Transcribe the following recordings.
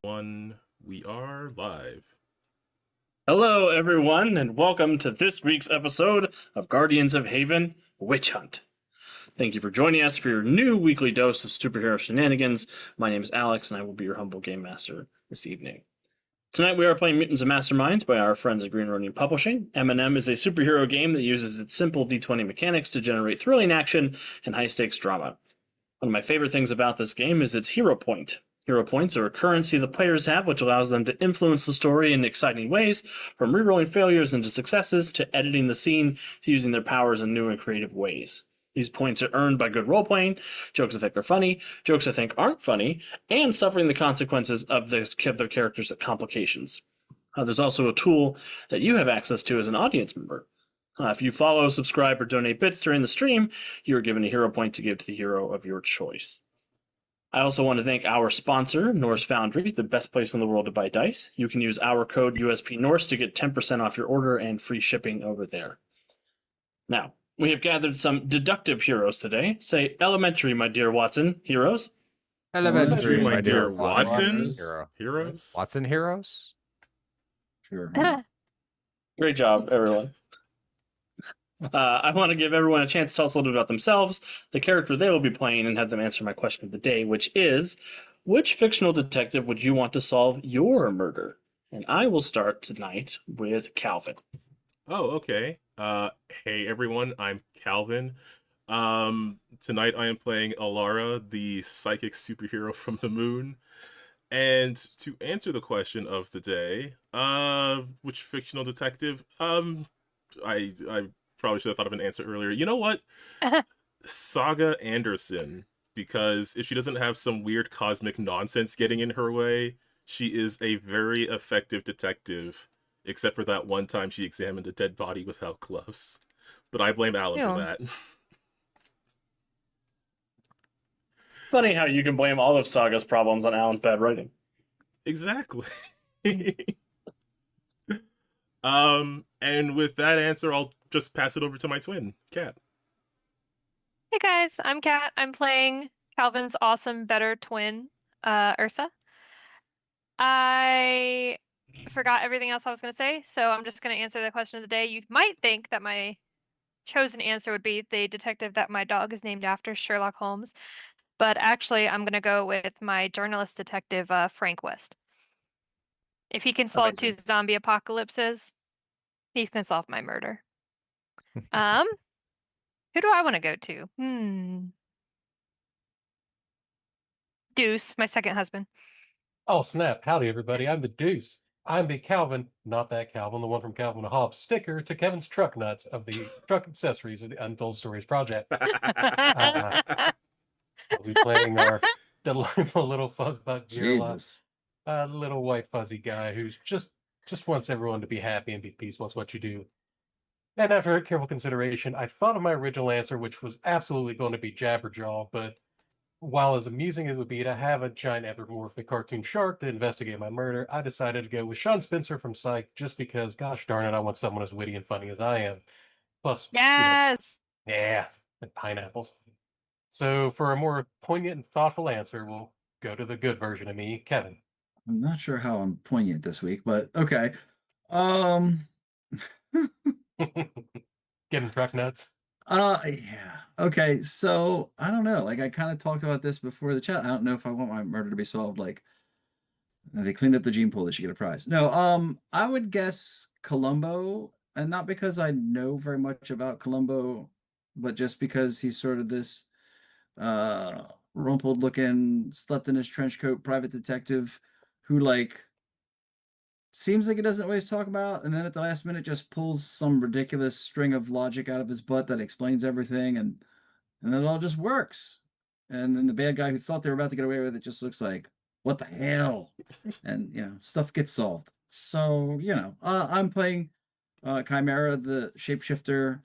One, we are live. Hello, everyone, and welcome to this week's episode of Guardians of Haven Witch Hunt. Thank you for joining us for your new weekly dose of superhero shenanigans. My name is Alex, and I will be your humble game master this evening. Tonight we are playing Mutants and Masterminds by our friends at Green Ronin Publishing. M&M is a superhero game that uses its simple D20 mechanics to generate thrilling action and high-stakes drama. One of my favorite things about this game is its hero point. Hero points are a currency the players have which allows them to influence the story in exciting ways, from rerolling failures into successes to editing the scene to using their powers in new and creative ways. These points are earned by good role-playing, jokes I think are funny, jokes I think aren't funny, and suffering the consequences of their characters' complications. There's also a tool that you have access to as an audience member. If you follow, subscribe, or donate bits during the stream, you are given a hero point to give to the hero of your choice. I also want to thank our sponsor, Norse Foundry, the best place in the world to buy dice. You can use our code USPNorse to get 10% off your order and free shipping over there. Now, we have gathered some deductive heroes today. Say elementary, my dear Watson, heroes. Elementary, my dear Watson. Heroes? Watson heroes? Sure. Great job, everyone. I want to give everyone a chance to tell us a little bit about themselves, the character they will be playing, and have them answer my question of the day, which is, which fictional detective would you want to solve your murder? And I will start tonight with Calvin. Oh, okay. Hey everyone, I'm Calvin. Tonight I am playing Alara, the psychic superhero from the moon. And to answer the question of the day, which fictional detective? I probably should have thought of an answer earlier. You know what? Saga Anderson, because if she doesn't have some weird cosmic nonsense getting in her way, she is a very effective detective, except for that one time she examined a dead body without gloves. But I blame Alan for that. Funny how you can blame all of Saga's problems on Alan's bad writing. Exactly. And with that answer, I'll just pass it over to my twin, Kat. Hey guys, I'm Kat. I'm playing Calvin's awesome, better twin, Ursa. I forgot everything else I was going to say, so I'm just going to answer the question of the day. You might think that my chosen answer would be the detective that my dog is named after, Sherlock Holmes, but actually I'm going to go with my journalist detective, Frank West. If he can solve two zombie apocalypses, he can solve my murder. Who do I want to go to? Deuce, my second husband. Oh, snap. Howdy, everybody. I'm the Deuce. I'm the Calvin, not that Calvin, the one from Calvin and Hobbes, sticker to Kevin's truck nuts of the truck accessories of the Untold Stories project. I'll be playing our delightful little fuzzbug Virla, little white fuzzy guy who's just wants everyone to be happy and be peaceful. That's what you do. And after careful consideration, I thought of my original answer, which was absolutely going to be Jabberjaw, but while as amusing it would be to have a giant anthropomorphic cartoon shark to investigate my murder, I decided to go with Sean Spencer from Psych just because, gosh darn it, I want someone as witty and funny as I am. Plus, yes! Yeah, and pineapples. So for a more poignant and thoughtful answer, we'll go to the good version of me, Kevin. I'm not sure how I'm poignant this week, but okay. Getting truck nuts. Yeah. Okay, so I don't know. Like I kind of talked about this before the chat. I don't know if I want my murder to be solved. Like they cleaned up the gene pool, they should get a prize. No, I would guess Columbo, and not because I know very much about Columbo, but just because he's sort of this rumpled looking, slept in his trench coat private detective who like seems like he doesn't always talk about, and then at the last minute just pulls some ridiculous string of logic out of his butt that explains everything, and then it all just works. And then the bad guy who thought they were about to get away with it just looks like, what the hell? And stuff gets solved. So I'm playing Chimera, the shapeshifter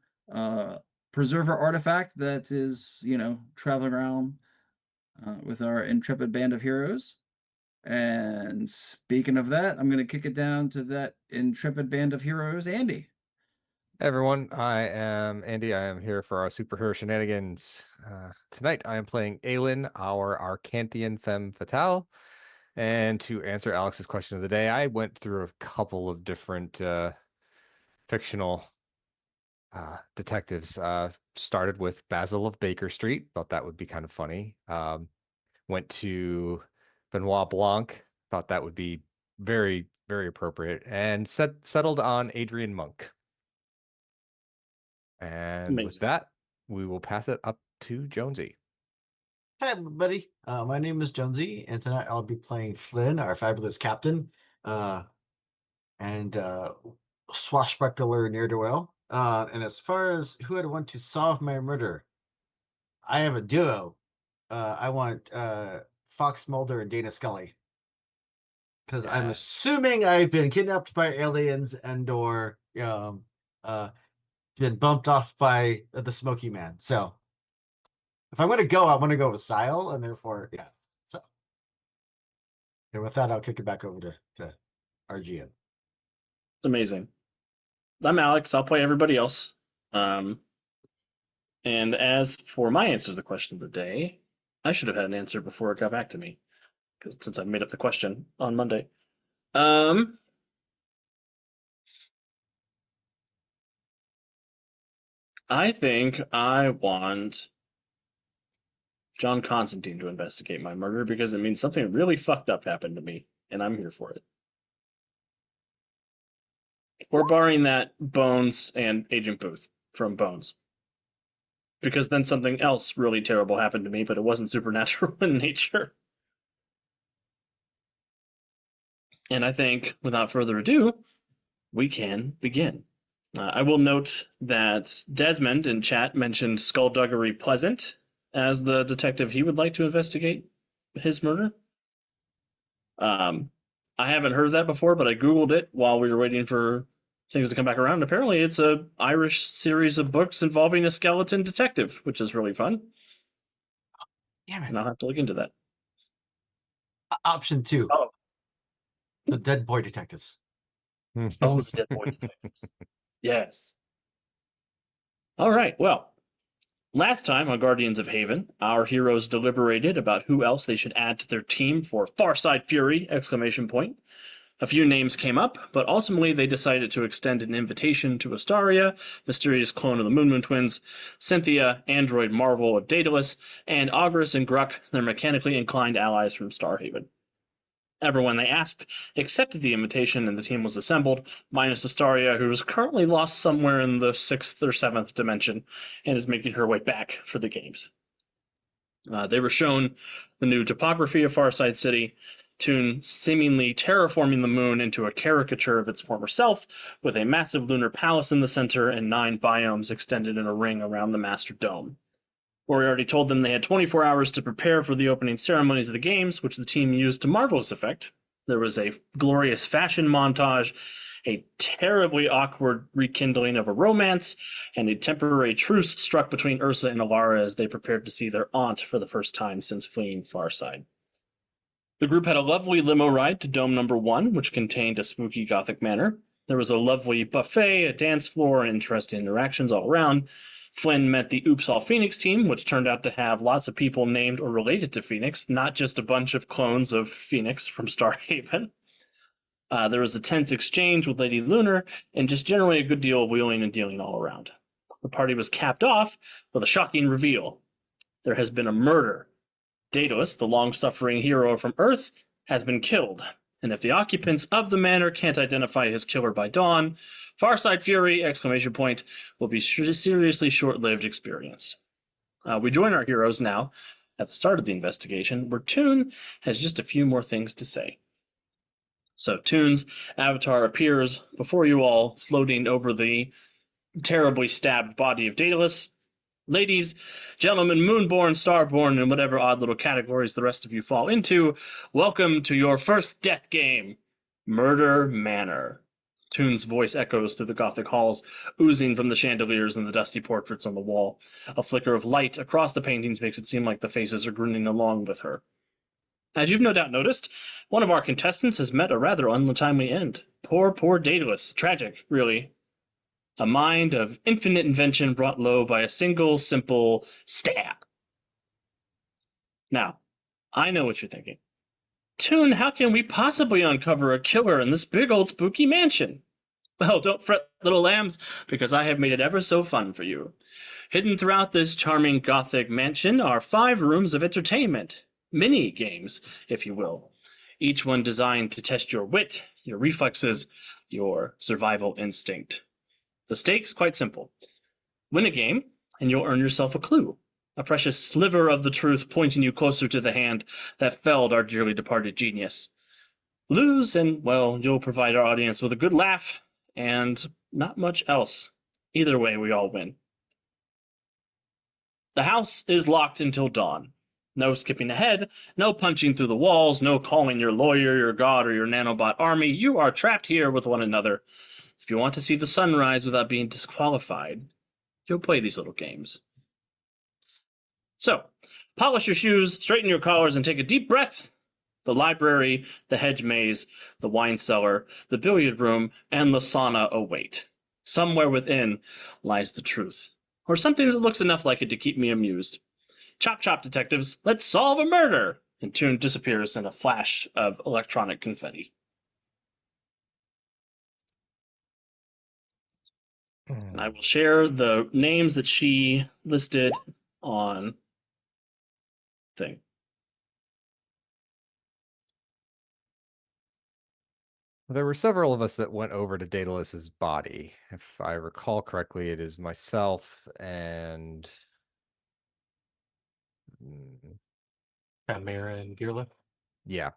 preserver artifact that is traveling around with our intrepid band of heroes. And speaking of that, I'm going to kick it down to that intrepid band of heroes, Andy. Hey everyone, I am Andy. I am here for our superhero shenanigans. Tonight I am playing Aelin, our Arcanthian femme fatale. And to answer Alex's question of the day, I went through a couple of different fictional detectives. Started with Basil of Baker Street. Thought that would be kind of funny. Went to Benoit Blanc. Thought that would be very, very appropriate. And settled on Adrian Monk. And with Amazing. that, we will pass it up to Jonesy. Hi, everybody. My name is Jonesy, and tonight I'll be playing Flynn, our fabulous captain, and swashbuckler ne'er-do-well. And as far as who I'd want to solve my murder, I have a duo. I want Fox Mulder and Dana Scully, because I'm Yeah. assuming I've been kidnapped by aliens and/or been bumped off by the Smoky Man. So if I'm going to go, I want to go with style, and therefore, yeah. So, and with that, I'll kick it back over to RGN. Amazing. I'm Alex. I'll play everybody else. And as for my answer to the question of the day, I should have had an answer before it got back to me, because since I made up the question on Monday. I think I want John Constantine to investigate my murder because it means something really fucked up happened to me, and I'm here for it. Or barring that, Bones and Agent Booth from Bones. Because then something else really terrible happened to me, but it wasn't supernatural in nature. And I think, without further ado, we can begin. I will note that Desmond in chat mentioned Skullduggery Pleasant as the detective he would like to investigate his murder. I haven't heard that before, but I Googled it while we were waiting for things to come back around. Apparently, it's a Irish series of books involving a skeleton detective, which is really fun. Damn it. And I'll have to look into that. Option 2. Oh. The Dead Boy Detectives. Oh, the Dead Boy Detectives. Yes. All right, well, last time on Guardians of Haven, our heroes deliberated about who else they should add to their team for Farside Fury! A few names came up, but ultimately they decided to extend an invitation to Astaria, mysterious clone of the Moon Twins, Cynthia, android Marvel of Daedalus, and Ogris and Gruck, their mechanically inclined allies from Starhaven. Everyone they asked accepted the invitation and the team was assembled, minus Astaria, who is currently lost somewhere in the 6th or 7th dimension and is making her way back for the games. They were shown the new topography of Farside City, Toon seemingly terraforming the moon into a caricature of its former self, with a massive lunar palace in the center and 9 biomes extended in a ring around the Master Dome. Moriarty told them they had 24 hours to prepare for the opening ceremonies of the games, which the team used to marvelous effect. There was a glorious fashion montage, a terribly awkward rekindling of a romance, and a temporary truce struck between Ursa and Alara as they prepared to see their aunt for the first time since fleeing Farside. The group had a lovely limo ride to Dome Number 1, which contained a spooky Gothic manor. There was a lovely buffet, a dance floor, and interesting interactions all around. Flynn met the Oops All Phoenix team, which turned out to have lots of people named or related to Phoenix, not just a bunch of clones of Phoenix from Starhaven. There was a tense exchange with Lady Lunar, and just generally a good deal of wheeling and dealing all around. The party was capped off with a shocking reveal. There has been a murder. Daedalus, the long-suffering hero from Earth, has been killed, and if the occupants of the manor can't identify his killer by dawn, Farside Fury! Will be seriously short-lived experience. We join our heroes now at the start of the investigation, where Toon has just a few more things to say. So Toon's avatar appears before you all, floating over the terribly stabbed body of Daedalus. Ladies, gentlemen, Moonborn, Starborn, and whatever odd little categories the rest of you fall into, welcome to your first death game, Murder Manor. Toon's voice echoes through the Gothic halls, oozing from the chandeliers and the dusty portraits on the wall. A flicker of light across the paintings makes it seem like the faces are grinning along with her. As you've no doubt noticed, one of our contestants has met a rather untimely end. Poor Daedalus. Tragic, really. A mind of infinite invention brought low by a single, simple stab. Now, I know what you're thinking. Toon, how can we possibly uncover a killer in this big old spooky mansion? Well, don't fret, little lambs, because I have made it ever so fun for you. Hidden throughout this charming Gothic mansion are 5 rooms of entertainment. Mini games, if you will. Each one designed to test your wit, your reflexes, your survival instinct. The stakes quite simple. Win a game, and you'll earn yourself a clue. A precious sliver of the truth pointing you closer to the hand that felled our dearly departed genius. Lose, and, well, you'll provide our audience with a good laugh, and not much else. Either way, we all win. The house is locked until dawn. No skipping ahead, no punching through the walls, no calling your lawyer, your god, or your nanobot army. You are trapped here with one another. If you want to see the sunrise without being disqualified, you'll play these little games. So, polish your shoes, straighten your collars, and take a deep breath. The library, the hedge maze, the wine cellar, the billiard room, and the sauna await. Somewhere within lies the truth, or something that looks enough like it to keep me amused. Chop chop, detectives, let's solve a murder! And Toon disappears in a flash of electronic confetti. And I will share the names that she listed on thing. There were several of us that went over to Daedalus's body. If I recall correctly, it is myself and Chimera and Gearla. yeah, I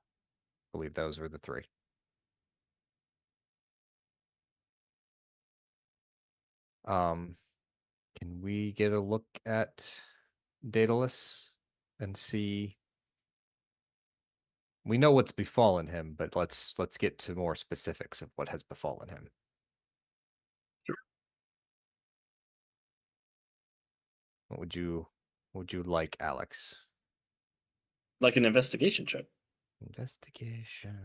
believe those were the 3. Can we get a look at Daedalus and see? We know what's befallen him, but let's get to more specifics of what has befallen him. Sure. What would you like, Alex? Like an investigation check. Investigation.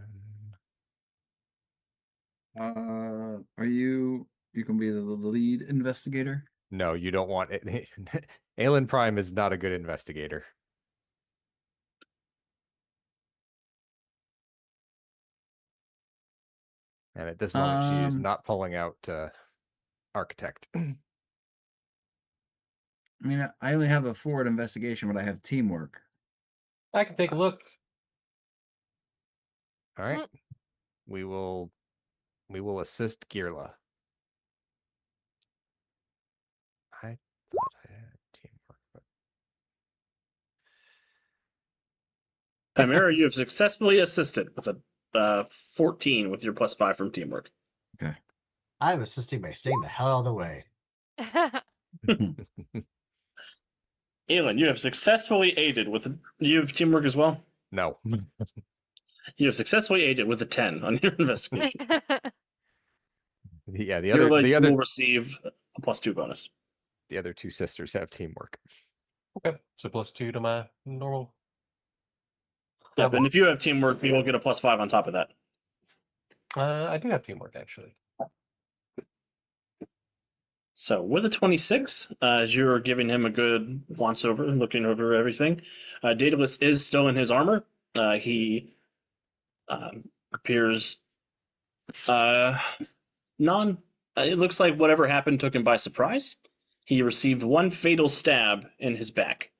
Are you can be the lead investigator? No, you don't want it. Aelin Prime is not a good investigator. And at this moment, she is not pulling out Architect. I mean, I only have a forward investigation, but I have teamwork. I can take a look. All right. We will assist Gearla. I thought I had teamwork, but Chimera, you have successfully assisted with a 14 with your +5 from teamwork. Okay. I'm assisting by staying the hell out of the way. Aelin, you have successfully aided with. You have teamwork as well? no. You have successfully aided with a 10 on your investigation. Yeah, the Gearla, you other will receive a +2 bonus. the other 2 sisters have teamwork. Okay, so +2 to my normal. Yep, and if you have teamwork, you will get a +5 on top of that. I do have teamwork, actually. So with a 26, as you're giving him a good once over, looking over everything, Daedalus is still in his armor. He appears it looks like whatever happened took him by surprise. He received 1 fatal stab in his back.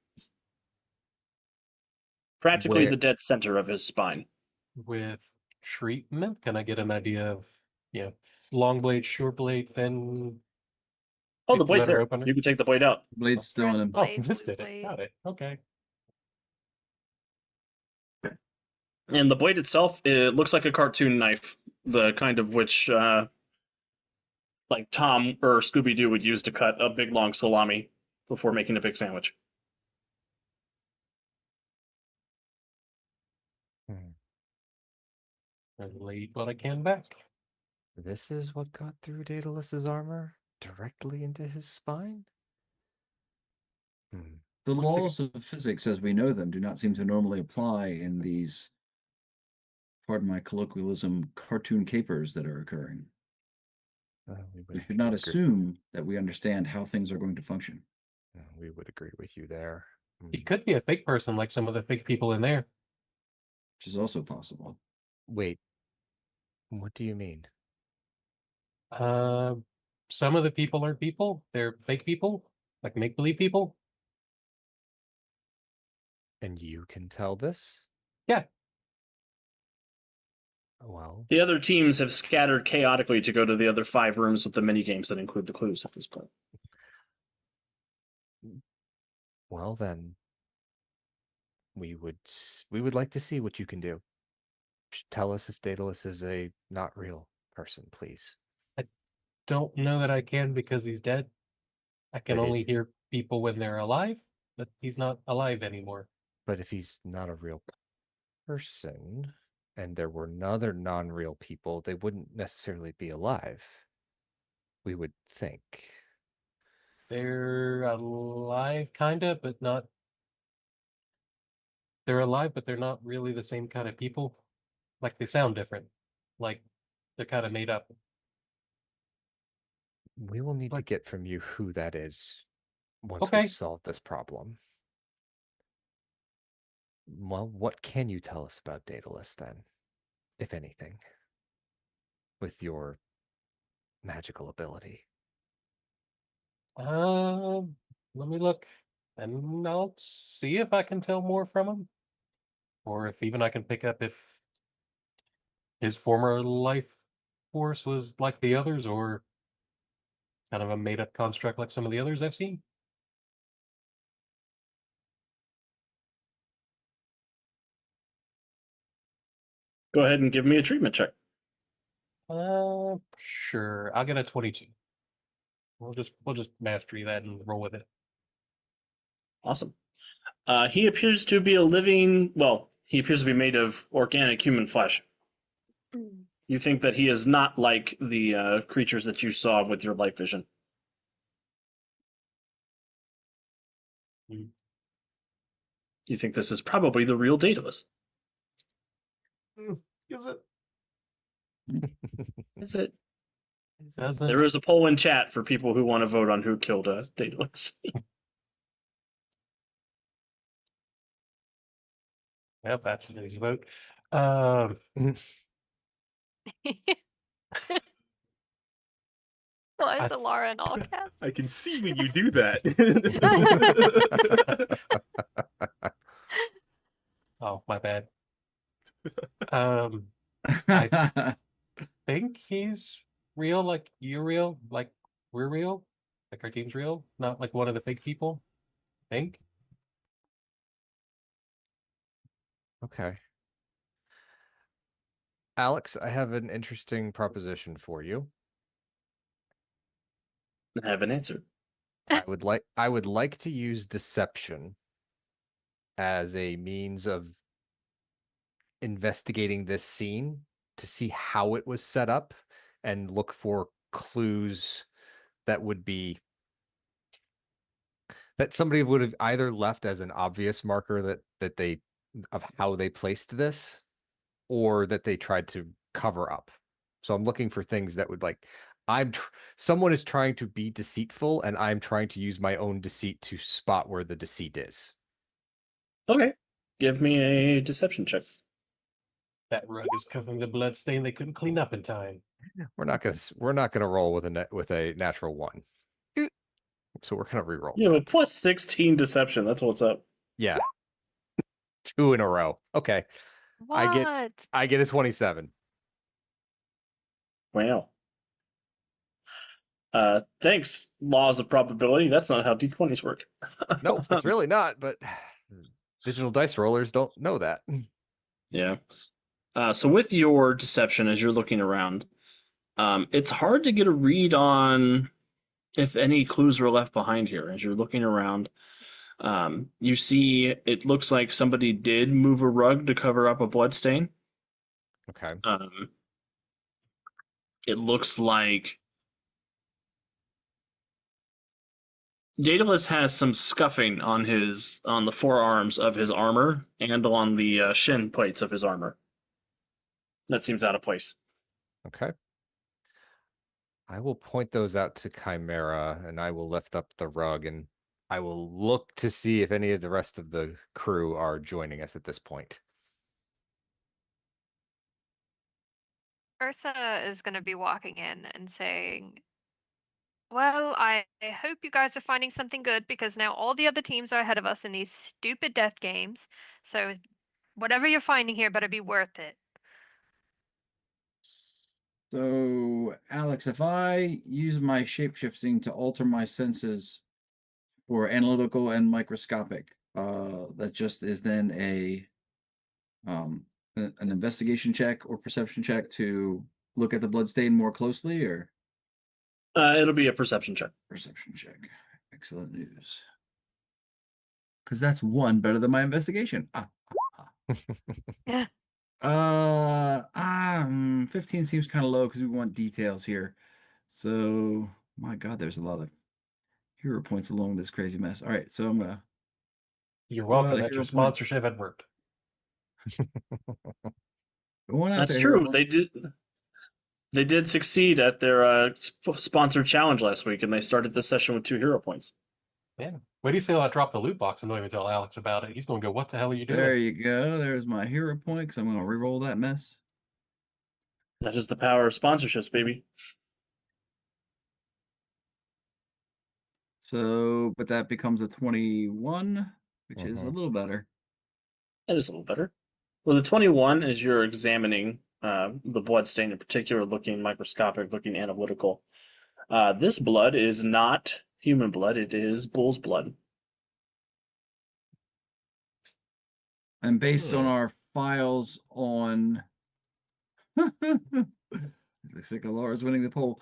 Practically Where- the dead center of his spine. With treatment, can I get an idea of, long blade, short blade, thin? Oh, the Big blade's letter there. opener? You can take the blade out. Blade's still in him. Oh, Blade, this did blade. it. Got it. Okay. And the blade itself, it looks like a cartoon knife, the kind of which like Tom or Scooby-Doo would use to cut a big long salami before making a big sandwich. Relate what I can back. This is what got through Daedalus's armor directly into his spine? The Looks like- laws of physics as we know them do not seem to normally apply in these, pardon my colloquialism, cartoon capers that are occurring. We should not assume that we understand how things are going to function. We would agree with you there. He could be a fake person like some of the fake people in there. which is also possible. Wait, what do you mean? Some of the people aren't people; they're fake people, like make-believe people. And you can tell this? Yeah. Well, The other teams have scattered chaotically to go to the other 5 rooms with the mini games that include the clues at this point. well then, we would like to see what you can do. Tell us if Daedalus is a not real person, please. Don't know that I can because he's dead. I can But only is- hear people when they're alive, but he's not alive anymore. But if he's not a real person, and there were other non-real people, they wouldn't necessarily be alive. We would think. They're alive, kinda, but not. They're alive, but they're not really the same kind of people. Like they sound different. Like they're kind of made up. We will need to Like- get from you who that is once Okay. we've solved this problem. Well, what can you tell us about Daedalus then, if anything, with your magical ability? Let me look, and I'll see if I can tell more from him, or if even I can pick up if his former life force was like the others, or kind of a made-up construct like some of the others I've seen. Go ahead and give me a treatment check. Sure. I'll get a 22. We'll just mastery that and roll with it. Awesome. He appears to be a living. Well, he appears to be made of organic human flesh. You think that he is not like the creatures that you saw with your light vision. You think this is probably the real Daedalus. Is it? Is it? Doesn't There is a poll in chat for people who want to vote on who killed Daedalus. Yep, that's an easy vote. Why I- is Alara in all caps? I can see when you do that. Oh, my bad. I think he's real, like you're real, like we're real, like our team's real, not like one of the fake people. I think. Okay. Alex, I have an interesting proposition for you. I haven't answered. I would like to use deception as a means of investigating this scene to see how it was set up and look for clues that would be that somebody would have either left as an obvious marker that they of how they placed this, or that they tried to cover up. So I'm looking for things that would like someone is trying to be deceitful, and I'm trying to use my own deceit to spot where the deceit is. Okay. Give me a deception check. That rug is covering the blood stain they couldn't clean up in time. We're not gonna roll with a natural one. Oop. So we're gonna re-roll. You have a that. plus 16 deception. That's what's up. Yeah. 2 in a row. Okay. What? I get a 27. Wow. Thanks, laws of probability. That's not how d20s work. No, it's really not, but digital dice rollers don't know that. Yeah. So with your deception, as you're looking around, it's hard to get a read on if any clues were left behind here. As you're looking around, you see it looks like somebody did move a rug to cover up a blood stain. Okay. It looks like Daedalus has some scuffing on the forearms of his armor and on the shin plates of his armor. That seems out of place. Okay. I will point those out to Chimera, and I will lift up the rug, and I will look to see if any of the rest of the crew are joining us at this point. Ursa is going to be walking in and saying, well, I hope you guys are finding something good because now all the other teams are ahead of us in these stupid death games. So whatever you're finding here better be worth it. So, Alex, if I use my shapeshifting to alter my senses for analytical and microscopic, that just is then an investigation check or perception check to look at the bloodstain more closely, or It'll be a perception check. perception check. Excellent news. Because that's one better than my investigation. 15 seems kind of low because we want details here. So, my God, there's a lot of hero points along this crazy mess. All right, so I'm gonna. You're Well, welcome. the That's your hero point. sponsorship had worked. Going out That's there, hero true. point. They did succeed at their sponsored challenge last week, and they started this session with 2 hero points. Yeah. What do you say when I drop the loot box and don't even tell Alex about it? He's going to go, "What the hell are you doing?" There you go. There's my hero point because I'm gonna re-roll that mess. That is the power of sponsorships, baby. So, but that becomes a 21, which is a Mhm. little better. That is a little better. Well, the 21 is you're examining the blood stain in particular, looking microscopic, looking analytical. This blood is not human blood; it is bull's blood. And based on Hmm. our files on looks like Alara's winning the poll.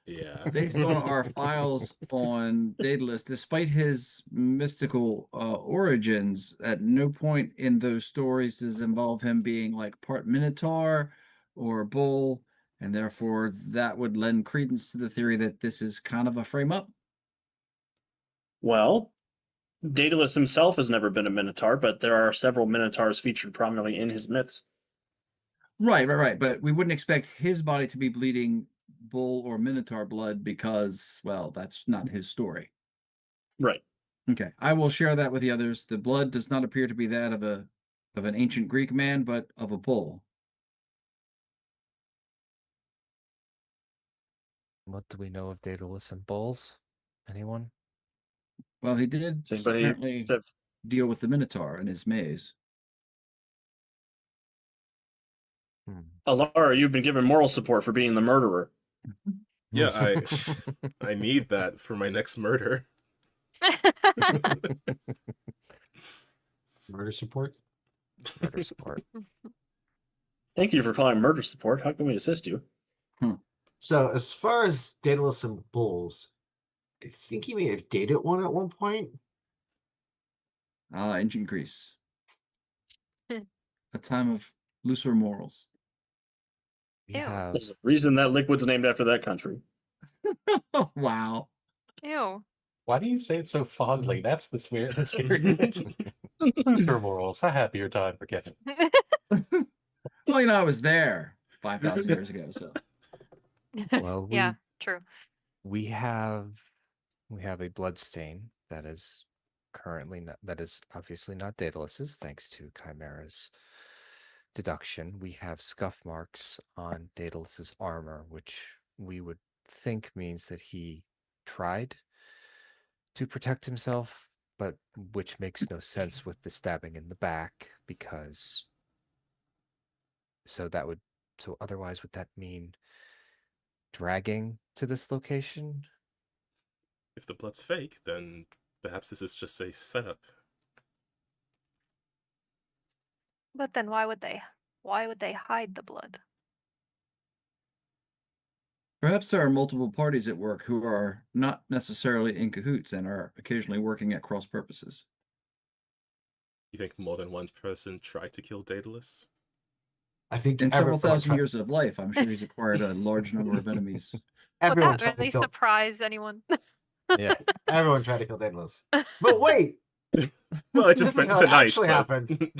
Yeah. Based on our files on Daedalus, despite his mystical origins, at no point in those stories does involve him being like part Minotaur or bull, and therefore that would lend credence to the theory that this is kind of a frame up. Well, Daedalus himself has never been a minotaur, but there are several minotaurs featured prominently in his myths. Right. But we wouldn't expect his body to be bleeding bull or minotaur blood because, well, that's not his story. Right. Okay, I will share that with the others. The blood does not appear to be that of an ancient Greek man, but of a bull. What do we know of Daedalus and bulls? Anyone? Well, he did Does anybody apparently have deal with the Minotaur in his maze. Hmm. Alara, you've been given moral support for being the murderer. Yeah, I need that for my next murder. Murder support. Murder support. Thank you for calling murder support. How can we assist you? So as far as Daedalus and bulls, I think he may have dated one at one point. Ancient Greece. Hmm. A time of looser morals. We Ew. have There's a reason that liquid's named after that country. Oh, wow. Ew. Why do you say it so fondly? That's the scary thing. Looser morals. A happier time for Kevin. Well, I was there 5,000 years ago, so. well, Yeah, true. we have a blood stain that is currently not, that is obviously not Daedalus's, thanks to Chimera's deduction. We have scuff marks on Daedalus's armor, which we would think means that he tried to protect himself, but which makes no sense with the stabbing in the back, because so otherwise would that mean dragging to this location? If the blood's fake, then perhaps this is just a setup. But then why would they hide the blood? Perhaps there are multiple parties at work who are not necessarily in cahoots and are occasionally working at cross purposes. You think more than one person tried to kill Daedalus? I think In several everyone thousand years of life, I'm sure he's acquired a large number of enemies. Would Everyone that tried to really kill. surprise anyone? Yeah. Everyone tried to kill Daedalus. But wait, Well, I just This is meant how it tonight. actually but- happened.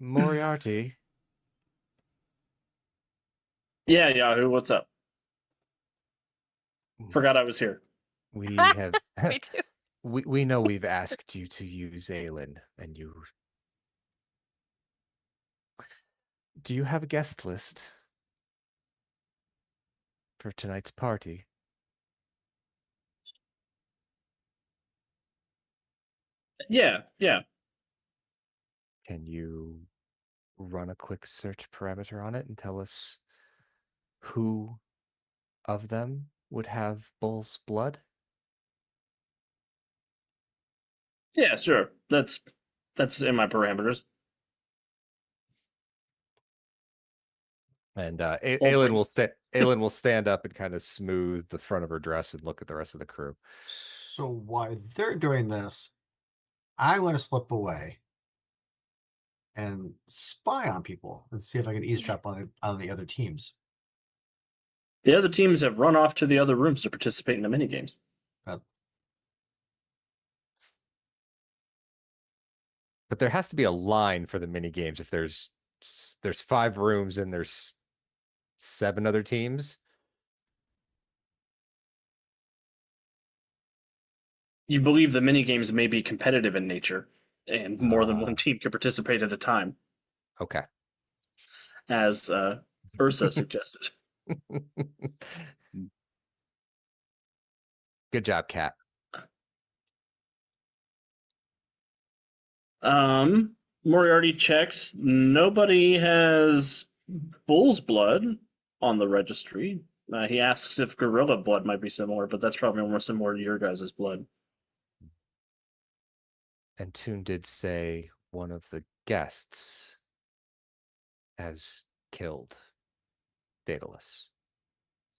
Moriarty, Yeah, Yahoo, what's up? Forgot I was here. we have Me too. we know we've asked you to use Aelin, and do you have a guest list? for tonight's party. Yeah, yeah. Can you run a quick search parameter on it and tell us who of them would have bull's blood? Yeah, sure. That's in my parameters. And All Aelin will priest. Aelin will stand up and kind of smooth the front of her dress and look at the rest of the crew. So while they're doing this, I want to slip away and spy on people and see if I can eavesdrop on the other teams. The other teams have run off to the other rooms to participate in the minigames. But there has to be a line for the mini games. If there's 5 rooms and there's 7 other teams. You believe the minigames may be competitive in nature, and more than one team can participate at a time, Okay. as Ursa suggested. Good job, Kat. Moriarty checks. Nobody has bull's blood on the registry. He asks if gorilla blood might be similar, but that's probably more similar to your guys' blood. And Toon did say one of the guests has killed Daedalus.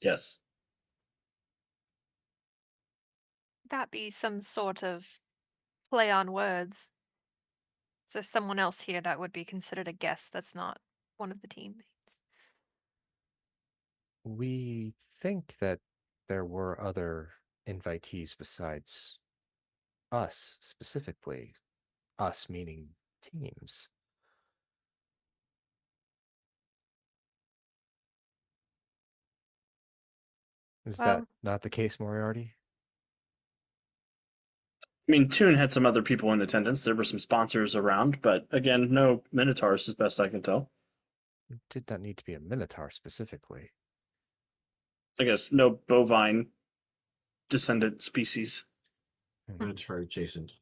Yes. That be some sort of play on words. Is there someone else here that would be considered a guest that's not one of the teammates? We think that there were other invitees besides us, specifically. Us meaning teams. Is that Well- not the case, Moriarty? I mean, Toon had some other people in attendance. There were some sponsors around, but again, no Minotaurs as best I can tell. It did not need to be a Minotaur specifically. I guess no bovine descendant species. Minotaur adjacent.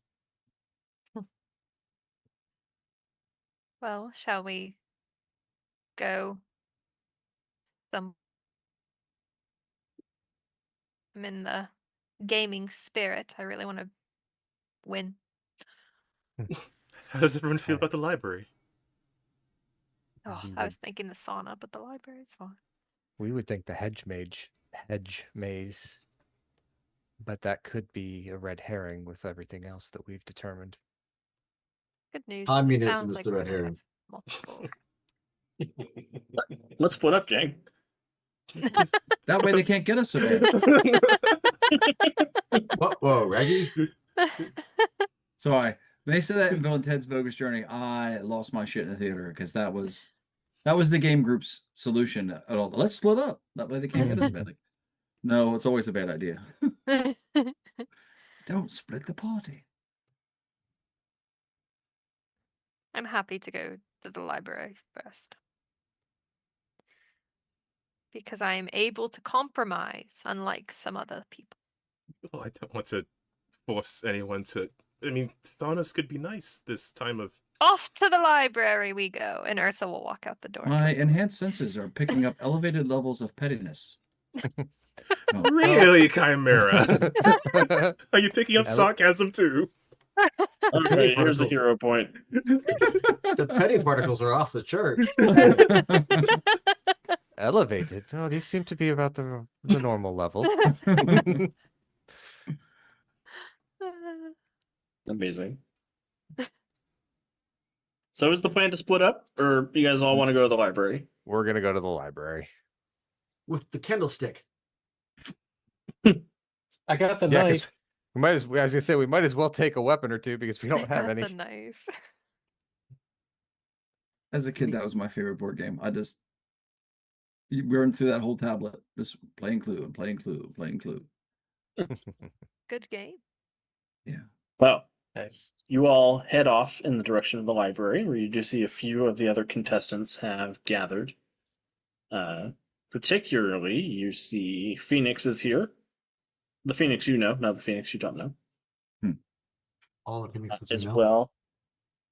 Well, shall we go? I'm in the gaming spirit. I really want to win. How does everyone feel Alright. about the library? Oh, We I would- was thinking the sauna, but the library's fine. We would think the hedge maze, but that could be a red herring with everything else that we've determined. Good news. It Communism sounds is like the we're red gonna have herring. multiple. Let's split up, gang. That way they can't get us so bad. Whoa, Reggie? So they said that in Bill and Ted's Bogus Journey. I lost my shit in the theater because that was the game group's solution at all. Let's split up. That way they can't get us badly. No, it's always a bad idea. Don't split the party. I'm happy to go to the library first. Because I am able to compromise, unlike some other people. Well, I don't want to force anyone to. I mean, saunas could be nice this time of. Off to the library we go, and Ursa will walk out the door. My enhanced senses are picking up elevated levels of pettiness. Oh, Really, Chimera? Are you picking up Ele- sarcasm too? Okay, here's a particles. hero point. The petty particles are off the chart. Elevated. Oh, these seem to be about the normal levels. Amazing. So is the plan to split up, or you guys all want to go to the library? We're gonna go to the library. With the candlestick. I got the Yeah, 'cause knife. we might as I was gonna say we might as well take a weapon or two because we don't have any. The knife. As a kid, that was my favorite board game. We were through that whole tablet, just playing Clue and playing Clue, and playing Clue. Good game. Yeah. Well, you all head off in the direction of the library, where you do see a few of the other contestants have gathered. Particularly, you see Phoenix is here. The Phoenix you know, not the Phoenix you don't know. All the phoenixes As we know. well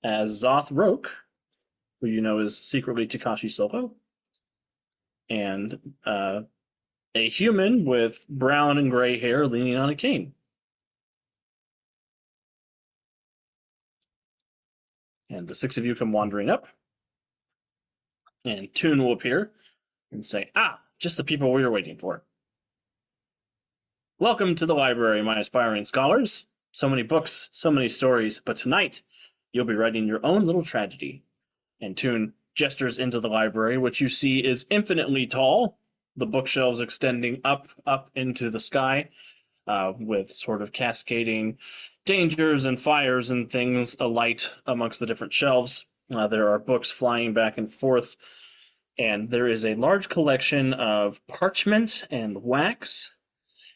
as Zoth Roke, who you know is secretly Takashi Solo. And a human with brown and gray hair leaning on a cane. And the 6 of you come wandering up. And Toon will appear and say, "Ah, just the people we were waiting for. Welcome to the library, my aspiring scholars. So many books, so many stories, but tonight you'll be writing your own little tragedy." And Toon gestures into the library, which you see is infinitely tall, the bookshelves extending up into the sky, with sort of cascading dangers and fires and things alight amongst the different shelves. There are books flying back and forth, and there is a large collection of parchment and wax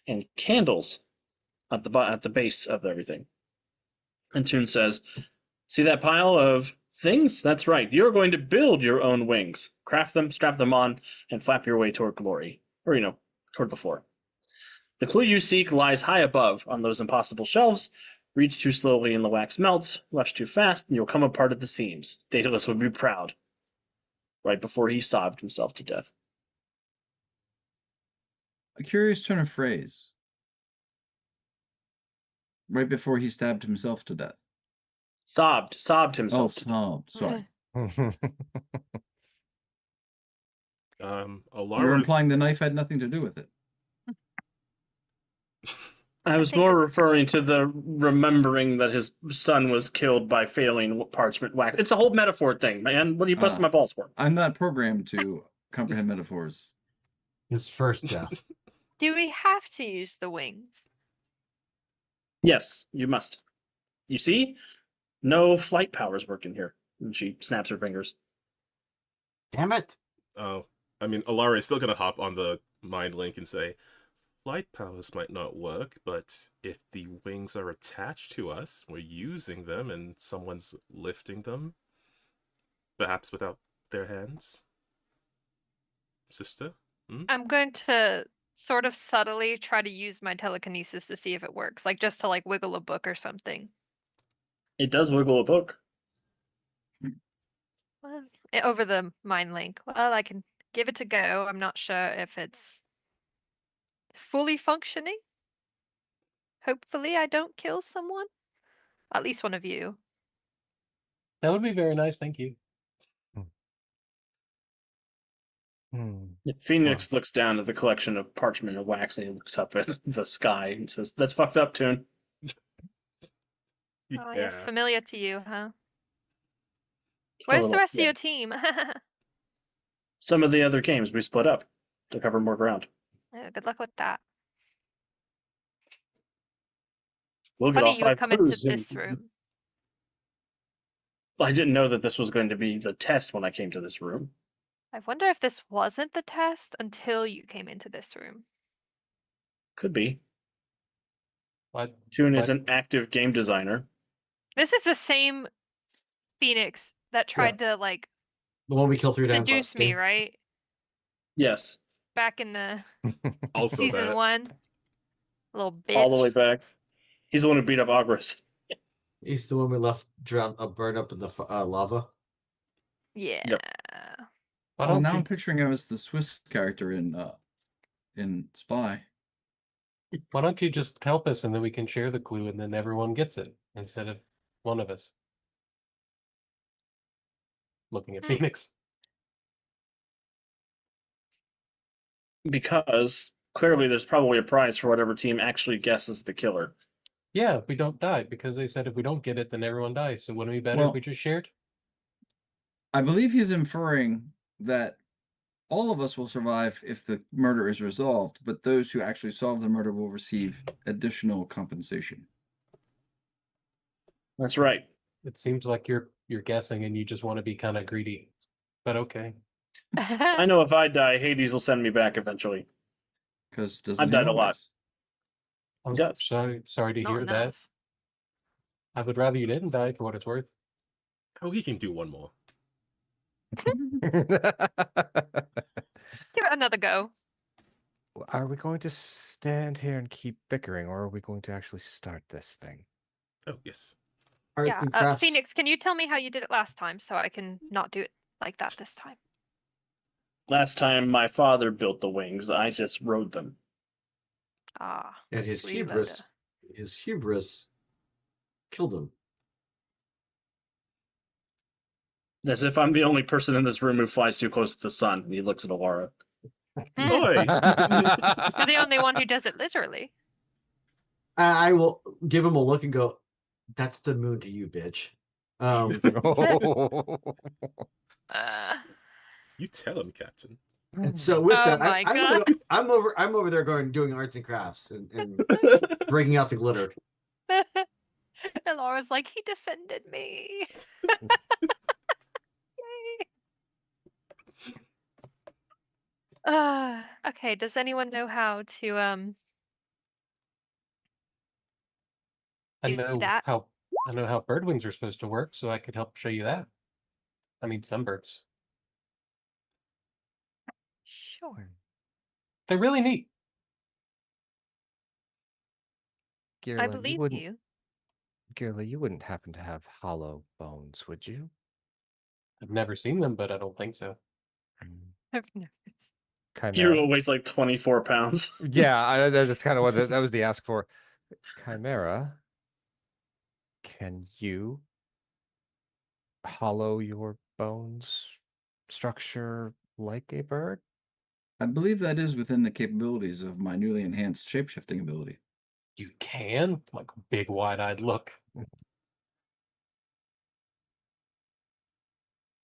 and candles at the base of everything. And Toon says, "See that pile of things? That's right. You're going to build your own wings. Craft them, strap them on, and flap your way toward glory. Or, toward the floor. The clue you seek lies high above on those impossible shelves. Reach too slowly and the wax melts. Rush too fast and you'll come apart at the seams. Daedalus would be proud." Right before he sobbed himself to death. A curious turn of phrase. Right before he stabbed himself to death. Sobbed Oh, himself to death. sobbed. Sorry. Alara You're is implying the knife had nothing to do with it. I was think more referring to the remembering that his son was killed by failing parchment wax. It's a whole metaphor thing, man. What are you busting my balls for? I'm not programmed to comprehend metaphors. His first death. Do we have to use the wings? Yes, you must. You see? No flight powers working here. And she snaps her fingers. Damn it. oh, I mean, Alara is still gonna hop on the mind link and say, flight powers might not work, but if the wings are attached to us, we're using them, and someone's lifting them, perhaps without their hands. Sister? I'm going to sort of subtly try to use my telekinesis to see if it works, like just to like wiggle a book or something. It does wiggle a book. Well, over the mind link. Well, I can give it a go. I'm not sure if it's fully functioning. Hopefully, I don't kill someone. At least one of you. That would be very nice. Thank you. Phoenix looks down at the collection of parchment and wax and he looks up at the sky and says, "That's fucked up, Toon." Oh, yes, Yeah. familiar to you, huh? A Where's the little, rest of yeah. your team? Some of the other games we split up to cover more ground. Yeah, good luck with that. We'll get Funny all you would 5 come into clues. this room. I didn't know that this was going to be the test when I came to this room. I wonder if this wasn't the test until you came into this room. Could be. But Toon is an active game designer. This is the same Phoenix that tried to like The one we killed 3 times. seduce me, right? Yes, Back in the Also season that. 1. Little bitch. all the way back. He's the one who beat up Agris. He's the one we left burned up in the lava. Yeah. why Well, don't now you I'm picturing him as the Swiss character in Spy. why don't you just help us and then we can share the clue and then everyone gets it instead of one of us looking at Phoenix? Because clearly there's probably a prize for whatever team actually guesses the killer. Yeah, we don't die because they said if we don't get it, then everyone dies. So wouldn't it be better Well- if we just shared? I believe he's inferring that all of us will survive if the murder is resolved, but those who actually solve the murder will receive additional compensation. That's right. It seems like you're guessing and you just want to be kind of greedy. But okay. I know if I die, Hades will send me back eventually. Because I've died a lot. I'm Yes. sorry to Not hear that. enough. I would rather you didn't die for what it's worth. Oh, he can do one more. Give it another go. Are we going to stand here and keep bickering, or are we going to actually start this thing? Oh, yes. Arts Yeah, and crafts. Phoenix, can you tell me how you did it last time so I can not do it like that this time? Last time my father built the wings, I just rode them. Ah, And his freeloader. hubris killed him. As if I'm the only person in this room who flies too close to the sun. And he looks at Alara. Oi! You're the only one who does it literally. I will give him a look and go, "That's the moon to you, bitch." Uh, You tell him, Captain. And so with Oh that, my I'm over there doing arts and crafts and breaking out the glitter. and Laura's like, he defended me. Yay. Okay, does anyone know how to I do know that? I know how bird wings are supposed to work, so I could help show you that. I mean, some birds. Sure. They're really neat. I Girla, believe wouldn't, you. Girla, you wouldn't happen to have hollow bones, would you? I've never seen them, but I don't think so. I've never Chimera. Hero weighs like 24 pounds. Yeah, that's kind of what that was the ask for. Chimera, can you hollow your bones structure like a bird? I believe that is within the capabilities of my newly enhanced shapeshifting ability. You can? Like big wide-eyed look.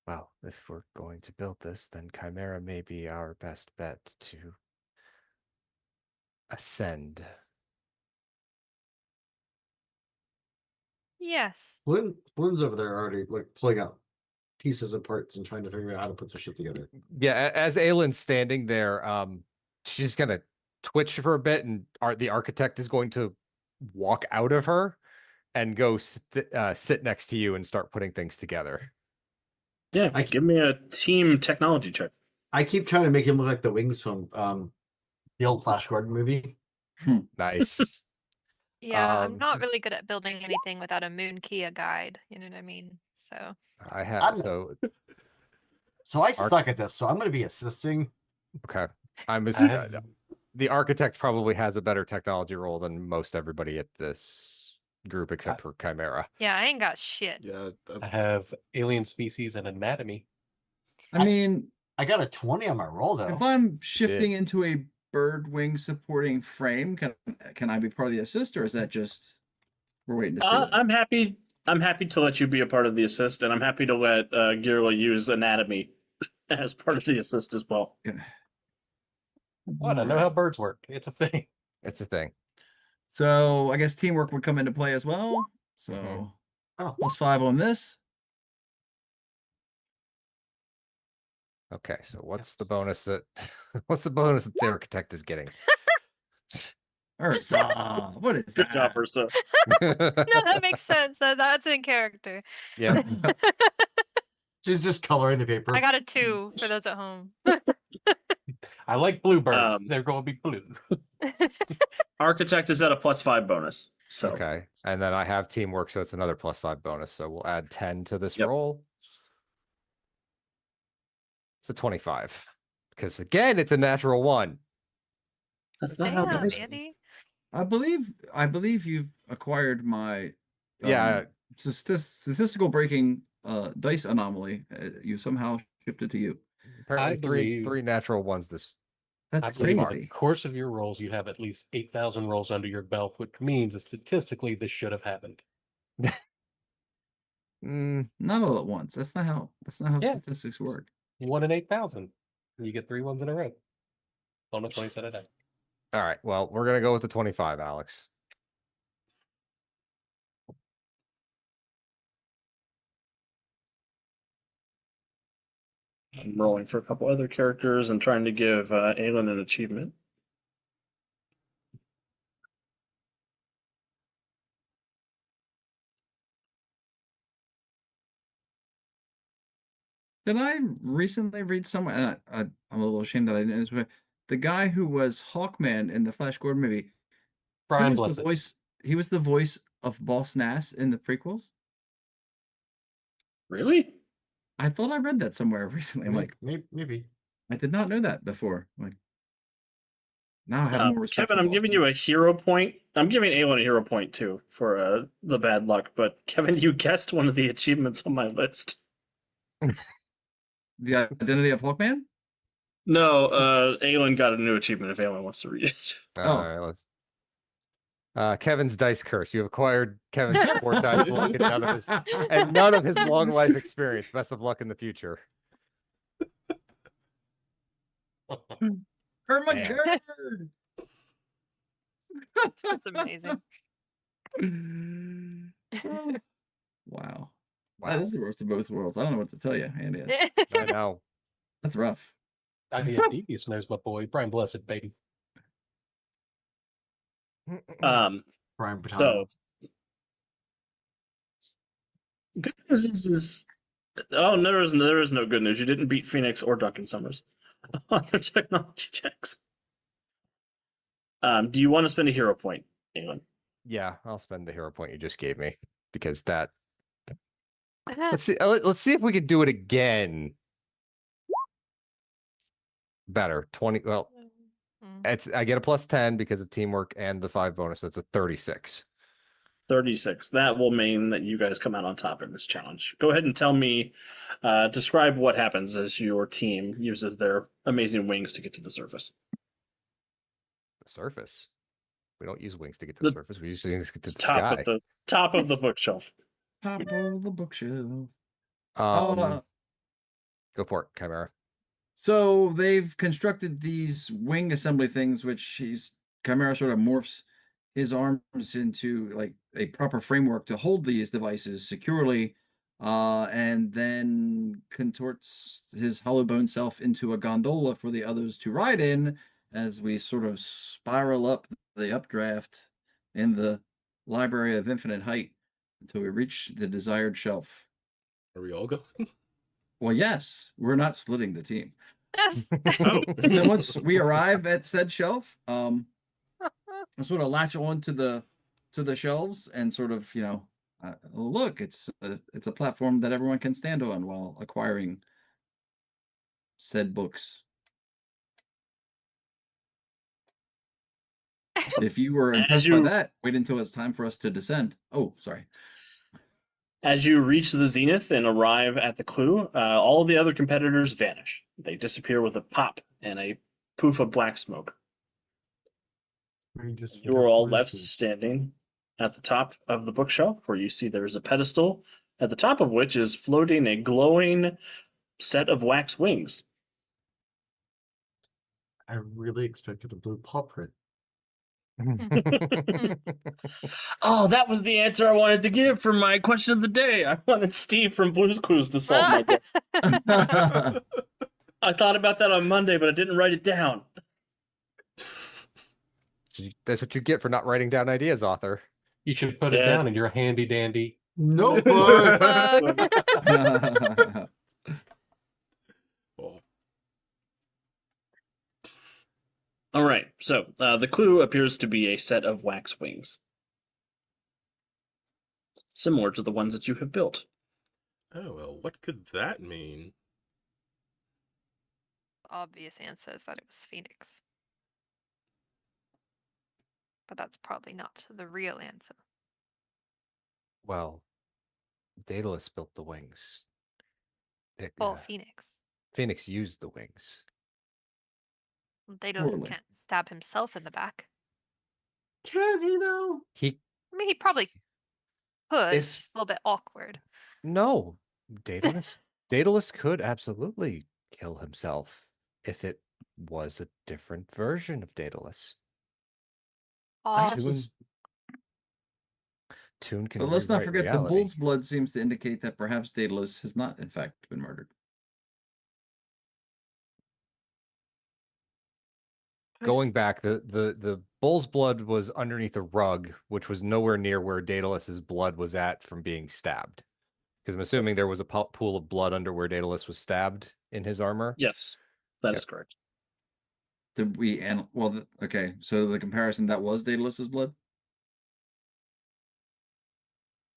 Well, if we're going to build this, then Chimera may be our best bet to ascend. Yes. Flynn's over there already like pulling out pieces and parts and trying to figure out how to put the shit together. Yeah, as Aylin's standing there, she's gonna twitch for a bit, and the architect is going to walk out of her and go sit next to you and start putting things together. Yeah, give me a team technology check. I keep trying to make him look like the wings from the old Flash Gordon movie. Nice. Yeah, I'm Um, not really good at building anything without a Moon Kia guide. You know what I mean? So I have I'm- so So I suck at this, so I'm going to be assisting. okay. I'm I have, the architect probably has a better technology role than most everybody at this group, except for Chimera. yeah, I ain't got shit. Yeah. I have alien species and anatomy. I mean, I got a 20 on my roll though. if I'm shifting into a bird wing supporting frame, can I be part of the assist, or is that just we're waiting to see? that? I'm happy. I'm happy to let you be a part of the assist, and I'm happy to let Girla use anatomy as part of the assist as well. Yeah. What? I know how birds work. It's a thing. It's a thing. So I guess teamwork would come into play as well. So Mhm. Oh. +5 on this. Okay, so what's the bonus that what's the bonus that the architect is getting? Ursa, what is Good that? job, Ursa. No, that makes sense. That's in character. Yeah. She's just coloring the paper. I got a 2 for those at home. I like bluebirds. Um, They're going to be blue. Architect is at a +5 bonus. So Okay, and then I have teamwork, so it's another +5 bonus. So we'll add 10 to this Yep. roll. It's a 25 because again, it's a natural 1. that's not how Damn, dice. Andy. I believe you've acquired my Yeah, statistical breaking dice anomaly. You somehow shifted to you. apparently believe- three natural ones this. I That's believe over the crazy. course of your rolls, you have at least 8,000 rolls under your belt, which means that statistically this should have happened. Mm, Not all at once. That's not how Yeah. statistics work. 1 in 8,000. You get 3 ones in a row. On a 20 set a day. all right, well, we're gonna go with the 25, Alex. I'm rolling for a couple other characters and trying to give Aelin an achievement. Did I recently read somewhere? And I'm a little ashamed that I didn't. But the guy who was Hawkman in the Flash Gordon movie, he Brian was Blessed. the voice. He was the voice of Boss Nass in the prequels. Really? I thought I read that somewhere recently. I'm like, Maybe. I did not know that before. I'm like, now I have more respect. Kevin, for I'm Boss giving you Nass. a hero point. I'm giving Aelin a hero point too for the bad luck. But Kevin, you guessed one of the achievements on my list. The identity of Hawkman. No, Aelin got a new achievement if Aelin wants to read it. Oh. All right, let's. Kevin's dice curse. You have acquired Kevin's 4 dice luck and none of his long life experience. Best of luck in the future. Hermagerd. That's amazing. Wow. Wow. That is the worst of both worlds. I don't know what to tell you, Andy. I know. That's rough. Idea Devious knows my boy. Brian Blessed, baby. Um, Brian Butano. so good news is oh, there is no good news. You didn't beat Phoenix or Duncan Summers on their technology checks. Do you want to spend a hero point, Aelin? Yeah, I'll spend the hero point you just gave me because that. Let's see. Let's see if we can do it again. Better 20. Well, I get a +10 because of teamwork and the 5 bonus. That's a 36. 36. That will mean that you guys come out on top in this challenge. Go ahead and tell me, describe what happens as your team uses their amazing wings to get to the surface. The surface. We don't use wings to get to the surface. We use wings to get to the Top sky. of the top of the bookshelf. Top of the bookshelf. Go for it, Chimera. So they've constructed these wing assembly things, which Chimera sort of morphs his arms into like a proper framework to hold these devices securely, and then contorts his hollow bone self into a gondola for the others to ride in as we sort of spiral up the updraft in the Library of Infinite Height until we reach the desired shelf. Are we all going? Well, yes, we're not splitting the team. Oh. And then once we arrive at said shelf, I sort of latch on to the shelves and sort of, look, it's a platform that everyone can stand on while acquiring said books. If you were impressed by that, wait until it's time for us to descend. Oh, sorry. As you reach the zenith and arrive at the clue, all of the other competitors vanish. They disappear with a pop and a poof of black smoke. You are all left standing at the top of the bookshelf, where you see there is a pedestal, at the top of which is floating a glowing set of wax wings. I really expected a blue paw print. Oh, that was the answer I wanted to give for my question of the day. I wanted Steve from Blue's Clues to solve my book. I thought about that on Monday, but I didn't write it down. That's what you get for not writing down ideas, author. You should put it down in your handy dandy notebook. Oh. All right, so the clue appears to be a set of wax wings, similar to the ones that you have built. Oh, well, what could that mean? Obvious answer is that it was Phoenix. But that's probably not the real answer. Well, Daedalus built the wings. Phoenix. Phoenix used the wings. Daedalus Totally. can't stab himself in the back. Can he though? He I mean, he probably could. If- It's just a little bit awkward. no, Daedalus could absolutely kill himself if it was a different version of Daedalus. Oh, Toon can But let's not rewrite forget reality. the bull's blood seems to indicate that perhaps Daedalus has not, in fact, been murdered. Going back, the bull's blood was underneath a rug, which was nowhere near where Daedalus's blood was at from being stabbed. Because I'm assuming there was a pool of blood under where Daedalus was stabbed in his armor. Yes, that Yep. is correct. Did we and okay, so the comparison that was Daedalus's blood?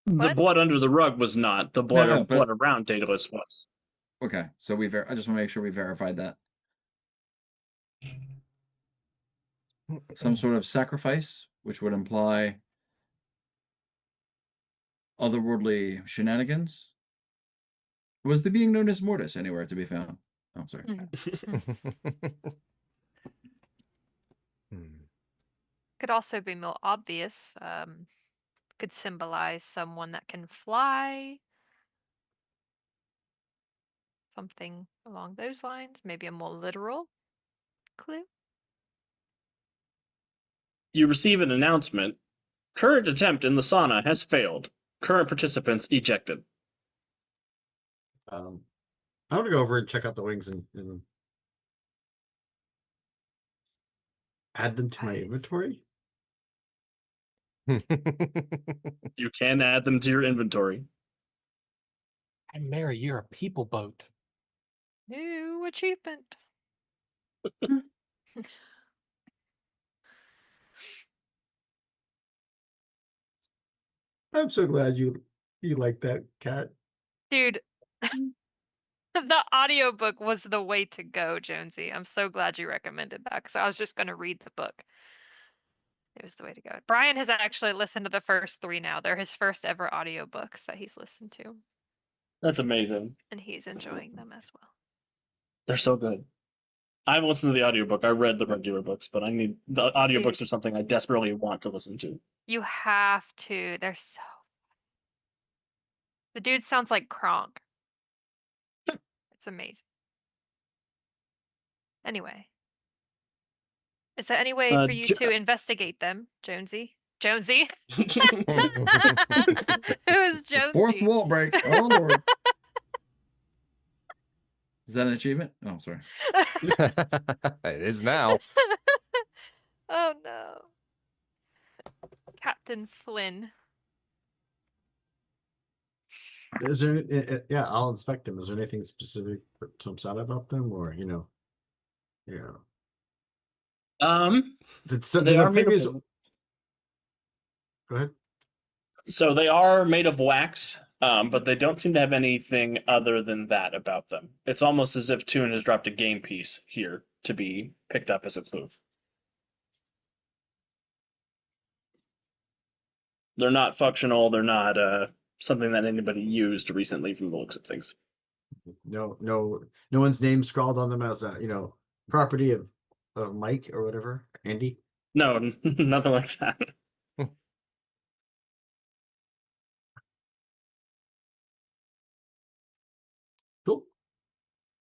The What? blood under the rug was not. The blood, no, blood but- around Daedalus was. Okay, so I just want to make sure we verified that. Some sort of sacrifice, which would imply otherworldly shenanigans. Was the being known as Mortis anywhere to be found? Oh, sorry. Hmm. Could also be more obvious. Could symbolize someone that can fly. Something along those lines. Maybe a more literal clue. You receive an announcement. Current attempt in the sauna has failed. Current participants ejected. I'm gonna go over and check out the wings and add them to my Nice. inventory. You can add them to your inventory. And Mary, you're a people boat. New achievement. I'm so glad you like that, Cat. Dude, the audiobook was the way to go, Jonesy. I'm so glad you recommended that because I was just going to read the book. It was the way to go. Brian has actually listened to the first 3 now. They're his first ever audiobooks that he's listened to, That's amazing. and he's enjoying them as well. They're so good. I haven't listened to the audiobook. I read the regular books, but I need the audiobooks Dude. are something I desperately want to listen to. You have to. They're so. The dude sounds like Kronk. It's amazing. Anyway. Is there any way for you to investigate them, Jonesy? Jonesy? Who is Jonesy? Fourth wall break. Oh Lord. Is that an achievement? Oh, sorry. It is now. Oh no. Captain Flynn. Is there? Yeah, I'll inspect them. Is there anything specific that jumps out about them, or yeah? Did They the are made previous? of, Go ahead. so they are made of wax, but they don't seem to have anything other than that about them. It's almost as if Toon has dropped a game piece here to be picked up as a clue. They're not functional. They're not something that anybody used recently from the looks of things. No one's name scrawled on them as a property of Mike or whatever, Andy. No, nothing like that. Cool.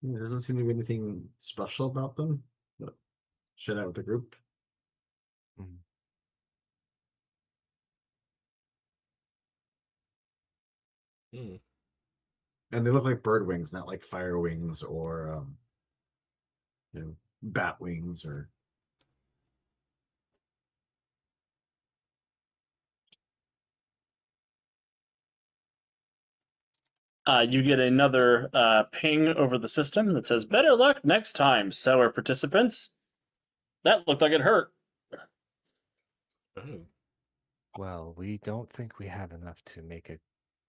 There doesn't seem to be anything special about them. But share that with the group. Hmm. And they look like bird wings, not like fire wings or bat wings or. You get another ping over the system that says, "Better luck next time, seller participants." That looked like it hurt. Oh. Well, we don't think we have enough to make a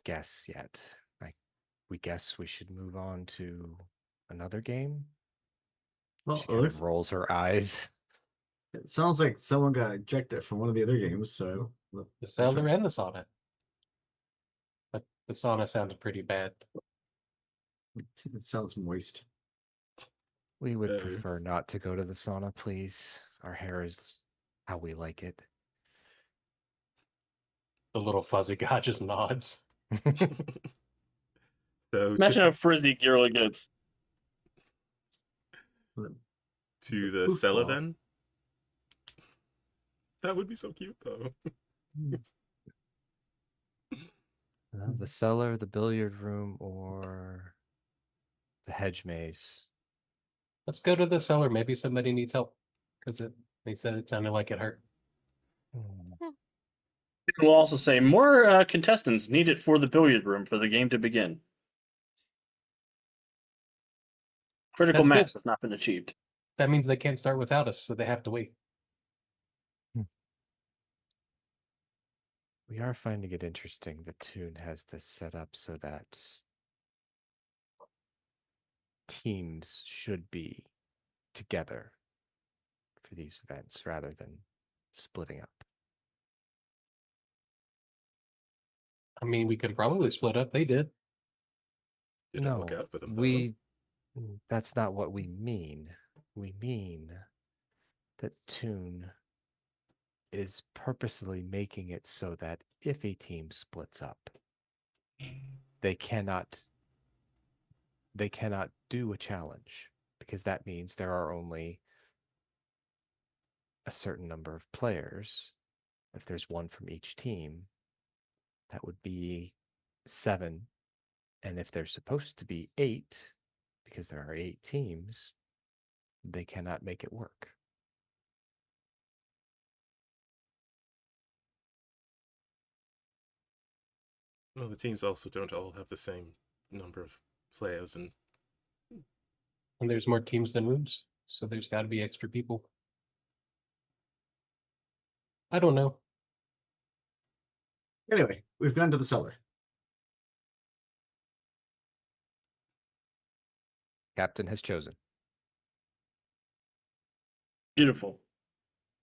guess yet. We guess we should move on to another game. Well, She kind of rolls her eyes. it sounds like someone got ejected from one of the other games. So The cellar and the sauna. But the sauna sounded pretty bad. it sounds moist. We would Oh. prefer not to go to the sauna, please. Our hair is how we like it. The little fuzzy guy just nods. So Imagine how frizzy Girly gets. to the Oof, cellar wow. then. That would be so cute though. The cellar, the billiard room, or the hedge maze. Let's go to the cellar. Maybe somebody needs help. Because they said it sounded like it hurt. We'll also say more contestants needed for the billiard room for the game to begin. Critical That's good. mass has not been achieved. That means they can't start without us, so they have to wait. We are finding it interesting that Toon has this set up so that teams should be together for these events rather than splitting up. I mean, we could probably split up. They did. Didn't No, work out for them. though. we. That's not what we mean. We mean that Toon is purposely making it so that if a team splits up, they cannot do a challenge, because that means there are only a certain number of players. If there's one from each team, that would be 7. And if there's supposed to be 8, because there are 8 teams, they cannot make it work. Well, the teams also don't all have the same number of players, and And there's more teams than rooms, so there's got to be extra people. I don't know. Anyway, we've gone to the cellar. Captain has chosen. Beautiful.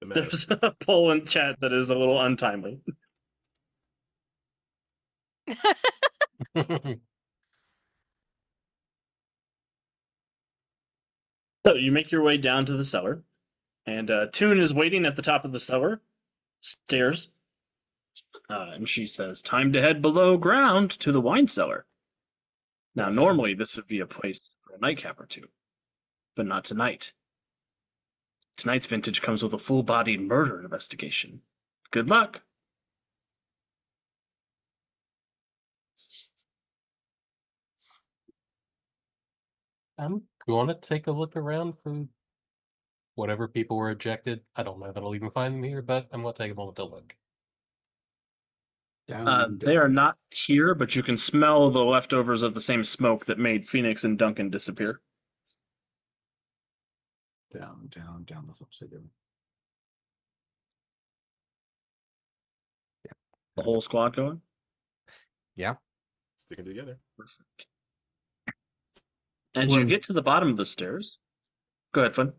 the matter. There's a poll in chat that is a little untimely. So you make your way down to the cellar, and Toon is waiting at the top of the cellar stairs, and she says, "Time to head below ground to the wine cellar." Now, Yes. normally this would be a place for a nightcap or two, but not tonight. Tonight's vintage comes with a full-bodied murder investigation. Good luck. I'm going to take a look around for whatever people were ejected. I don't know that I'll even find them here, but I'm going to take a moment to look. They are not here, but you can smell the leftovers of the same smoke that made Phoenix and Duncan disappear. Down. That's upside down. The whole squad going? Yeah. Sticking together. Perfect. As you Flynn's- get to the bottom of the stairs, go ahead, Flynn.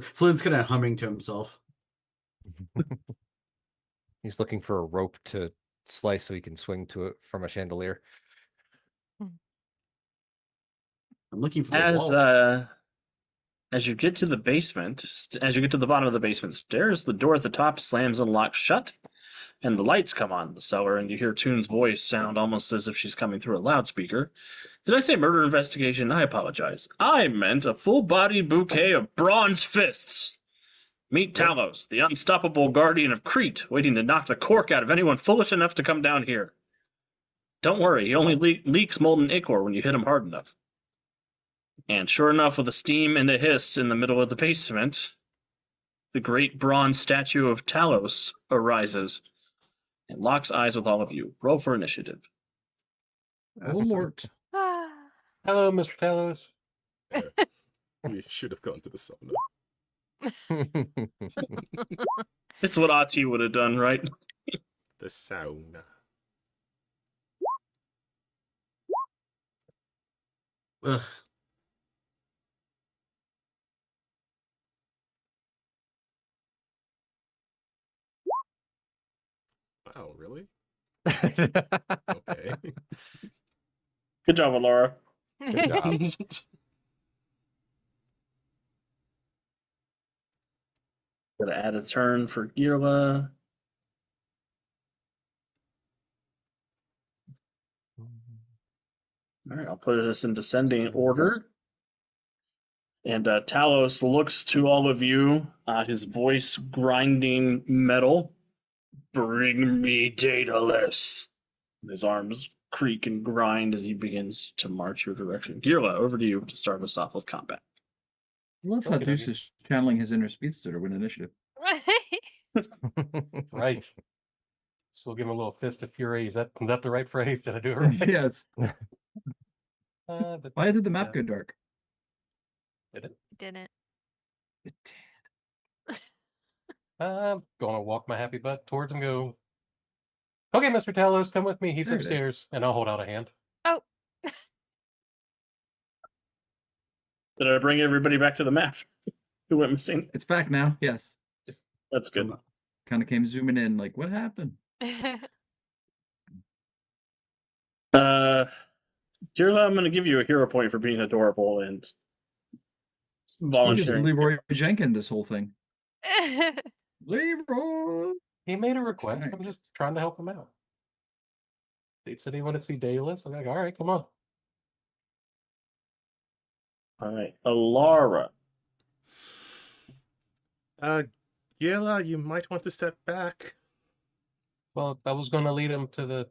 Flynn's kind of humming to himself. He's looking for a rope to slice so he can swing to it from a chandelier. I'm looking for the wall. As you get to the basement, as you get to the bottom of the basement stairs, the door at the top slams and locks shut, and the lights come on in the cellar, and you hear Toon's voice sound almost as if she's coming through a loudspeaker. Did I say murder investigation? I apologize. I meant a full-bodied bouquet of bronze fists. Meet Talos, the unstoppable guardian of Crete, waiting to knock the cork out of anyone foolish enough to come down here. Don't worry, he only leaks molten ichor when you hit him hard enough. And sure enough, with a steam and a hiss in the middle of the basement, the great bronze statue of Talos arises and locks eyes with all of you. Roll for initiative. Voldemort. Ah. Hello, Mr. Talos. We should have gone to the sauna. It's what Ati would have done, right? The sauna. Ugh. Wow, really? Okay. Good job, Alara. Good job. Gotta add a turn for Girla. All right, I'll put this in descending order. And Talos looks to all of you, his voice grinding metal. Bring me Daedalus. His arms creak and grind as he begins to march your direction. Girla, over to you to start us off with combat. I love how Okay, Deuce okay. is channeling his inner speedster to win initiative. Right. So we'll give him a little fist of fury. Is that the right phrase? Did I do it right? Yes. Why did the map yeah. go dark? Did it? Didn't. It I'm gonna walk my happy butt towards him. Go. Okay, Mr. Talos, come with me. He's There it is. upstairs, and I'll hold out a hand. Oh. Did I bring everybody back to the map? Who went missing? It's back now. Yes. That's good. Kind of came zooming in. Like, what happened? Jirla, I'm going to give you a hero point for being adorable and You just volunteering. Leroy Jenkins this whole thing. Leroy. He made a request. Alright. I'm just trying to help him out. He said he wanted to see Daedalus. I'm like, all right, come on. All right, Alara. Gila, you might want to step back. Well, I was going to lead him to the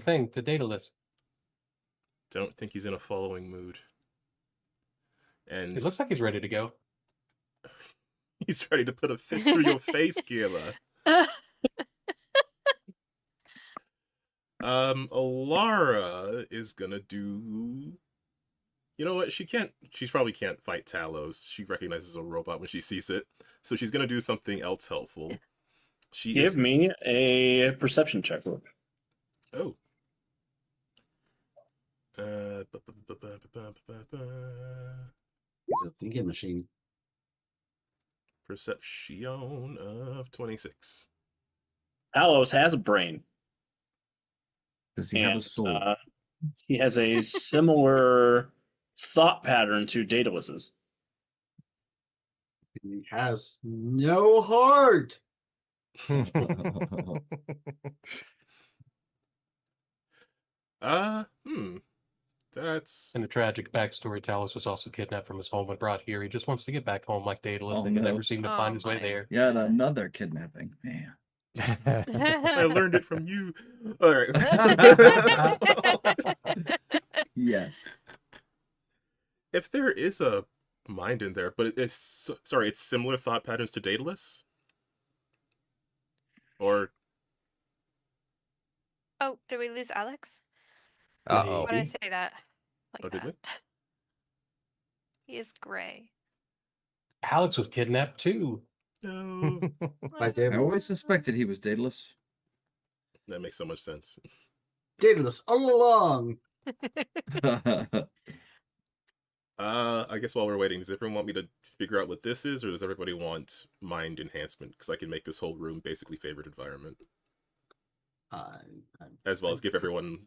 thing, to Daedalus. Don't think he's in a following mood. And It looks like he's ready to go. he's ready to put a fist through your face, Gila. Alara is gonna do. You know what? She probably can't fight Talos. She recognizes a robot when she sees it. So she's gonna do something else helpful. Give me a perception check. Oh. He's a thinking machine. Perception of 26. Talos has a brain. Does he have a And soul? he has a similar thought pattern to Daedalus's. He has no heart. That's In a tragic backstory, Talos was also kidnapped from his home and brought here. He just wants to get back home like Daedalus. Oh, They can no. never seem to Oh, find his way my. there. Yet another kidnapping. Man. I learned it from you. All right. Yes. If there is a mind in there, but it's sorry, it's similar thought patterns to Daedalus? Or Oh, did we lose Alex? Uh-oh. Why did I say that? Like Oh, did we? that. He is gray. Alex was kidnapped too. no. By I Daedalus. always suspected he was Daedalus. That makes so much sense. Daedalus all along. I guess while we're waiting, does everyone want me to figure out what this is, or does everybody want mind enhancement? Because I can make this whole room basically favorite environment, as well as give everyone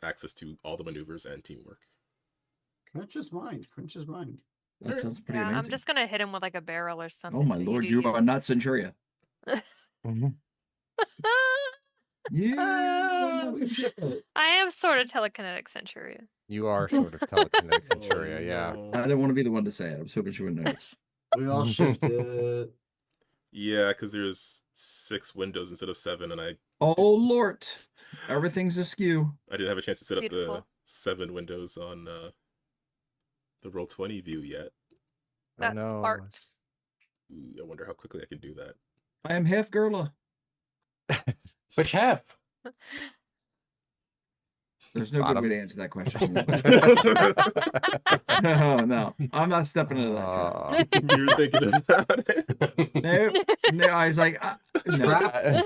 access to all the maneuvers and teamwork. Quench's mind. Quench's mind. That sounds pretty Yeah, amazing. I'm just gonna hit him with like a barrel or something. Oh my so lord, do you are not Centuria. Yeah. I am sort of telekinetic Centurion. You are sort of telekinetic Centuria, yeah. no. I didn't want to be the one to say it. I was hoping she wouldn't notice. We all shifted. Yeah, because there's 6 windows instead of 7, and I Oh lord. Everything's askew. didn't have a chance to set up the Beautiful. 7 windows on the Roll20 view yet. Oh That's no. art. Ooh, I wonder how quickly I can do that. I am half Gurla. Which half? There's no Bottom. good way to answer that question. No, no. I'm not stepping into that trap. You're thinking about it. No, no, I was like, no.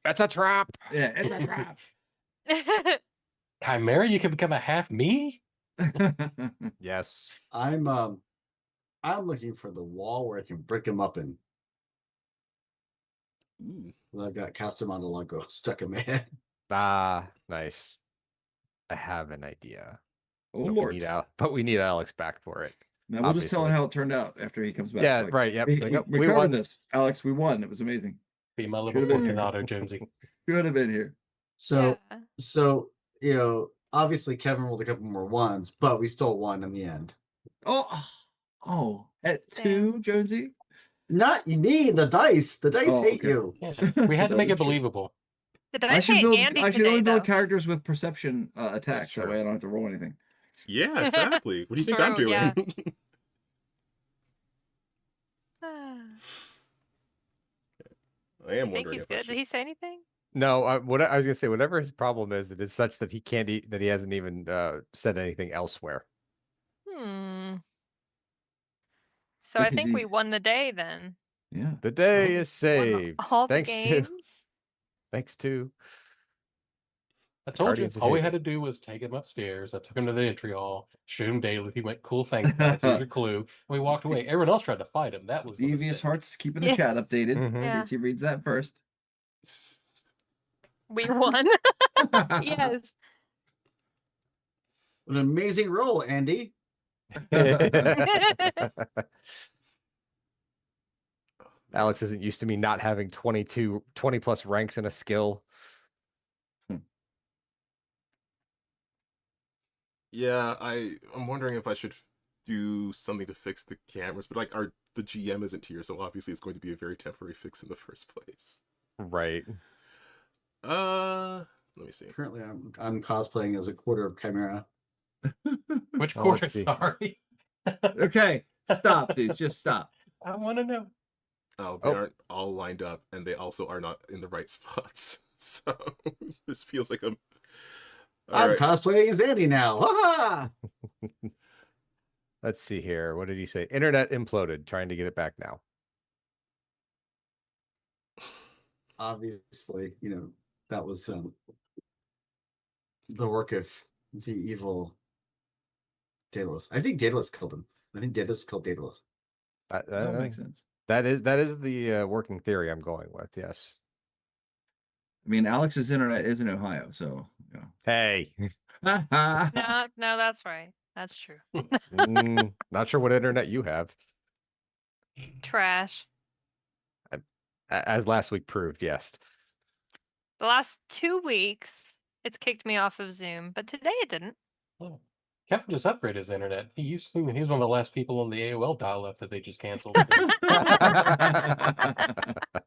That's a trap. Yeah, it's a trap. Chimera, you can become a half me? Yes. I'm looking for the wall where I can break him up in. Ooh. And I've got Castamondalanco stuck in my head. Ah, nice. I have an idea. Oh But lord. we need Alex back for it. Now we'll just tell her obviously. how it turned out after he comes back. Yeah, Like, right. Yep. We, Like, we, oh, we we covered won. this. Alex, we won. It was amazing. Be my little Should've been here. Fortunato, Jonesy. Should have been here. So Yeah. so you know, obviously Kevin rolled a couple more ones, but we still won in the end. Oh, at Damn. 2, Jonesy? Not me, the dice. The dice Oh, hate okay. you. Yeah, we had to That make is it true. believable. Did I say Andy I should today, only build though? characters with perception attacks. That true. way I don't have to roll anything. Yeah, exactly. What do you think I'm True, doing? yeah. I am I think wondering he's if I good. Did should. he say anything? No, what I was gonna say, whatever his problem is, it is such that he can't that he hasn't even said anything elsewhere. Hmm. So I Because think he- we won the day then. Yeah. The day is Won saved. all the Thanks games. thanks to I told Guardians you, of all we Haven. had to do was take him upstairs. I took him to the entry hall, showed him Daedalus. He went, "Cool, thanks, guys. Here's your clue." And we walked away. Everyone else tried to fight him. That was the Devious mistake. Hearts is keeping the Yeah. chat updated Mhm. in Yeah. case he reads that first. We won. Yes. An amazing roll, Andy. Alex isn't used to me not having 20 plus ranks in a skill. Yeah, I'm wondering if I should do something to fix the cameras, but like the GM isn't here, so obviously it's going to be a very temporary fix in the first place. Right. Let me see. Currently, I'm cosplaying as a quarter of Chimera. Which Oh, quarter? let's see. Sorry. Okay, stop, dude. Just stop. I want to know. Oh, they Oh. aren't all lined up, and they also are not in the right spots. So this feels like a. I'm Alright. cosplaying as Andy now. Ha Let's see here. What did he say? Internet imploded. Trying to get it back now. Obviously, that was the work of the evil Daedalus. I think Daedalus killed him. I think Daedalus killed Daedalus. That That makes sense. That is the working theory I'm going with. Yes. I mean, Alex's internet is in Ohio, so Hey, No, that's right. That's true. not sure what internet you have, Trash. as last week proved. Yes. The last 2 weeks, it's kicked me off of Zoom, but today it didn't. Oh. Kevin just upgraded his internet. He was one of the last people on the AOL dial-up that they just canceled.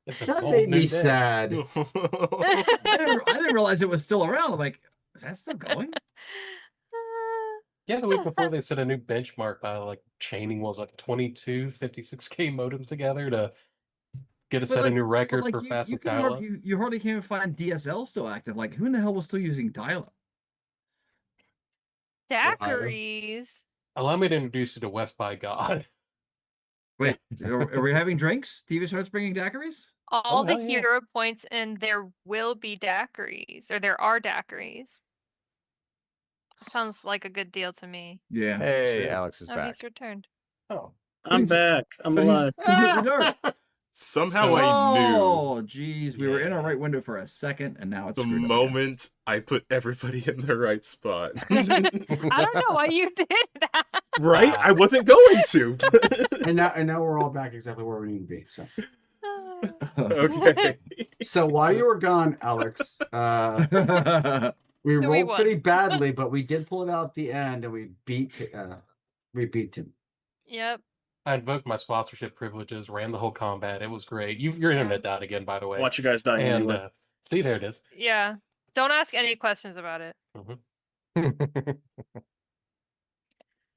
It's a That whole made new me day. sad. I didn't realize it was still around. I'm like, is that still going? Yeah, the week before they set a new benchmark by like chaining was like 22 56K modems together to get a set a new record for fastest dial-up. You hardly can't even find DSL still active. Like, who in the hell was still using dial-up? Daiquiris. Allow me to introduce you to West by God. Wait, are we having drinks? TV starts bringing daiquiris? All the hell yeah. hero points, and there will be daiquiris, or there are daiquiris. Sounds like a good deal to me. Yeah. Hey, Sure. Alex is Oh, back. he's returned. Oh. I'm back. I'm But he's alive. completely dark. Somehow So- I knew Oh, geez. We were in our Yeah. right window for a second, and now it's the screwed up moment I put everybody in the right spot. I don't know why you did that. Right? I wasn't going to. And now we're all back exactly where we need to be. So, again. Okay. so while you were gone, Alex, we We rolled won. pretty badly, but we did pull it out at the end, and we beat him. Yep. I invoked my sponsorship privileges, ran the whole combat. It was great. Your internet died again, by the way. Watch you guys die and anyway. see, there it is. Yeah. Don't ask any questions about it.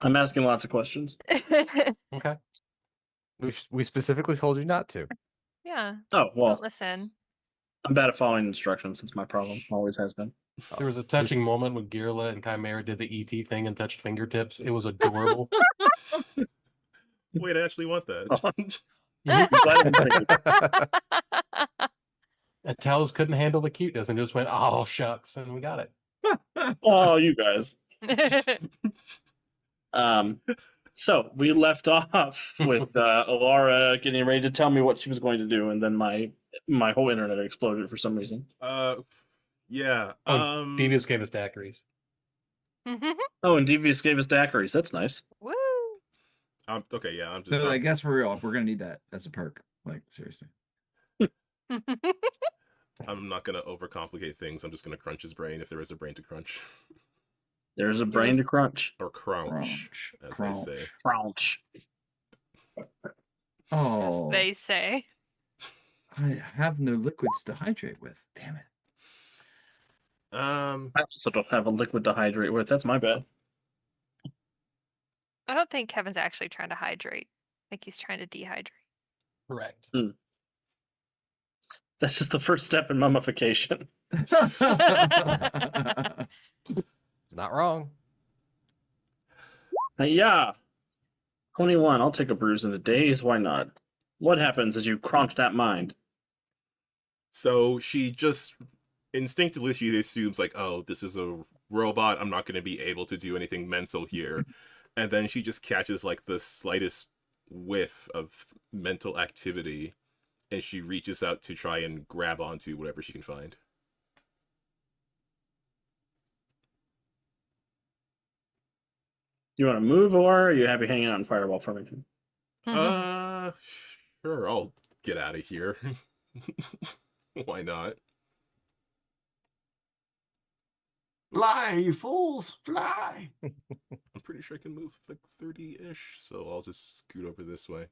I'm asking lots of questions. Okay. we specifically told you not to. Yeah. Oh, well, Don't listen. I'm bad at following instructions. It's my problem. Always has been. There was a touching moment when Girla and Chimera did the ET thing and touched fingertips. It was adorable. Wait, I actually want that. I'm glad I didn't take it. And Talos couldn't handle the cuteness and just went, "Oh shucks," and we got it. Oh, you guys. So we left off with Alara getting ready to tell me what she was going to do, and then my whole internet exploded for some reason. Yeah. Devious gave us daiquiris. Oh, and Devious gave us daiquiris. That's nice. Woo. Okay, yeah, I'm just. So I guess for real, we're gonna need that as a perk. Like, seriously. I'm not gonna overcomplicate things. I'm just gonna crunch his brain if there is a brain to crunch, There's a brain to crunch. or crunch, as Crunch. they say. Crunch. As Oh, they say. I have no liquids to hydrate with. Damn it. I also don't have a liquid to hydrate with. That's my bad. I don't think Kevin's actually trying to hydrate. I think he's trying to dehydrate. Correct. That's just the first step in mummification. It's not wrong. Yeah. 21. I'll take a bruise in a daze. Why not? What happens as you crunch that mind? So she just instinctively she assumes like, oh, this is a robot. I'm not going to be able to do anything mental here. And then she just catches like the slightest whiff of mental activity, and she reaches out to try and grab onto whatever she can find. You want to move, or are you happy hanging out in fireball formation? Sure, I'll get out of here. Why not? Fly, you fools, fly! I'm pretty sure I can move like 30-ish, so I'll just scoot over this way.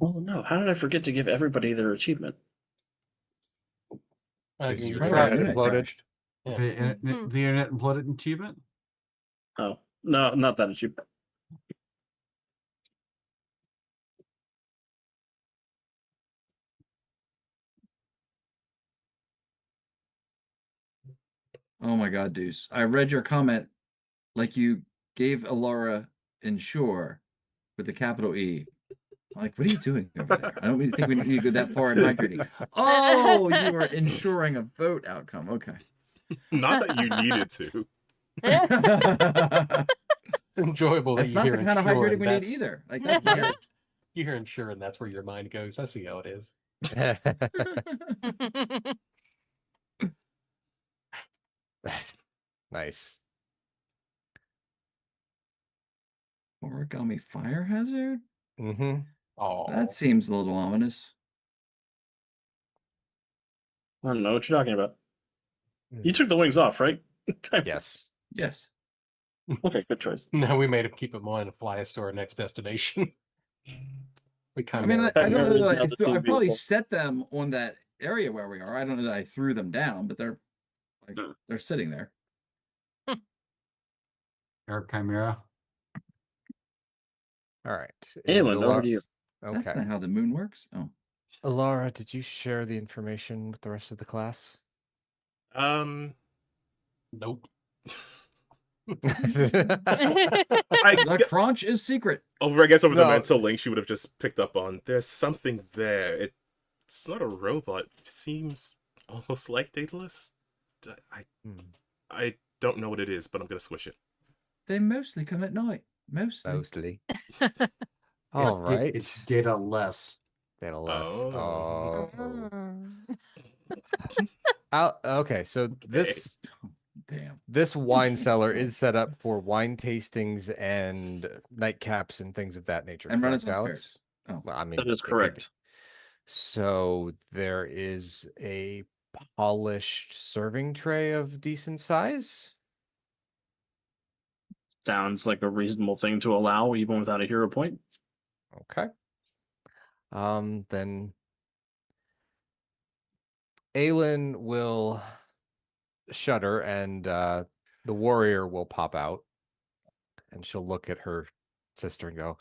Oh no! How did I forget to give everybody their achievement? Because You you tried. tried Internet imploded. crashed. Yeah. The internet imploded achievement? Oh no, not that achievement. Oh my god, Deuce. I read your comment like you gave Alara Ensure with the capital E. I'm like, what are you doing over there? I don't really think we need to go that far in hydrating. Oh, you are ensuring a vote outcome. Okay. Not that you needed to. It's enjoyable that That's you not hear the kind of ensure, hydrating and we need that's- either. Like that's weird. You hear ensure, and that's where your mind goes. I see how it is. Nice. Origami fire hazard? Mm-hmm. Oh, That seems a little ominous. I don't know what you're talking about. Hmm. You took the wings off, right? Yes. Yes. Okay, good choice. no, we made him keep him on and fly us to our next destination. We I kind mean, of. I don't know Primaries that now the I two probably people. set them on that area where we are. I don't know that I threw them down, but they're like Hmm. they're sitting there. Or Chimera? All right. Aelin, over to you. That's Okay. not how the moon works. Oh. Alara, did you share the information with the rest of the class? Nope. The crunch is secret. I guess over the No. mental link, she would have just picked up on there's something there. It's not a robot. It seems almost like Daedalus. Hmm. I don't know what it is, but I'm gonna squish it. They mostly come at night. Mostly. Mostly. All right. It's data less. Data less. Oh. Okay, so this Damn. this wine cellar is set up for wine tastings and nightcaps and things of that nature. And running correct, Alex? affairs. Oh. Well, I mean, That is it could be. correct. So there is a polished serving tray of decent size. Sounds like a reasonable thing to allow, even without a hero point. Okay. Then Aelin will shudder and the warrior will pop out and she'll look at her sister and go,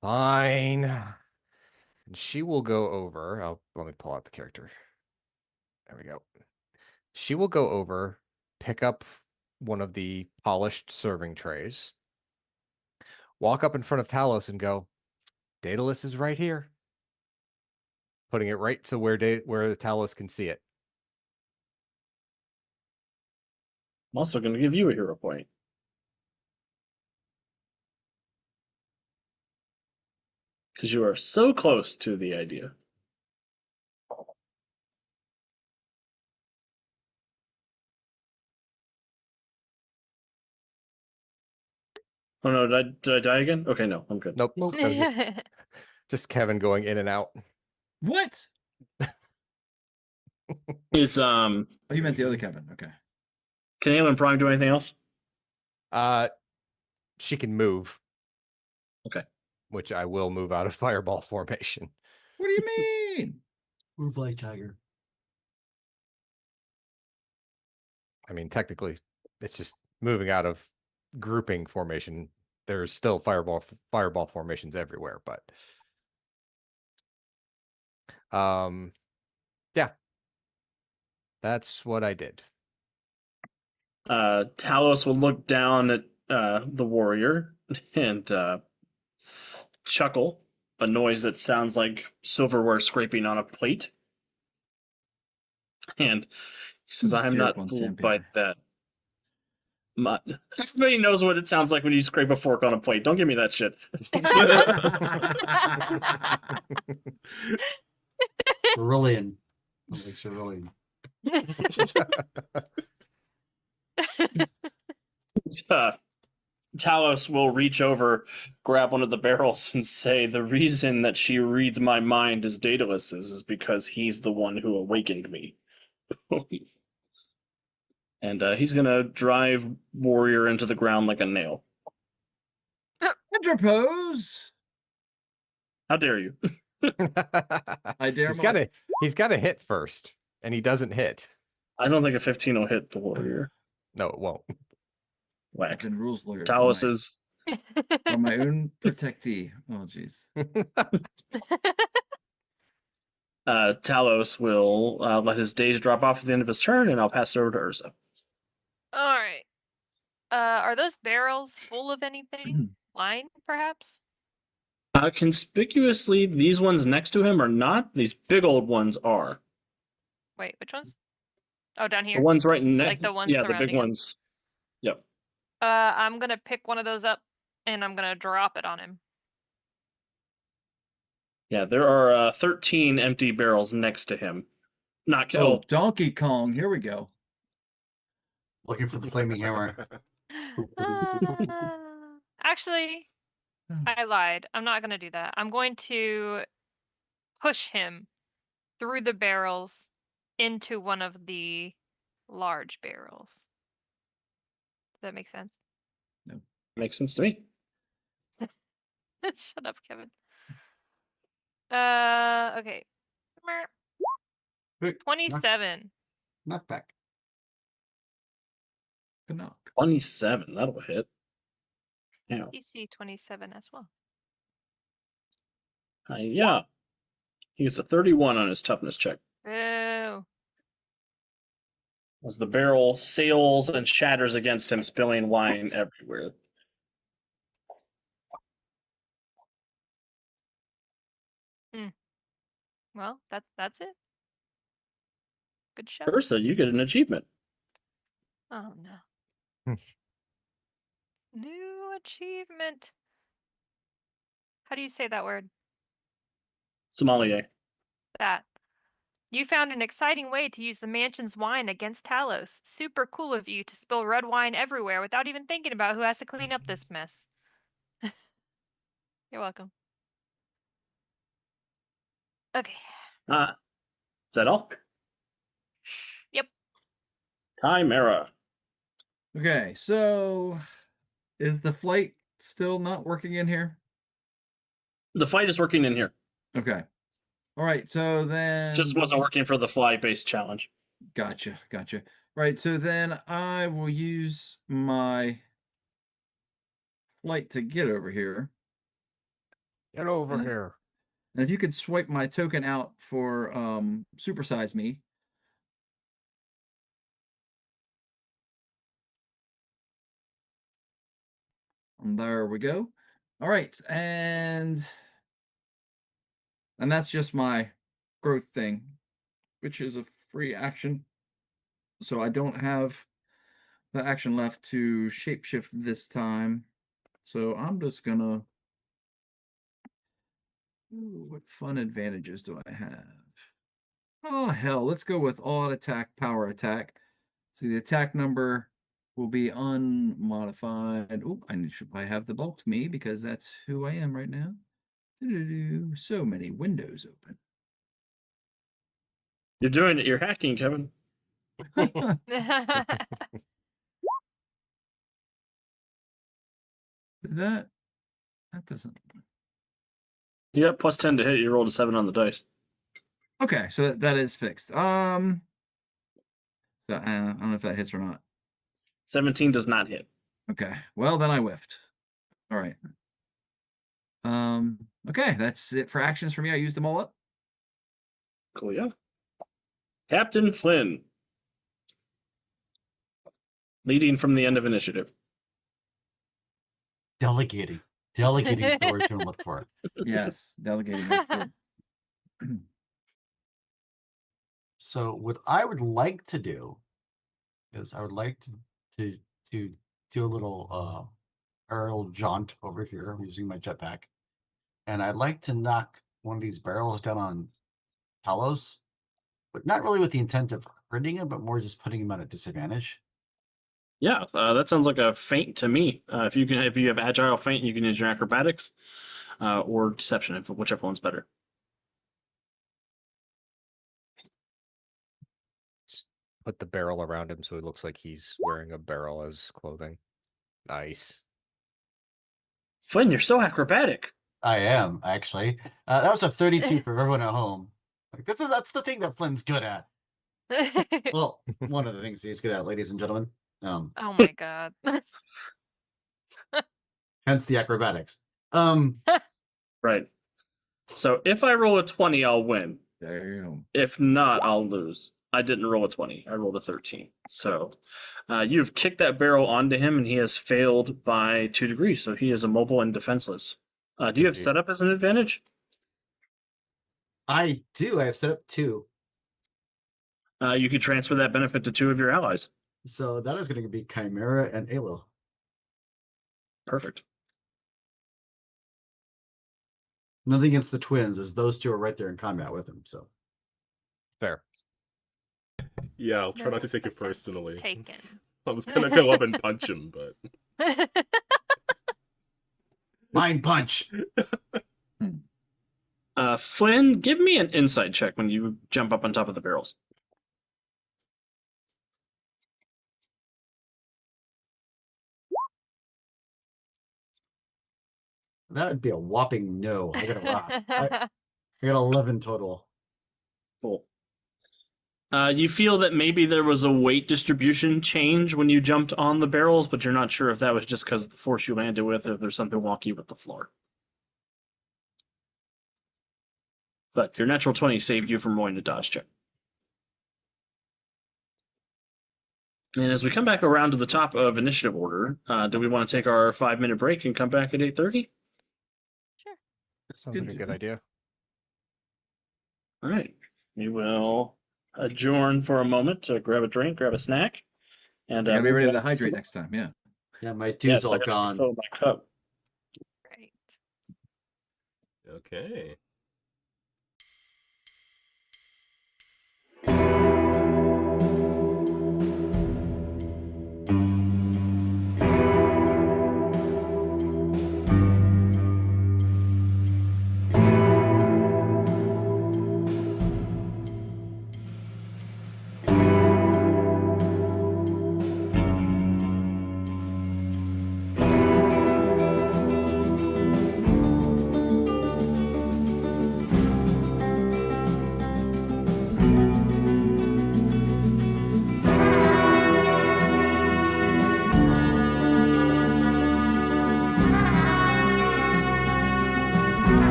fine. And she will go over. Let me pull out the character. There we go. She will go over, pick up one of the polished serving trays, walk up in front of Talos and go, Daedalus is right here. Putting it right to where Talos can see it. I'm also going to give you a hero point. Because you are so close to the idea. Oh no, did I die again? Okay, no, I'm good. Nope. That was just Kevin going in and out. What? Is Oh, you meant the other Kevin. Okay. can Aelin Prime do anything else? She can move. Okay. Which I will move out of fireball formation. What do you mean? Move like tiger. I mean, technically, it's just moving out of grouping formation. there's still fireball formations everywhere, but yeah, that's what I did. Talos will look down at the warrior and chuckle, a noise that sounds like silverware scraping on a plate. And he says, I'm Syrup not on fooled by sandpaper. that. Everybody knows what it sounds like when you scrape a fork on a plate. Don't give me that shit. Cerulean. Sounds like cerulean. Talos will reach over, grab one of the barrels, and say, the reason that she reads my mind as Daedalus is because he's the one who awakened me. And he's going to drive Warrior into the ground like a nail. Interpose. How dare you? I dare He's my- got to hit first, and he doesn't hit. I don't think a 15 will hit the Warrior. No, it won't. I've Whack. been rules lawyer. Talos is... For my own protectee. Oh, jeez. Talos will let his days drop off at the end of his turn, and I'll pass it over to Ursa. All right. Are those barrels full of anything? Wine, perhaps? Conspicuously, these ones next to him are not. These big old ones are. Wait, which ones? Oh, down The here. ones right next. Like the ones yeah, the big surrounding him? ones. Yep. I'm gonna pick one of those up and I'm gonna drop it on him. Yeah, there are 13 empty barrels next to him. Not Oh, killed. Donkey Kong. Here we go. Looking for the flaming hammer. Actually, Hmm. I lied. I'm not gonna do that. I'm going to push him through the barrels into one of the large barrels. Does that make sense? Makes sense to me. Shut up, Kevin. Okay. Quick, 27. knockback. Knock. 27. That'll hit. Yeah. DC 27 as well. Yeah. He gets a 31 on his toughness check. Boo. As the barrel sails and shatters against him, spilling wine everywhere. Well, that's it. Good show. Ursa, you get an achievement. Oh no. New achievement. How do you say that word? Sommelier. That. You found an exciting way to use the mansion's wine against Talos. Super cool of you to spill red wine everywhere without even thinking about who has to clean up this mess. You're welcome. Okay. Is that all? Yep. Chimera. Okay, so is the flight still not working in here? The fight is working in here. Okay. All right, so then Just wasn't working for the fly-based challenge. Gotcha. Right, so then I will use my flight to get over here. Get over Mhm. here. And if you could swipe my token out for supersize me. And there we go. All right, and that's just my growth thing, which is a free action. So I don't have the action left to shapeshift this time. So I'm just gonna. Ooh, what fun advantages do I have? Oh, hell, let's go with all attack, power attack. So the attack number will be unmodified. Oh, should probably have the bulk to me because that's who I am right now. So many windows open. You're doing it. You're hacking, Kevin. That doesn't. You got plus 10 to hit. You rolled a 7 on the dice. Okay, so that is fixed. So I don't know if that hits or not. 17 does not hit. Okay, well then I whiffed. All right. Okay, that's it for actions for me. I used them all up. Cool, yeah. Captain Flynn. Leading from the end of initiative. Delegating. Delegating is the word to look for. Yes, delegating. That's good. So what I would like to do is I would like to do a little aerial jaunt over here using my jetpack. And I'd like to knock one of these barrels down on Talos, but not really with the intent of hurting him, but more just putting him at a disadvantage. Yeah, that sounds like a feint to me. If you have agile feint, you can use your acrobatics or deception, whichever one's better. Put the barrel around him so it looks like he's wearing a barrel as clothing. Nice. Flynn, you're so acrobatic. I am actually. That was a 32 for everyone at home. Like that's the thing that Flynn's good at. Well, one of the things he's good at, ladies and gentlemen. Oh my god. Hence the acrobatics. Right. So if I roll a 20, I'll win. Damn. If not, I'll lose. I didn't roll a 20. I rolled a 13. So you've kicked that barrel onto him, and he has failed by 2 degrees. So he is immobile and defenseless. Do you have GG. setup as an advantage? I do. I have set up 2. You could transfer that benefit to 2 of your allies. So that is going to be Chimera and Alo. Perfect. Nothing against the twins, as those 2 are right there in combat with him. So Fair. Yeah, I'll try not to No take it offense personally. Taken. I was gonna go up and punch him, but mind punch. Flynn, give me an insight check when you jump up on top of the barrels. That would be a whopping no. I got a rock. I got 11 total. Cool. You feel that maybe there was a weight distribution change when you jumped on the barrels, but you're not sure if that was just because of the force you landed with, or if there's something wonky with the floor. But your natural 20 saved you from rolling a dodge check. And as we come back around to the top of initiative order, do we want to take our 5-minute break and come back at 8:30? Sounds like a good idea. All right. We will adjourn for a moment to grab a drink, grab a snack, and Gotta be we'll ready go to back hydrate next time. Yeah. Yeah, my 2's Yes, I all gotta gone. refill my cup. Great. okay.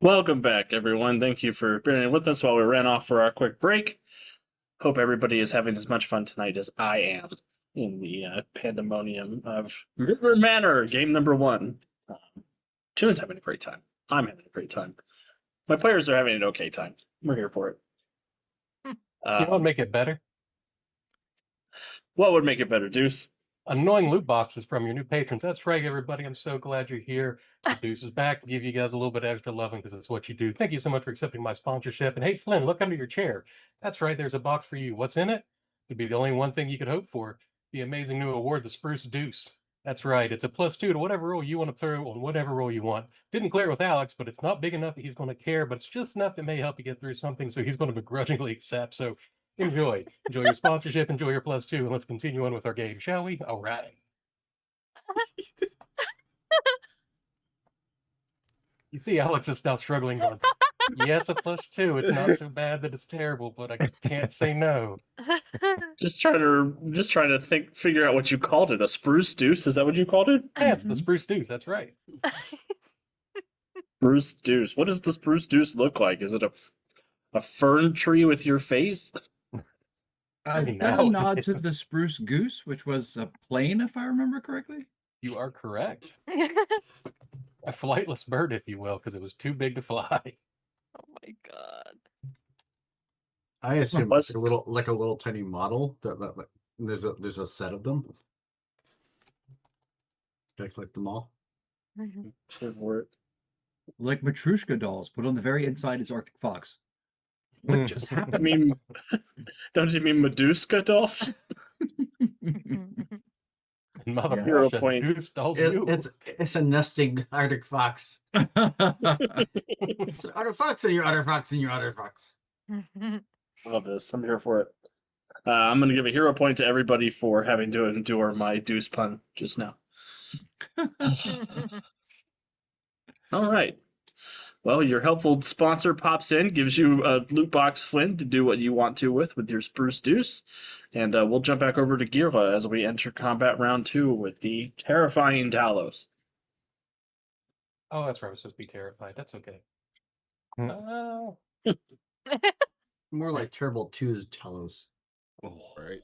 Welcome back, everyone. Thank you for bearing with us while we ran off for our quick break. Hope everybody is having as much fun tonight as I am in the pandemonium of River Manor, game number 1. Tune's having a great time. I'm having a great time. My players are having an okay time. We're here for it. You know what would make it better? What would make it better, Deuce? Annoying loot boxes from your new patrons. That's right, everybody. I'm so glad you're here. The Deuce is back to give you guys a little bit extra loving because it's what you do. Thank you so much for accepting my sponsorship. And hey, Flynn, look under your chair. That's right, there's a box for you. What's in it? It'd be the only one thing you could hope for. The amazing new award, the Spruce Deuce. That's right, it's a +2 to whatever roll you want to throw on whatever roll you want. Didn't clear with Alex, but it's not big enough that he's going to care, but it's just enough that may help you get through something, so he's going to begrudgingly accept. So enjoy. Enjoy your sponsorship, enjoy your +2, and let's continue on with our game, shall we? All right. You see, Alex is now struggling going, yeah, it's a +2. It's not so bad that it's terrible, but I can't say no. Just trying to figure out what you called it. A spruce deuce? Is that what you called it? Yeah, it's the Spruce Deuce. That's right. Spruce deuce. What does the spruce deuce look like? Is it a fern tree with your face? I mean, Is that now a it nod to is. the spruce goose, which was a plane, if I remember correctly? You are correct. A flightless bird, if you will, because it was too big to fly. Oh my god. I assume Plus- it's like a little tiny model that there's a set of them. Can I collect them all? Good word. Like Matryoshka dolls, put on the very inside is Arctic Fox. What just I happened? mean, don't you mean Meduska dolls? Mother Hero Russia, point. Deuce dolls you. It's a nesting Arctic fox. It's an Arctic fox and your Arctic fox and your Arctic fox. Love this. I'm here for it. I'm going to give a hero point to everybody for having to endure my deuce pun just now. All right. Well, your helpful sponsor pops in, gives you a loot box, Flynn, to do what you want to with your Spruce Deuce. And we'll jump back over to Girla as we enter combat round 2 with the terrifying Talos. Oh, that's right. I was supposed to be terrified. That's okay. Hmm. Oh, More like Turbo 2's Telos. Right.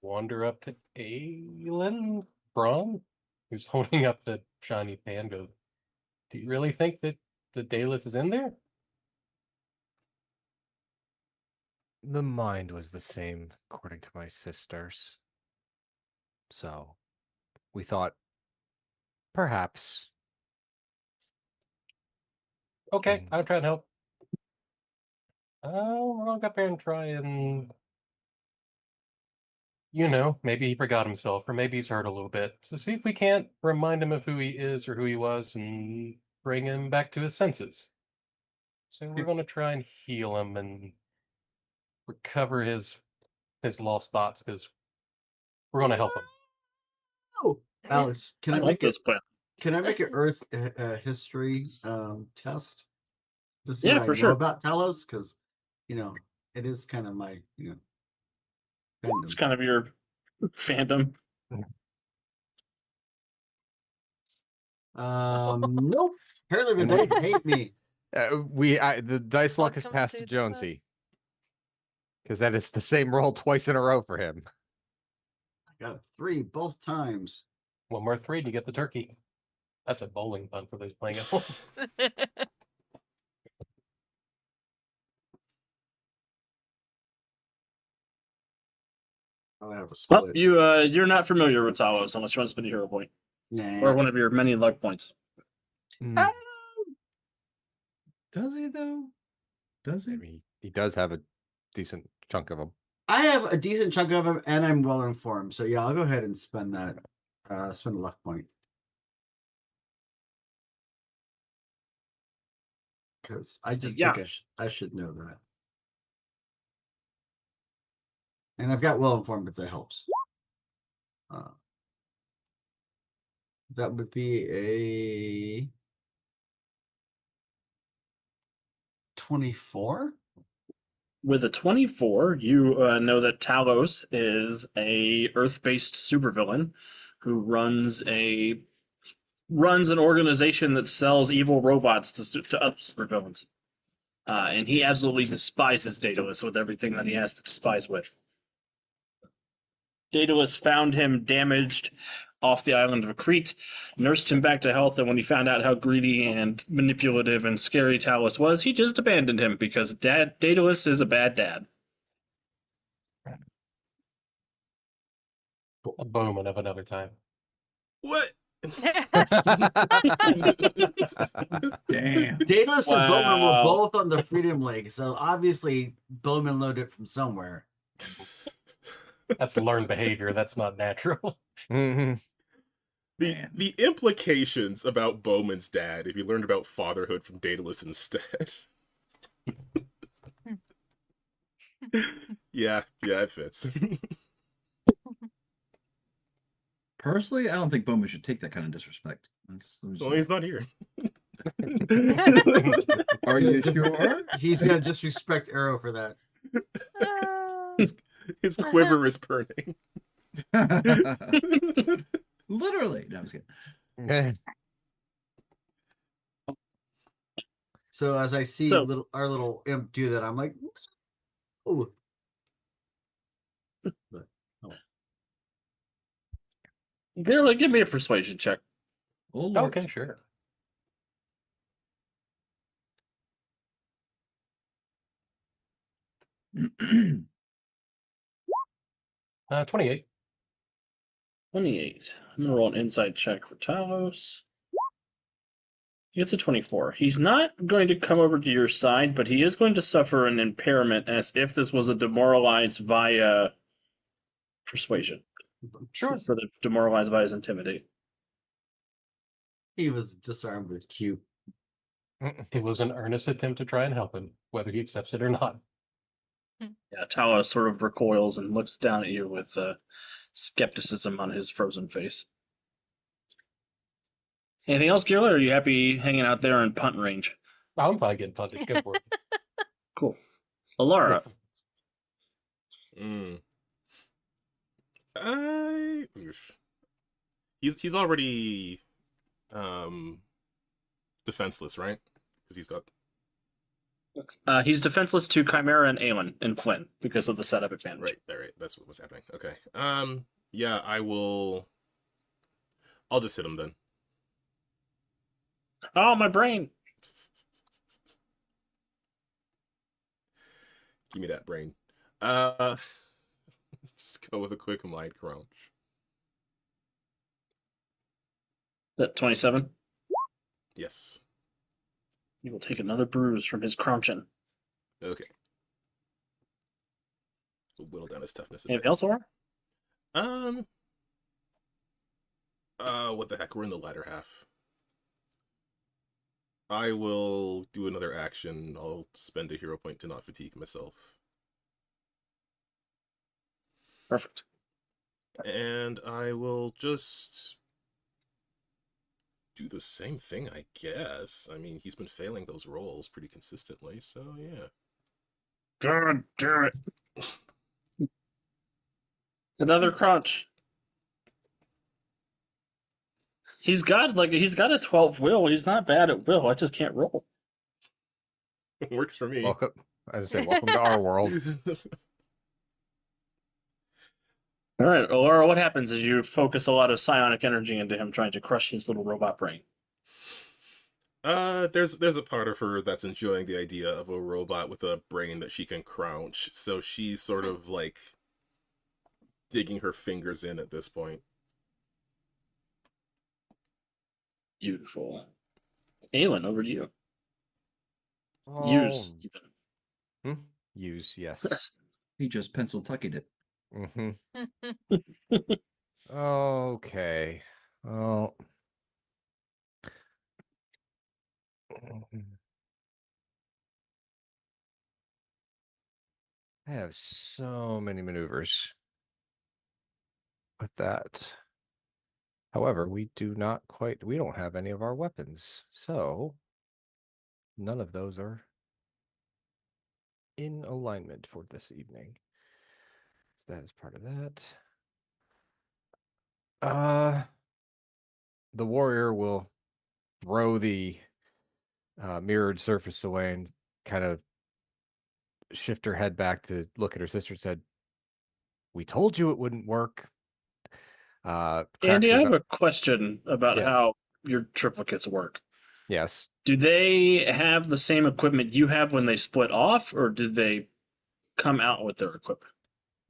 wander up to Aelin Braun, who's holding up the shiny pan. Go, do you really think that the Daedalus is in there? The mind was the same, according to my sisters. So we thought perhaps. Okay, Mm. I'll try and help. We're gonna go up there and try and, maybe he forgot himself, or maybe he's hurt a little bit. So see if we can't remind him of who he is or who he was and bring him back to his senses. So we're gonna try and heal him and recover his lost thoughts because we're gonna help him. Oh, Alex, I like this plan. Can I make an Earth history test? To see Yeah, what for I know sure. about Talos, because it is kind of my It's fandom. kind of your fandom. Nope. Apparently the dice hate me. The dice luck has Welcome passed to to the club. Jonesy. Because that is the same roll twice in a row for him. I got a 3 both times. One more 3 and you get the turkey. That's a bowling pun for those playing at home. I'll have a Well, split. you're not familiar with Talos unless you want to spend a hero point. Nah. Or one of your many luck points. Mm, Does he though? Does I he? mean, he does have a decent chunk of them. I have a decent chunk of them, and I'm well informed. So yeah, I'll go ahead and spend that. Spend a luck point. Because I just Yeah. think I should know that. And I've got well informed if that helps. That would be a 24. With a 24, you know that Talos is a Earth-based supervillain who runs a runs an organization that sells evil robots to other supervillains. And he absolutely despises Daedalus with everything that he has to despise with. Daedalus found him damaged off the island of Crete, nursed him back to health, and when he found out how greedy and manipulative and scary Talus was, he just abandoned him because Daedalus is a bad dad. A Bowman of another time. What? Damn. Daedalus and Bowman were Wow. both on the Freedom League, so obviously Bowman learned it from somewhere. That's learned behavior. That's not natural. Mhm. Man. The implications about Bowman's dad, if he learned about fatherhood from Daedalus instead. yeah, it fits. Personally, I don't think Bowman should take that kind of disrespect. Well, he's not here. Are you sure? He's gonna disrespect Arrow for that. His quiver is burning. Literally. No, I was kidding. Eh, So as I see So- our little imp do that, I'm like, oh. Garrett, give me a persuasion check. Oh, Lord. Okay, sure. 28. 28. I'm gonna roll an insight check for Talos. He gets a 24. He's not going to come over to your side, but he is going to suffer an impairment as if this was a demoralized via persuasion Sure. instead of demoralized via intimidate. He was disarmed with Q. It was an earnest attempt to try and help him, whether he accepts it or not. Yeah, Talos sort of recoils and looks down at you with skepticism on his frozen face. Anything else, Gila? Or are you happy hanging out there in punt range? I'm fine getting punted. Go for it. Cool. Alara. Mm. Oof. He's already defenseless, right? Because he's got He's defenseless to Chimera and Aelin and Flynn because of the setup advantage. right. That's what was happening. Okay. Yeah, I'll just hit him then. Oh, my brain. Give me that brain. Just go with a quick mind crunch. That 27. Yes. He will take another bruise from his crunching. Okay. We'll whittle down his toughness a bit. Anything else, Alara? What the heck? We're in the latter half. I will do another action. I'll spend a hero point to not fatigue myself. Perfect. And I will just do the same thing, I guess. I mean, he's been failing those rolls pretty consistently, so yeah. God damn it. Another crunch. He's got a 12 will. He's not bad at will. I just can't roll. Works for me. welcome. As I say, welcome to our world. All right, Alara, what happens as you focus a lot of psionic energy into him trying to crush his little robot brain? There's a part of her that's enjoying the idea of a robot with a brain that she can crouch, so she's sort of like digging her fingers in at this point. Beautiful. Aelin, over to you. Oh, Use. use, yes. He just pencil tuckied it. hmm Okay. Well. I have so many maneuvers with that. However, we don't have any of our weapons, so none of those are in alignment for this evening. So that is part of that. the warrior will throw the mirrored surface away and kind of shift her head back to look at her sister and said, "We told you it wouldn't work." Cracks Andy, her I knu- have a question about Yes. how your triplicates work. Yes. Do they have the same equipment you have when they split off, or did they come out with their equipment?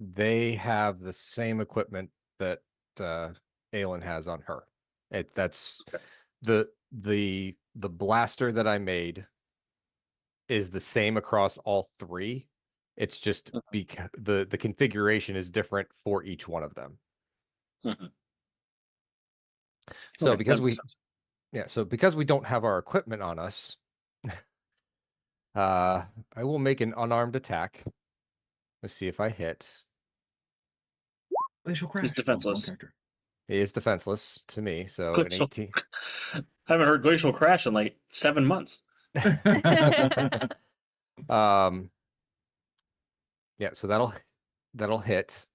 They have the same equipment that Aelin has on her. That's Okay. the blaster that I made is the same across all three. It's just because the configuration is different for each one of them. Mhm. So Okay, because that we makes sense. so because we don't have our equipment on us, I will make an unarmed attack. Let's see if I hit. Glacial crash. He's defenseless. Wrong character. He is defenseless to me, so an Glacial- 18. I haven't heard Glacial Crash in like 7 months. Yeah, so that'll hit.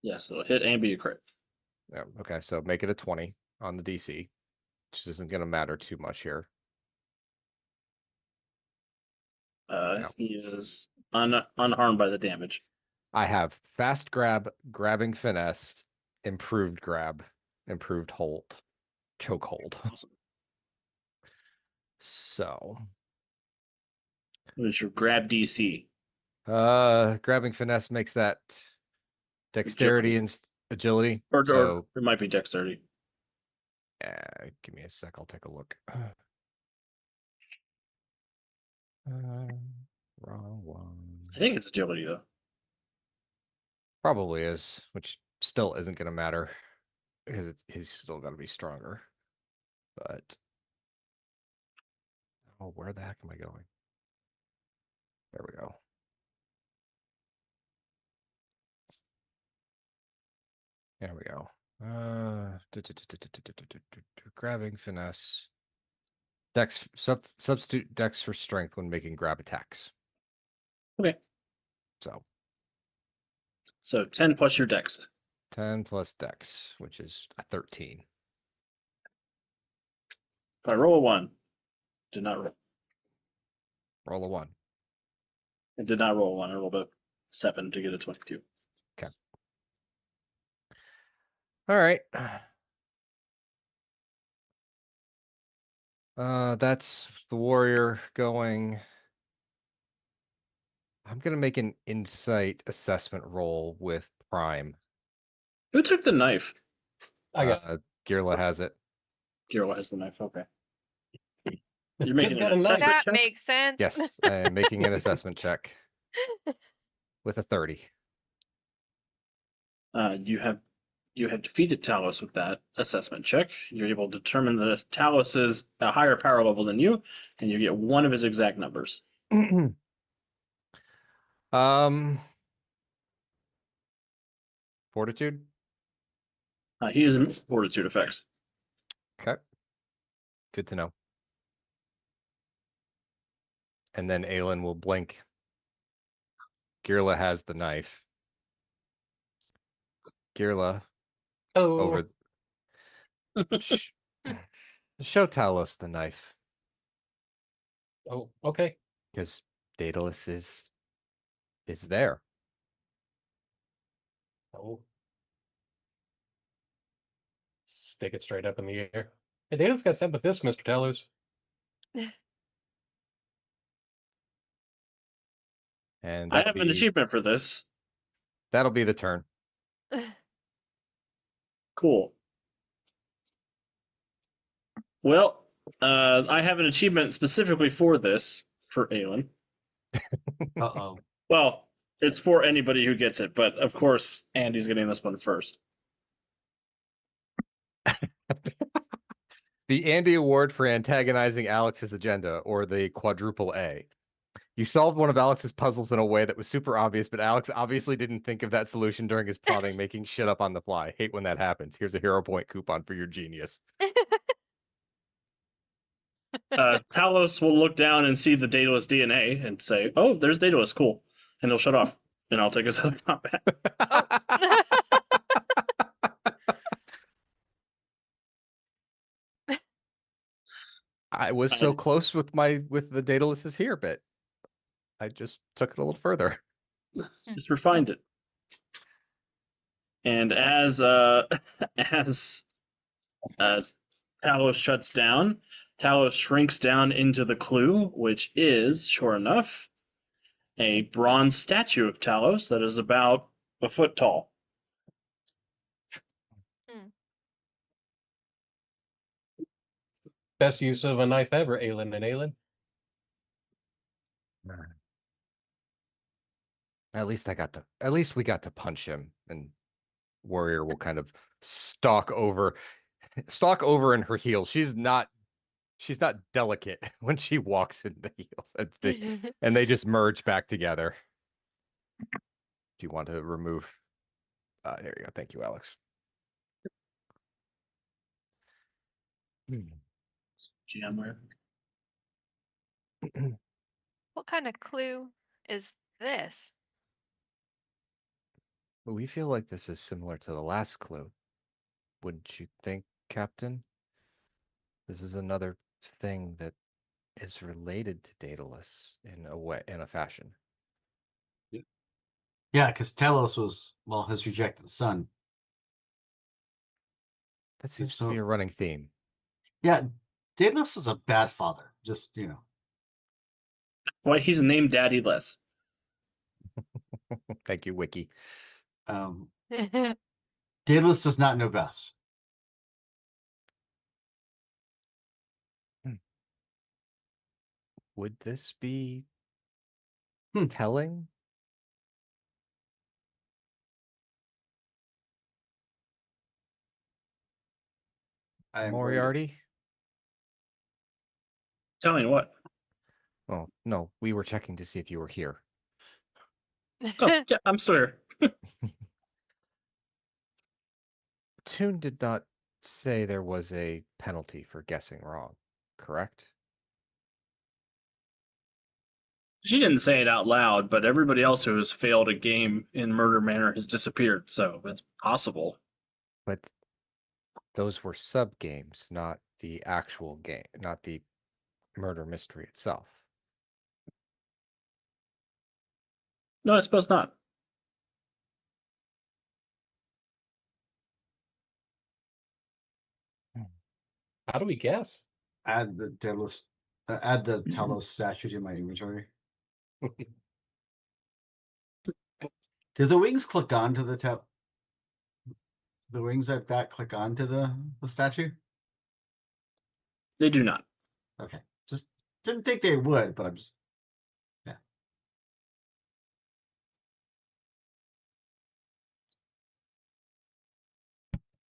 Yes, it'll hit and be a crit. Yeah, okay, so make it a 20 on the DC, which isn't going to matter too much here. No. He is unharmed by the damage. I have fast grab, grabbing finesse, improved grab, improved hold, choke hold. Awesome. So, What is your grab DC? grabbing finesse makes that dexterity and agility. Or So, it might be dexterity. give me a sec. I'll take a look. Wrong one. I think it's agility though. Probably is, which still isn't going to matter because he's still got to be stronger. But oh, where the heck am I going? There we go. There we go. Grabbing finesse. Dex substitute dex for strength when making grab attacks. Okay. So 10 plus your dex. 10 plus dex, which is a 13. If I roll a 1, did not roll. Roll a 1. I did not roll a 1. I rolled a 7 to get a 22. Okay. All right. That's the warrior going. I'm gonna make an insight assessment roll with Prime. Who took the knife? I got Girla has it. Giro has the knife. Okay. You're Kid's making got an a knife. assessment That check? makes sense. Yes, I am making an assessment check with a 30. You have defeated Talos with that assessment check. You're able to determine that Talos is a higher power level than you, and you get one of his exact numbers. Fortitude. He is in fortitude effects. Okay. Good to know. And then Aelin will blink. Girla has the knife. Girla Oh, over. Show Talos the knife oh, okay. because Daedalus is there. Oh. Stick it straight up in the air. Hey, Data's got sent with this, Mr. Talos. And I that'll have an be achievement for this. that'll be the turn. Cool. Well, I have an achievement specifically for this for Aelin. Uh-oh. Well, it's for anybody who gets it, but of course, Andy's getting this one first. The Andy Award for antagonizing Alex's agenda, or the quadruple A. You solved one of Alex's puzzles in a way that was super obvious, but Alex obviously didn't think of that solution during his plotting, making shit up on the fly. Hate when that happens. Here's a hero point coupon for your genius. Talos will look down and see the Daedalus DNA and say, "Oh, there's Daedalus. Cool," and he'll shut off, and I'll take us out of combat. I was so close with the Daedalus is here bit. I just took it a little further. Just refined it. And as as Talos shuts down, Talos shrinks down into the clue, which is, sure enough, a bronze statue of Talos that is about a foot tall. Best use of a knife ever, Aelin and Aelin. At least we got to punch him, and Warrior will kind of stalk over in her heels. She's not delicate when she walks in the heels. And they just merge back together. Do you want to remove? There you go. Thank you, Alex. Jammer. What kind of clue is this? We feel like this is similar to the last clue. Wouldn't you think, Captain? This is another thing that is related to Daedalus in a fashion. Yeah, because Talos was, his rejected son. That seems to be a running theme. Yeah, Daedalus is a bad father. Just, Why he's named Daddyless. Thank you, Wiki. Daedalus does not know best. Would this be telling? Moriarty? Telling what? Oh, no, we were checking to see if you were here. Oh, yeah, I'm still here. Toon did not say there was a penalty for guessing wrong, correct? She didn't say it out loud, but everybody else who has failed a game in Murder Manor has disappeared, so it's possible. But those were sub games, not the actual game, not the murder mystery itself. No, I suppose not. How do we guess? Add the Talos statue to my inventory. Did the wings click onto the wings at back click onto the statue? They do not. Okay. Just didn't think they would, but I'm just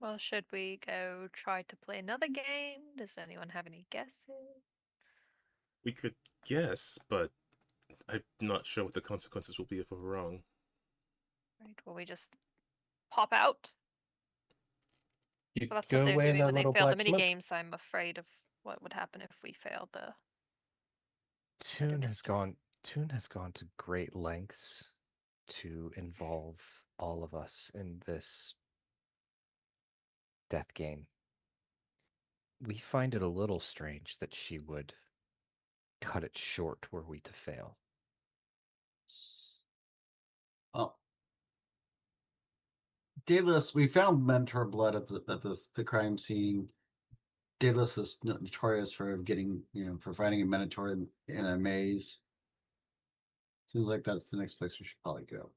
Well, should we go try to play another game? Does anyone have any guesses? We could guess, but I'm not sure what the consequences will be if we're wrong. Right, will we just pop out? You Well, that's go what they're away in doing that when they little fail the black mini smoke. games. So I'm afraid of what would happen if we failed the. Toon has gone to great lengths to involve all of us in this death game. We find it a little strange that she would cut it short were we to fail. oh. Daedalus, we found mentor blood at the crime scene. Daedalus is notorious for getting, for finding a minotaur in a maze. Seems like that's the next place we should probably go.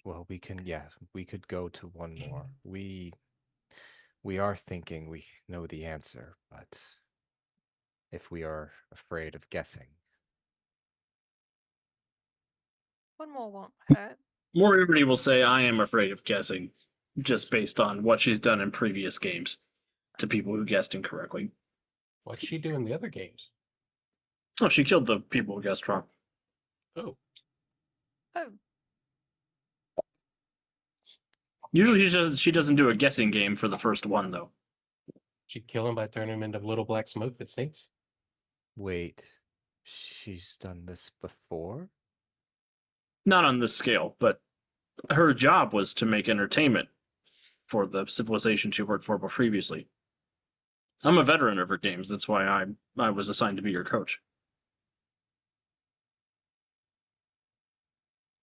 Well, we could go to one more. We are thinking we know the answer, but if we are afraid of guessing. One more won't hurt. Moriarty will say, I am afraid of guessing, just based on what she's done in previous games to people who guessed incorrectly. What'd she do in the other games? Oh, she killed the people who guessed wrong. Oh. Oh, Usually she doesn't do a guessing game for the first one, though. She'd kill him by turning him into little black smoke that stinks. Wait, she's done this before? Not on this scale, but her job was to make entertainment for the civilization she worked for previously. I'm a veteran of her games. That's why I was assigned to be your coach.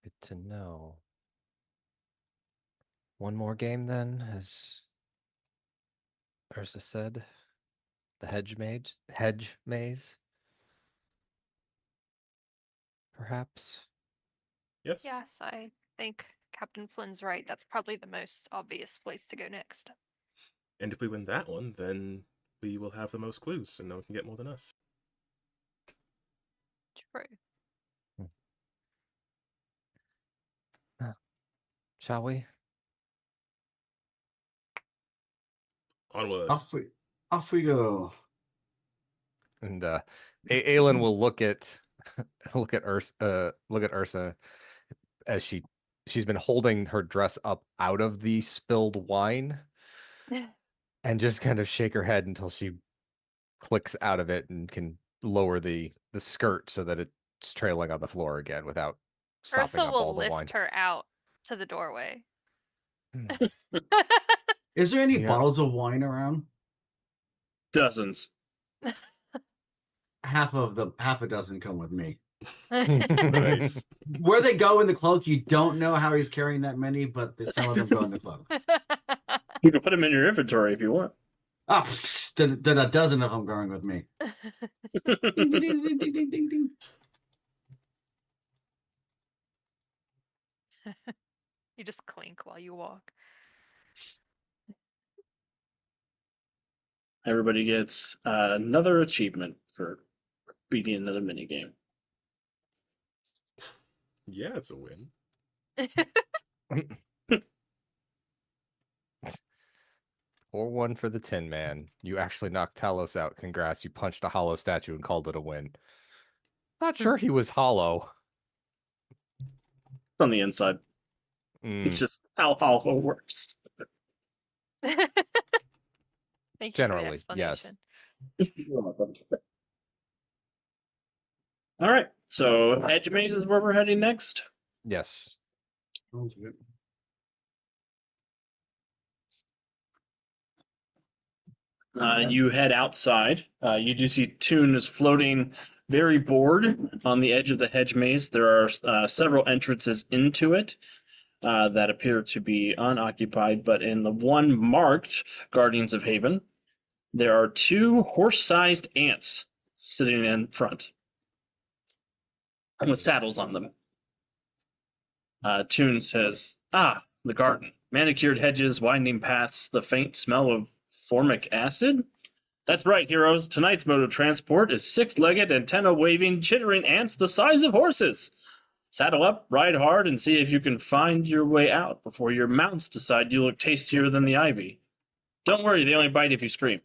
Good to know. One more game then, as Ursa said. The hedge maze. Perhaps. Yes. Yes, I think Captain Flynn's right. That's probably the most obvious place to go next. And if we win that one, then we will have the most clues, so no one can get more than us. True. Shall we? Onward. Off we go. And Aelin will look at Ursa as she's been holding her dress up out of the spilled wine and just kind of shake her head until she clicks out of it and can lower the skirt so that it's trailing on the floor again without sopping Ursa up all will the wine. lift her out to the doorway. Is there any Yeah. bottles of wine around? Dozens. Half a dozen come with me. Nice. Where they go in the cloak, you don't know how he's carrying that many, but some of them go in the cloak. You can put them in your inventory if you want. Ah, then a dozen of them going with me. Ding, ding, ding, ding, ding, ding, ding, ding. You just clink while you walk. Everybody gets another achievement for beating another minigame. Yeah, it's a win. 4-1 for the Tin Man. You actually knocked Talos out. Congrats. You punched a hollow statue and called it a win. Not sure he was hollow. On the inside. Mm, It's just how hollow works. Thank you Generally, for the yes. explanation. All right, so Edge Maze is where we're heading next. yes. Sounds good. You head outside. You do see Toon is floating very bored on the edge of the hedge maze. There are several entrances into it that appear to be unoccupied, but in the one marked Guardians of Haven, there are 2 horse-sized ants sitting in front with saddles on them. Toon says, "Ah, the garden. Manicured hedges, winding paths, the faint smell of formic acid? That's right, heroes. Tonight's mode of transport is 6-legged, antenna-waving, chittering ants the size of horses. Saddle up, ride hard, and see if you can find your way out before your mounts decide you look tastier than the ivy. Don't worry, they only bite if you scream."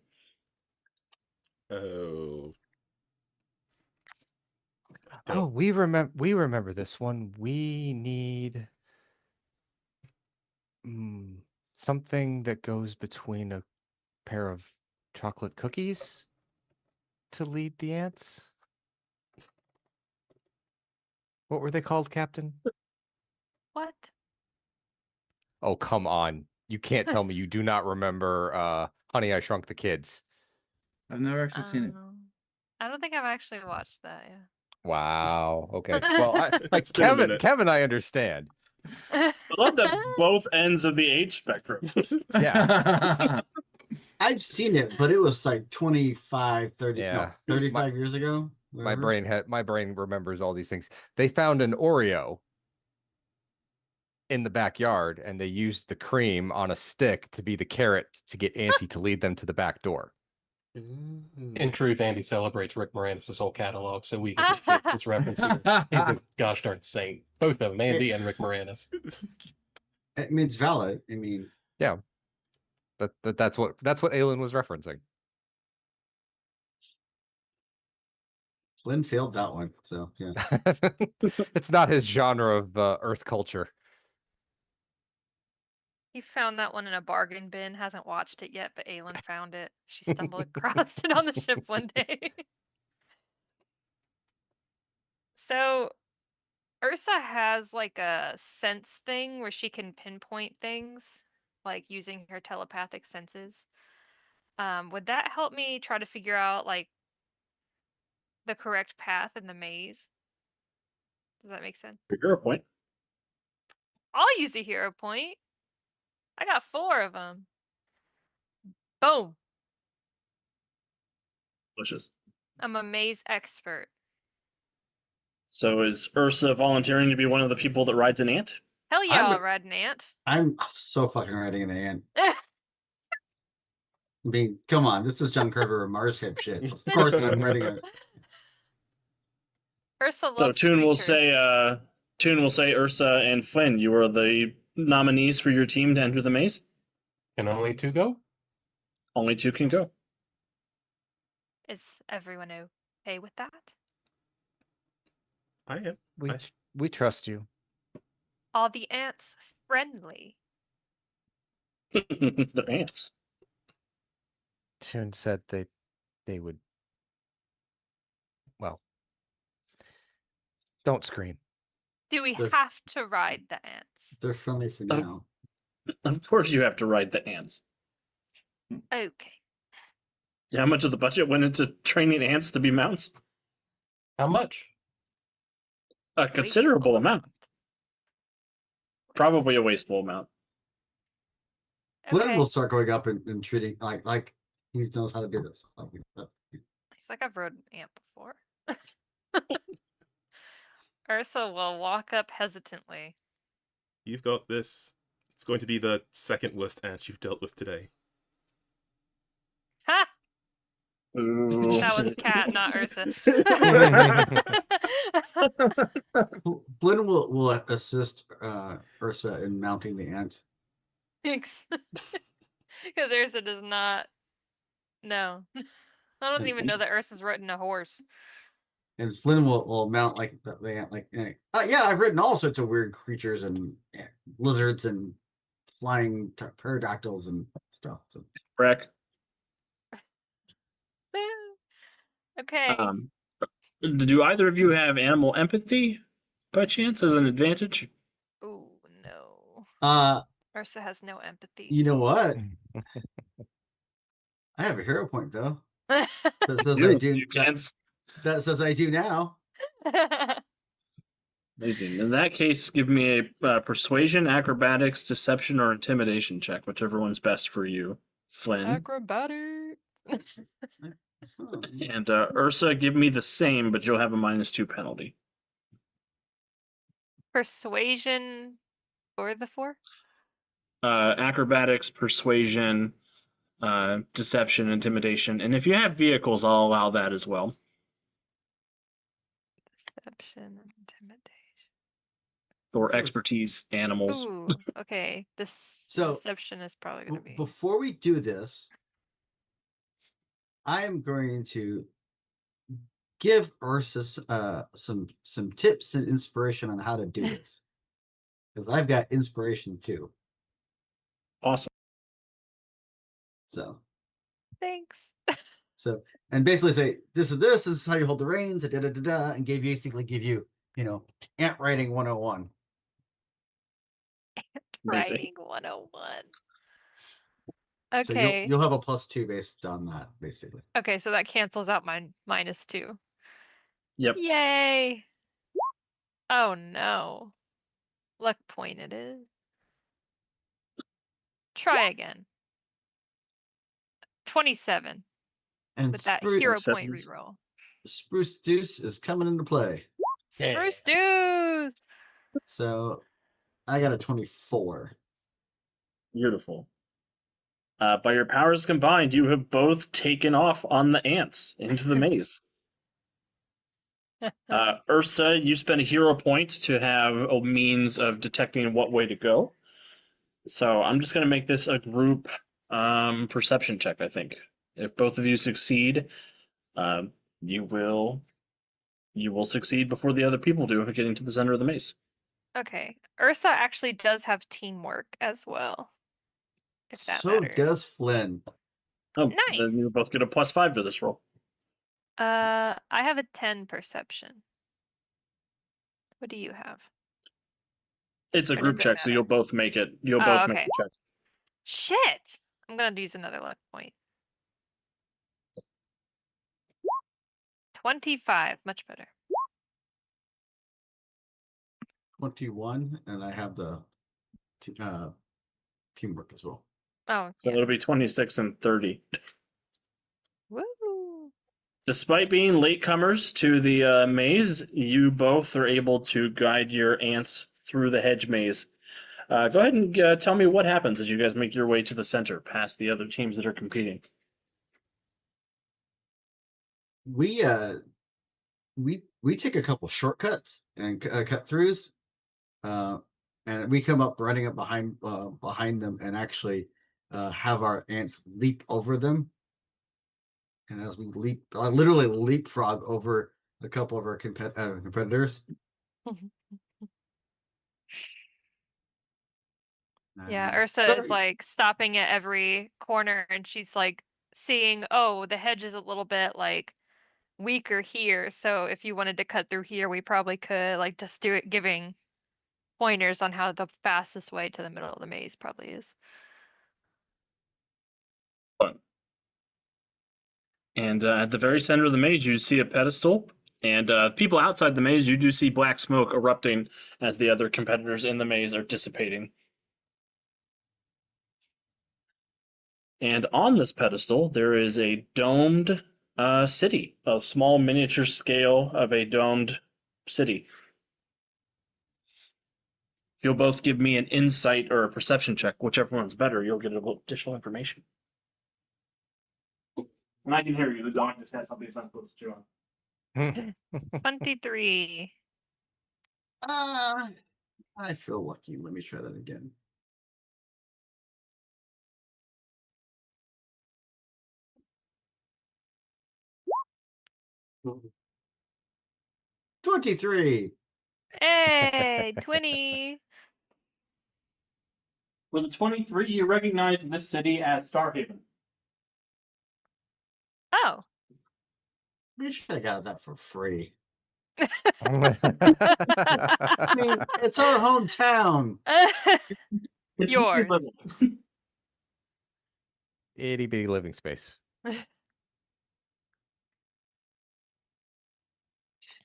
Oh. Oh, we remember this one. We need something that goes between a pair of chocolate cookies to lead the ants. What were they called, Captain? What? Oh, come on. You can't tell me you do not remember Honey, I Shrunk the Kids. I've never actually seen it. I don't think I've actually watched that. Wow. Okay. Well, It's been a minute. Kevin, I understand. Yeah. I love that both ends of the age spectrum. Yeah. I've seen it, but it was like 25, 30, Yeah. no, 35 years ago. My whatever. brain remembers all these things. They found an Oreo in the backyard and they used the cream on a stick to be the carrot to get Auntie to lead them to the back door. In truth, Andy celebrates Rick Moranis' whole catalog, so we get this reference here. He's a gosh darn saint. Both of them, Andy and Rick Moranis. I mean, it's valid. I mean, That's what Aelin was referencing. Flynn failed that one. So, yeah. It's not his genre of Earth culture. He found that one in a bargain bin, hasn't watched it yet, but Aelin found it. She stumbled across it on the ship one day. So, Ursa has like a sense thing where she can pinpoint things. like using her telepathic senses. Would that help me try to figure out like the correct path in the maze? Does that make sense? Your point. I'll use a hero point. I got 4 of them. Boom. Delicious. I'm a maze expert. So is Ursa volunteering to be one of the people that rides an ant? Hell yeah, I'm I'll a- ride an ant. I'm so fucking riding an ant. I mean, come on, this is John Carver of Mars type shit. Of course, I'm riding a. Ursa loves So Toon will creatures. say Ursa and Flynn, you are the nominees for your team to enter the maze. Can only 2 go? Only 2 can go. Is everyone okay with that? I am. We I- we trust you. Are the ants friendly? They're ants. Toon said they would. Well, don't scream. Do we They're- have to ride the ants? They're friendly for Oh. now. Of course you have to ride the ants. Okay. How much of the budget went into training ants to be mounts? How much? A considerable Wasteful amount. Probably a wasteful amount. Flynn Okay. will start going up and treating like he knows how to do this. It's like I've rode an ant before. Ursa will walk up hesitantly. You've got this. It's going to be the second worst ant you've dealt with today. Ha! Ooh. That was a cat, not Ursa. Flynn will assist Ursa in mounting the ant. Thanks. Because Ursa does not. No. I don't even know that Ursa's ridden a horse. And Flynn will mount like the ant, like yeah, I've written all sorts of weird creatures and lizards and flying pterodactyls and stuff. So. Breck. Okay. Do either of you have animal empathy by chance as an advantage? Ooh, no. Ursa has no empathy. You know what? I have a hero point though. That says I do. You can. That says I do now. Amazing. In that case, give me a persuasion, acrobatics, deception, or intimidation check, whichever one's best for you, Flynn. Acrobatic. Oh, And Ursa, give me the same, but you'll have a -2 penalty. Persuasion or the 4? Acrobatics, persuasion, deception, intimidation, and if you have vehicles, I'll allow that as well. Deception, intimidation. Or expertise, animals. Ooh, okay. This So, deception is probably going to be. Before we do this, I am going to give Ursa some tips and inspiration on how to do this, because I've got inspiration too. Awesome. So Thanks. and basically say this is how you hold the reins, and basically give you ant riding 101. Amazing. Writing 101. So Okay. you'll have a +2 based on that, basically. Okay, so that cancels out my -2. Yep. Yay. Oh no. Luck point it is. Try again. 27 And with that Spruce, hero point sevens. reroll. Spruce Deuce is coming into play. Spruce Deuce. So I got a 24. Beautiful. By your powers combined, you have both taken off on the ants into the maze. Ursa, you spend a hero point to have a means of detecting what way to go. So I'm just going to make this a group perception check, I think. If both of you succeed, you will succeed before the other people do getting to the center of the maze. Okay. Ursa actually does have teamwork as well. If that So matters. does Flynn. Oh, Nice. then you both get a +5 to this roll. I have a 10 perception. What do you have? It's a Or does group it check, so matter? you'll both make it. You'll Oh, both make okay. the check. Shit! I'm gonna use another luck point. 25, much better. 21, and I have the teamwork as well. Oh, So yeah. it'll be 26 and 30. Woo! Despite being latecomers to the maze, you both are able to guide your ants through the hedge maze. Go ahead and tell me what happens as you guys make your way to the center, past the other teams that are competing. We take a couple shortcuts and cut throughs, and we come up running up behind them and actually have our ants leap over them. And as we leap, literally leapfrog over a couple of our competitors. Yeah, Ursa is Sorry. like stopping at every corner and she's like seeing, oh, the hedge is a little bit like weaker here. So if you wanted to cut through here, we probably could like just do it giving pointers on how the fastest way to the middle of the maze probably is. And at the very center of the maze, you see a pedestal. And people outside the maze, you do see black smoke erupting as the other competitors in the maze are dissipating. And on this pedestal, there is a domed city, a small miniature scale of a domed city. You'll both give me an insight or a perception check, whichever one's better. You'll get additional information. And I can hear you. The dog just has something it's not supposed to chew on. 23. I feel lucky. Let me try that again. Mm-hmm. 23. Hey, 20. For the 23, you recognize this city as Starhaven. Oh. We should have got that for free. I I mean, it's our hometown. It's Yours. really little. Itty bitty living space.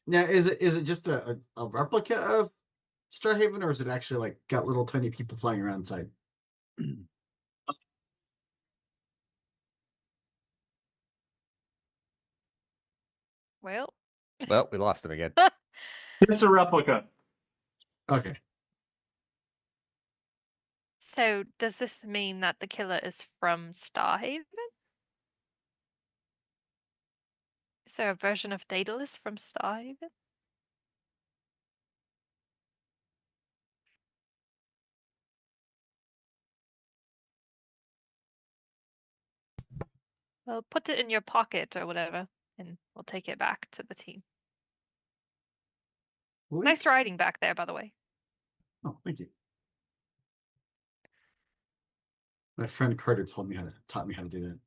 Now, is it just a replica of Starhaven, or is it actually like got little tiny people flying around inside? Well. Well, we lost him again. It's a replica. Okay. So does this mean that the killer is from Starhaven? Is there a version of Daedalus from Starhaven? Well, put it in your pocket or whatever, and we'll take it back to the team. Really? Nice riding back there, by the way. Oh, thank you. My friend Carter taught me how to do that.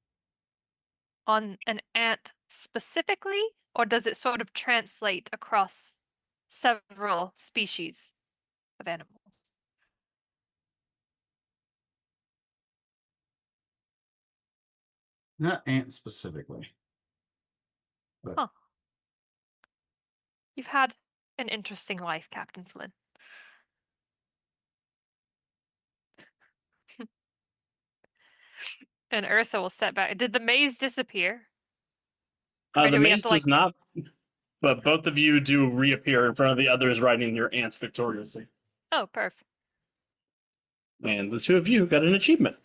On an ant specifically, or does it sort of translate across several species of animals? Not ant specifically. But Huh. You've had an interesting life, Captain Flynn. And Ursa will step back. Did the maze disappear? Or The do we have maze to, does like- not, but both of you do reappear in front of the others riding your ants victoriously. Oh, perfect. And the two of you got an achievement.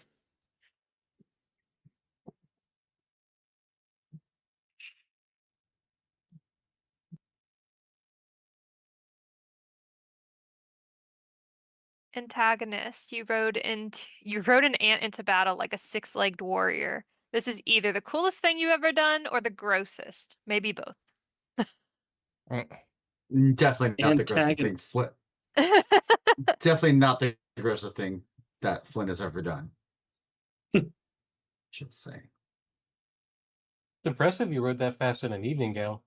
Antagonist, you rode an ant into battle like a six-legged warrior. This is either the coolest thing you've ever done or the grossest. Maybe both. definitely not the grossest thing. Antagonist. Definitely not the grossest thing that Flynn has ever done. Should say. It's impressive you rode that fast in an evening gown.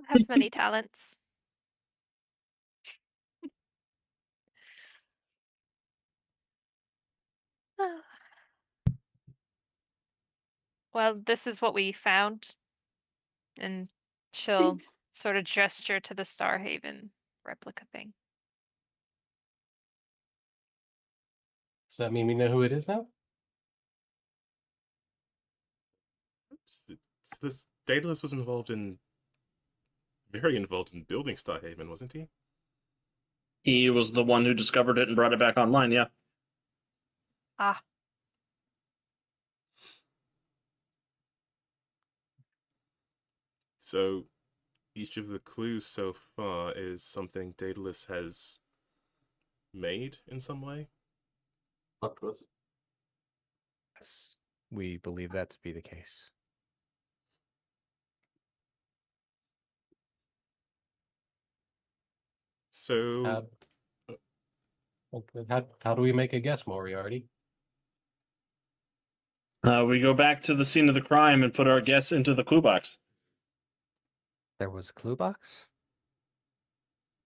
Have many talents. Well, this is what we found. And she'll sort of gesture to the Starhaven replica thing. Does that mean we know who it is now? This Daedalus was very involved in building Starhaven, wasn't he? He was the one who discovered it and brought it back online, yeah. Ah, So each of the clues so far is something Daedalus has made in some way. Fucked with. Yes, we believe that to be the case. So How do we make a guess, Moriarty? We go back to the scene of the crime and put our guess into the clue box. There was a clue box?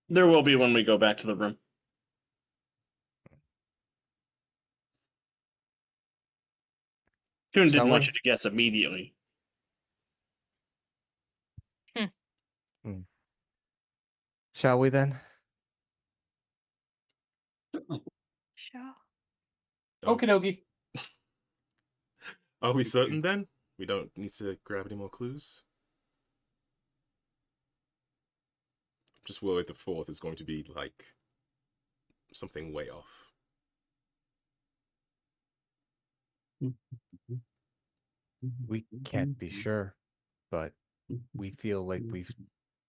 There will be when we go back to the room. Toon didn't Shall want we? you to guess immediately. Shall we then? sure. Oh. Okie dokie. Are we certain then? We don't need to grab any more clues? Just worried the fourth is going to be like something way off. We can't be sure, but we feel like we've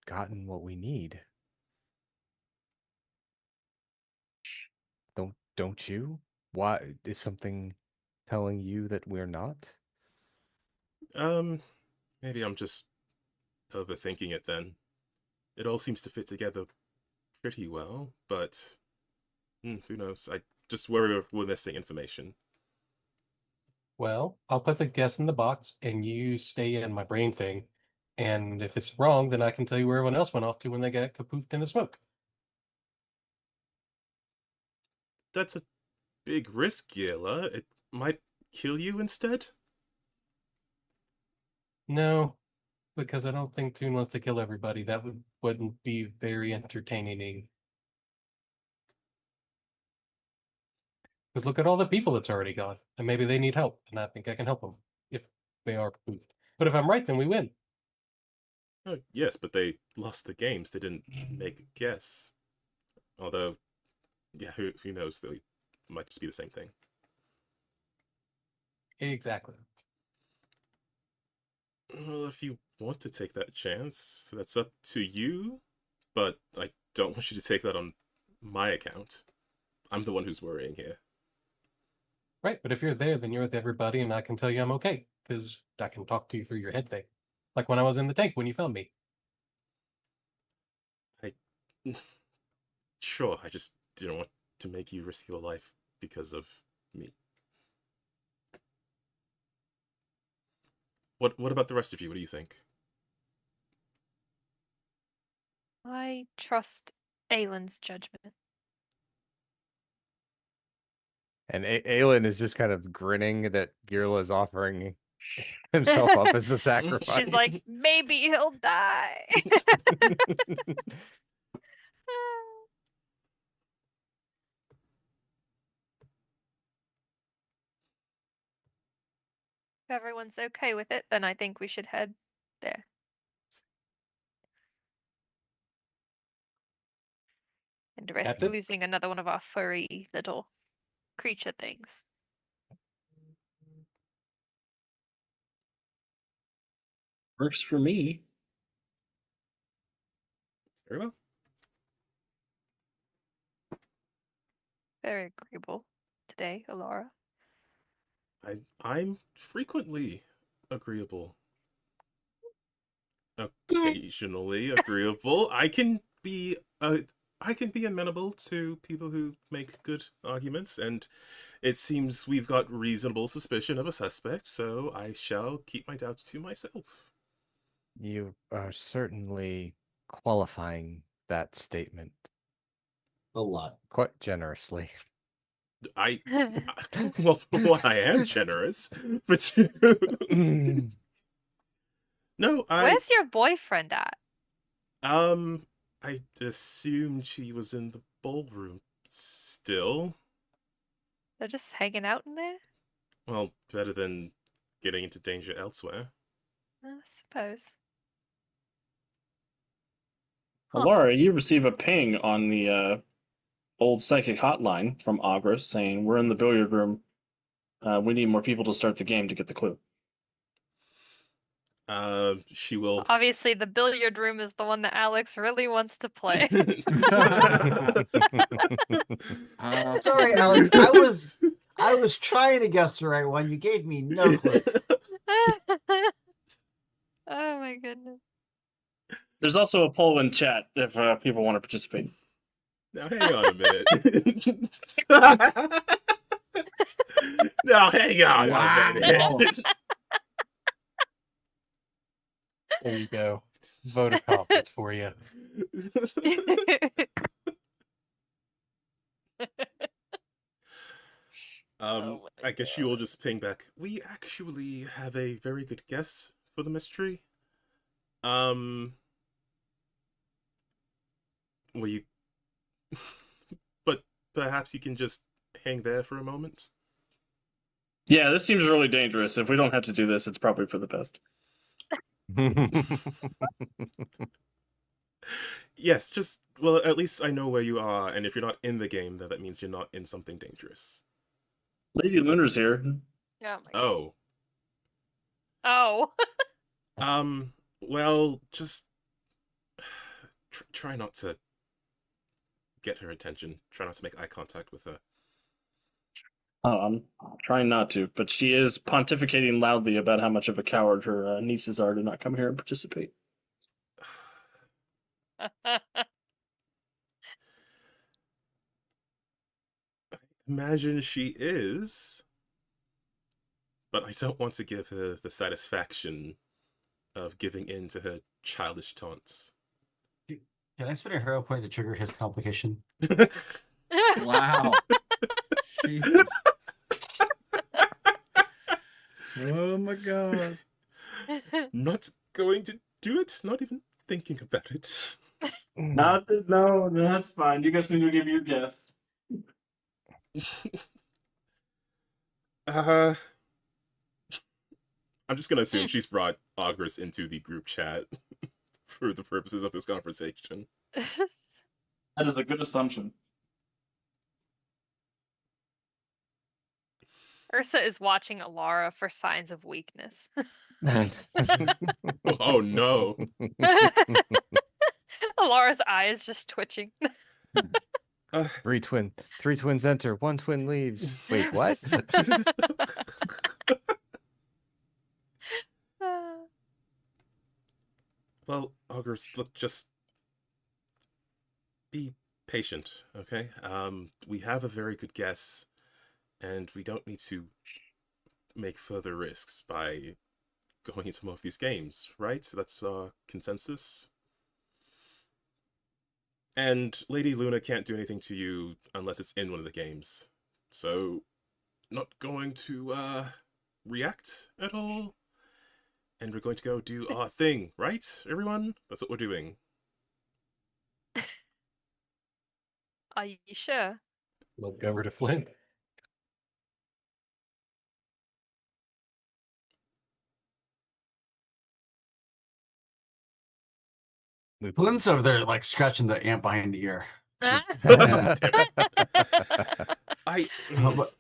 gotten what we need. Don't you? Why is something telling you that we're not? Maybe I'm just overthinking it then. It all seems to fit together pretty well, but who knows? I just worry we're missing information. Well, I'll put the guess in the box and you stay in my brain thing. And if it's wrong, then I can tell you where everyone else went off to when they got kapoofed in the smoke. That's a big risk, Gila. It might kill you instead? No, because I don't think Toon wants to kill everybody. That wouldn't be very entertaining. Because look at all the people that's already gone, and maybe they need help, and I think I can help them if they are poofed. But if I'm right, then we win. Oh, yes, but they lost the games. They didn't make a guess. Although, yeah, who knows? They might just be the same thing. Exactly. Well, if you want to take that chance, that's up to you. But I don't want you to take that on my account. I'm the one who's worrying here. Right, but if you're there, then you're with everybody, and I can tell you I'm okay, because I can talk to you through your head thing. Like when I was in the tank when you found me. Sure, I just didn't want to make you risk your life because of me. What about the rest of you? What do you think? I trust Aylin's judgment. And Aelin is just kind of grinning that Girla is offering himself up as a sacrifice. She's like, maybe he'll die. If everyone's okay with it, then I think we should head there. And risk Captain? losing another one of our furry little creature things. Works for me. Very well. Very agreeable today, Alara. I'm frequently agreeable. Occasionally agreeable. I can be amenable to people who make good arguments, and it seems we've got reasonable suspicion of a suspect, so I shall keep my doubts to myself. You are certainly qualifying that statement A lot. quite generously. I well, for one, I am generous, but two, Mm. no, Where's your boyfriend at? I assumed she was in the ballroom still. They're just hanging out in there? Well, better than getting into danger elsewhere. I suppose. Huh. Alara, you receive a ping on the old psychic hotline from Agris saying, "We're in the billiard room. We need more people to start the game to get the clue." She will. Obviously, the billiard room is the one that Alex really wants to play. Sorry, Alex. I was trying to guess the right one. You gave me no clue. Oh my goodness. There's also a poll in chat if people want to participate. Now hang on a minute. Now hang on a minute. There you go. Vote of confidence for you. Oh my I guess she will just ping back. We actually have a very good guess for the mystery. Will you? But perhaps you can just hang there for a moment. Yeah, this seems really dangerous. If we don't have to do this, it's probably for the best. Yes, just well, at least I know where you are, and if you're not in the game, then that means you're not in something dangerous. Lady Lunar's here. Oh my god. Oh. Oh. Well, just try not to get her attention. Try not to make eye contact with her. Oh, I'm trying not to, but she is pontificating loudly about how much of a coward her nieces are to not come here and participate. Imagine she is, but I don't want to give her the satisfaction of giving in to her childish taunts. Can I spend a hero point to trigger his complication? Wow. Jesus. Oh my god. Not going to do it, not even thinking about it. No, that's fine. You guys need to give your guess. I'm just gonna assume she's brought Agris into the group chat for the purposes of this conversation. That is a good assumption. Ursa is watching Alara for signs of weakness. Oh no. Alara's eye is just twitching. Three twins enter, one twin leaves. Wait, what? Well, Agris, look, just be patient, okay? We have a very good guess, and we don't need to make further risks by going into more of these games, right? That's consensus. And Lady Luna can't do anything to you unless it's in one of the games. So, not going to react at all. And we're going to go do our thing, right, everyone? That's what we're doing. Are you sure? Look over to Flint. Flint's over there, like scratching the ant behind the ear. I But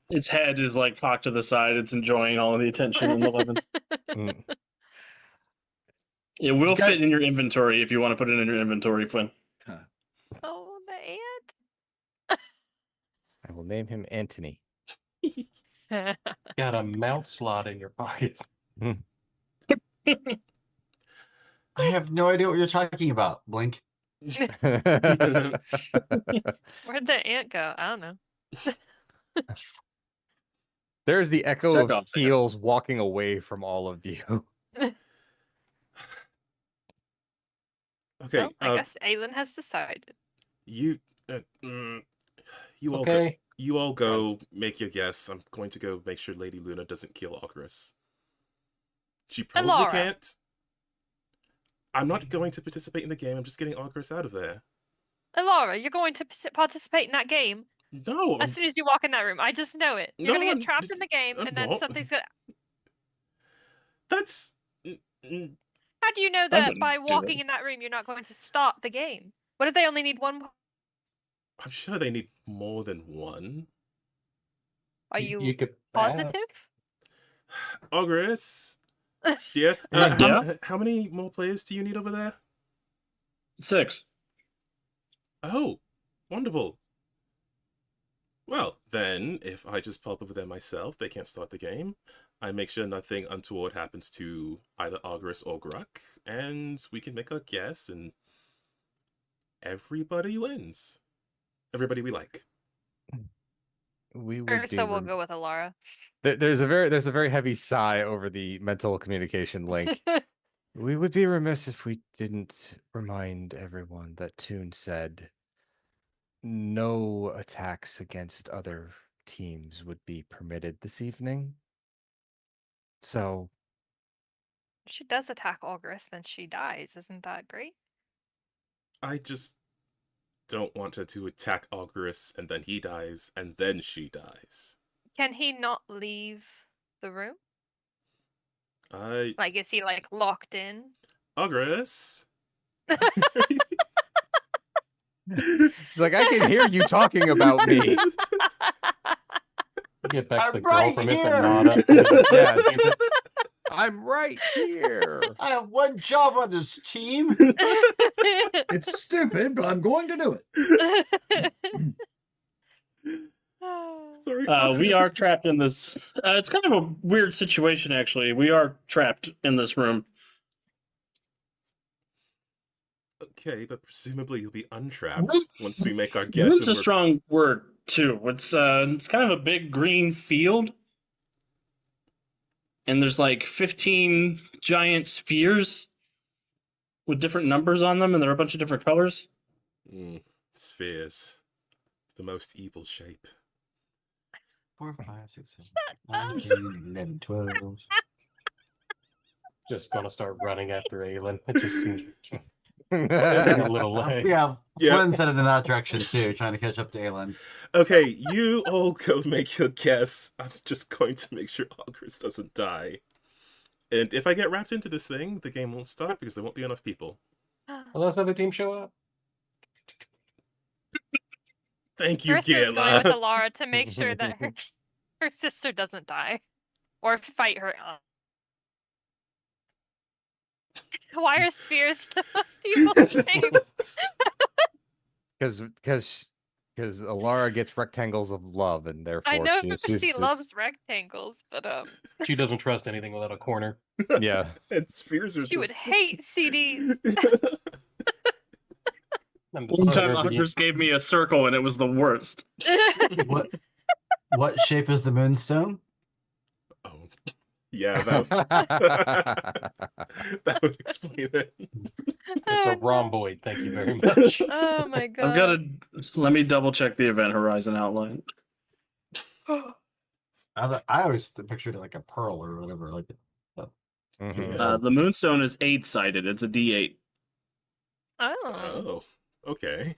Its head is like cocked to the side. It's enjoying all of the attention in the weapons. Mm. It will You got- fit in your inventory if you want to put it in your inventory, Flynn. Oh, the I will name him Antony. ant. Got a mount slot in your pocket. I have no idea what you're talking about, Blink. Where'd the ant go? I don't know. There's the echo of Chekhov's ant. heels walking away from all of you. Okay, Well, I guess Aelin has decided. you all Okay, you all go make your guess. I'm going to go make sure Lady Luna doesn't kill Ogris. She probably Laura. can't. I'm not going to participate in the game. I'm just getting Ogris out of there. Laura, you're going to participate in that game No, as soon as you walk in that room. I just know it. You're No, gonna I'm get trapped in just- the game, I'm and then not. something's gonna. that's. How do you know that wouldn't by do walking it. in that room, you're not going to start the game? What if they only need one? I'm sure they need more than one. Are You you could positive? ask. Ogris. Yeah. Yeah. How many more players do you need over there? 6. Oh, wonderful. Well, then, if I just pop over there myself, they can't start the game. I make sure nothing untoward happens to either Ogris or Gruck, and we can make our guess, and everybody wins. Everybody we like. We would Ursa be will go with Alara. There's a very heavy sigh over the mental communication link. We would be remiss if we didn't remind everyone that Toon said no attacks against other teams would be permitted this evening. So If she does attack Ogris, then she dies. Isn't that great? I just don't want her to attack Ogris, and then he dies, and then she dies. Can he not leave the room? I Like, is he like locked in? Ogris. she's like, I can hear you talking about me. Get Beck's I'm the girl right from here. Empanada. Yeah, she's like, I'm right here. I have one job on this team. It's stupid, but I'm going to do it. Sorry. We are trapped in this. It's kind of a weird situation, actually. We are trapped in this room. Okay, but presumably you'll be untrapped once we make our guess. Room's and a we're- strong word too. It's kind of a big green field, and there's like 15 giant spheres with different numbers on them, and they're a bunch of different colors. Spheres. The most evil shape. 4, 5, 6, 7, 8, 9, 10, 11, 12. Just gonna start running after Aelin. It just seems a That's little late. Yeah, Yeah. Flynn said it in that direction too, trying to catch up to Aelin. Okay, you all go make your guess. I'm just going to make sure Ogris doesn't die. And if I get wrapped into this thing, the game won't start because there won't be enough people. Unless other teams show up. Thank you, Ursa's going with Gayla. Alara to make sure that her sister doesn't die. Or fight her. Why are spheres the most evil shapes? because Alara gets rectangles of love, and therefore I know she's she just- loves rectangles, but She doesn't trust anything without a corner. Yeah. And spheres are she would just... hate CDs. I'm the One center time, of the Ogris gave me a circle, and it was the worst. What shape is the moonstone? Oh, yeah, that would explain it. It's a rhomboid. Thank you very much. Oh my god. I've got to let me double check the event horizon outline. I always pictured it like a pearl or whatever. Like, Mhm. The moonstone is 8-sided. It's a D8. Oh, Okay.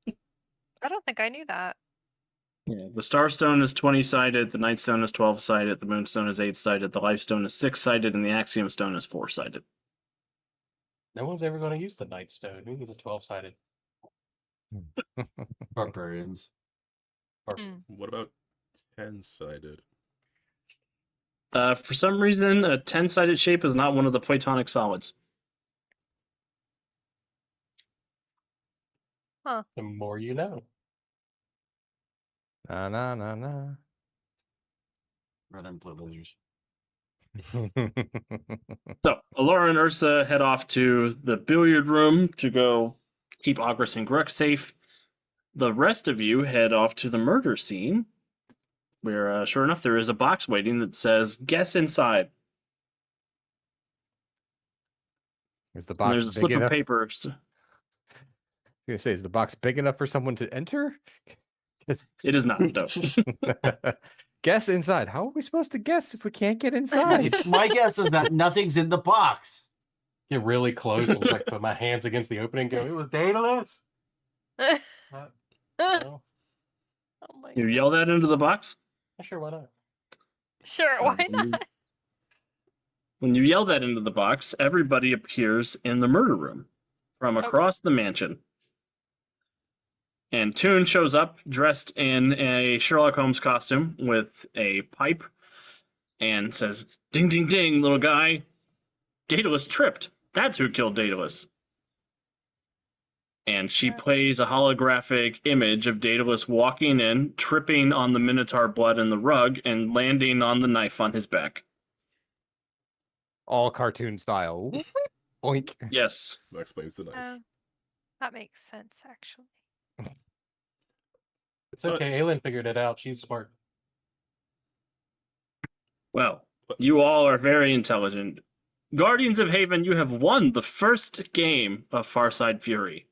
I don't think I knew that. Yeah, the starstone is 20-sided. The nightstone is 12-sided. The moonstone is 8-sided. The lifestone is 6-sided, and the axiom stone is 4-sided. No one's ever going to use the Nightstone. Who needs a 12-sided? barbarians. What about 10-sided? For some reason, a 10-sided shape is not one of the Platonic solids. The more you know. Na na na na. Red and blue losers. So, Alara and Ursa head off to the billiard room to go keep Ogris and Gruck safe. The rest of you head off to the murder scene, where, sure enough, there is a box waiting that says, "Guess inside." Is the And box there's a big slip of enough? paper. I was gonna say, is the box big enough for someone to enter? It is not. No. Guess inside. How are we supposed to guess if we can't get inside? My guess is that nothing's in the box. Get really close and like put my hands against the opening and go, it was Daedalus? Oh No? my You God. yell that into the box? Sure, why not? Sure, why not? When you yell that into the box, everybody appears in the murder room from Okay. across the mansion. And Toon shows up dressed in a Sherlock Holmes costume with a pipe and says, "Ding, ding, ding, little guy. Daedalus tripped. That's who killed Daedalus." And she plays a holographic image of Daedalus walking in, tripping on the Minotaur blood in the rug, and landing on the knife on his back. All cartoon style. Boink. Yes. That explains the knife. That makes sense, actually. It's okay. Aelin figured it out. She's smart. Well, you all are very intelligent. Guardians of Haven, you have won the first game of Farside Fury,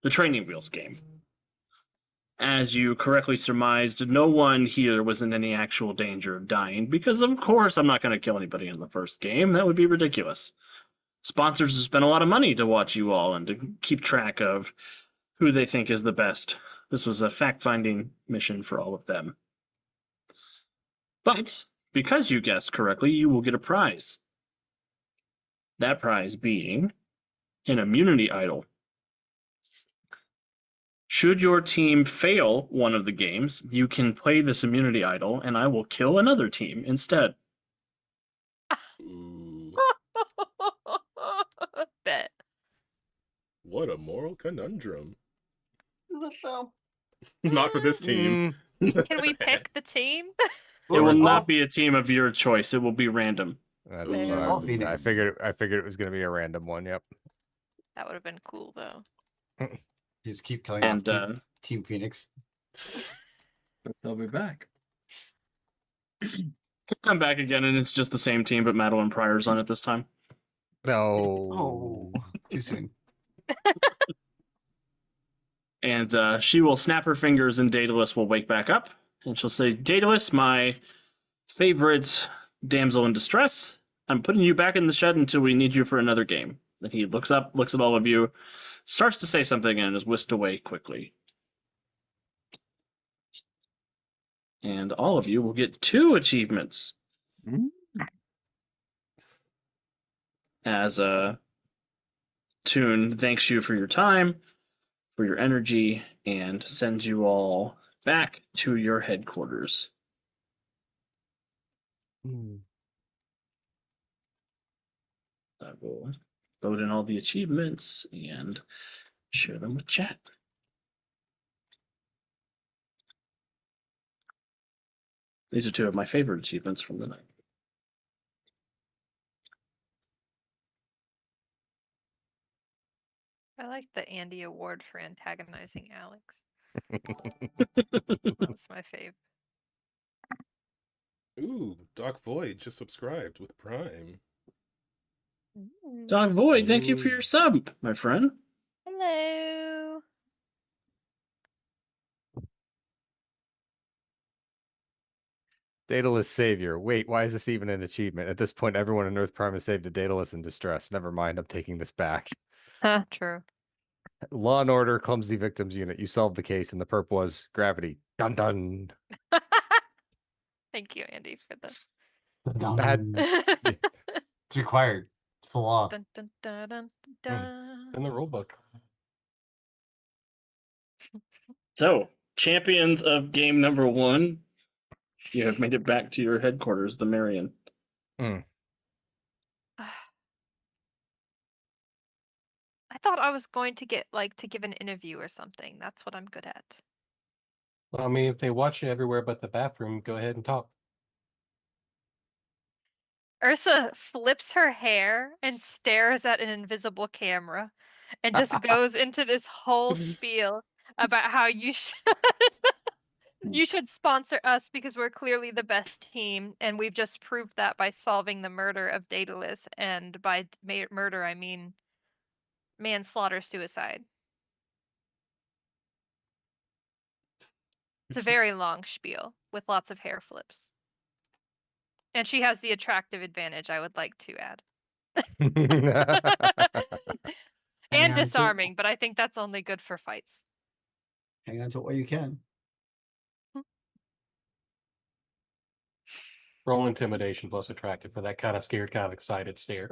the training wheels game. As you correctly surmised, no one here was in any actual danger of dying, because of course I'm not going to kill anybody in the first game. That would be ridiculous. Sponsors have spent a lot of money to watch you all and to keep track of who they think is the best. This was a fact-finding mission for all of them. But because you guessed correctly, you will get a prize. That prize being an immunity idol. Should your team fail one of the games, you can play this immunity idol, and I will kill another team instead. Ooh, Bet. what a moral conundrum. No. Not for this team. Can we pick the team? It will Well, not be a team of your choice. It will be random. That's Ooh. what All I Phoenix. figured. I figured it was going to be a random one. Yep. That would have been cool, though. Just keep killing And off Team Phoenix. But they'll be back. come back again, and it's just the same team, but Madeline Pryor's on it this time. No. Oh, too soon. And she will snap her fingers, and Daedalus will wake back up, and she'll say, "Daedalus, my favorite damsel in distress, I'm putting you back in the shed until we need you for another game." Then he looks up, looks at all of you, starts to say something, and is whisked away quickly. And all of you will get 2 achievements. As Toon thanks you for your time, for your energy, and sends you all back to your headquarters. I will load in all the achievements and share them with chat. These are 2 of my favorite achievements from the night. I like the Andy Award for antagonizing Alex. That's my fave. Ooh, Doc Void just subscribed with Prime. Dog Void, thank you for your sub, my friend. Hello. Daedalus savior. Wait, why is this even an achievement? At this point, everyone in Earth Prime has saved a Daedalus in distress. Never mind, I'm taking this back. Huh, true. Law and Order, Clumsy Victims Unit. You solved the case, and the perp was gravity. Dun dun. Thank you, Andy, for the. That- It's required. It's the law. Dun, dun, dun, dun, dun. In the rule book. So, champions of game number 1, you have made it back to your headquarters, the Marion. I thought I was going to get to give an interview or something. That's what I'm good at. Well, I mean, if they watch you everywhere but the bathroom, go ahead and talk. Ursa flips her hair and stares at an invisible camera and just goes into this whole spiel about how you should sponsor us because we're clearly the best team, and we've just proved that by solving the murder of Daedalus, and by murder I mean manslaughter suicide. It's a very long spiel with lots of hair flips. And she has the attractive advantage, I would like to add. Hang And on to- disarming, but I think that's only good for fights. Hang on to it while you can. Roll intimidation plus attractive for that kind of scared, kind of excited stare.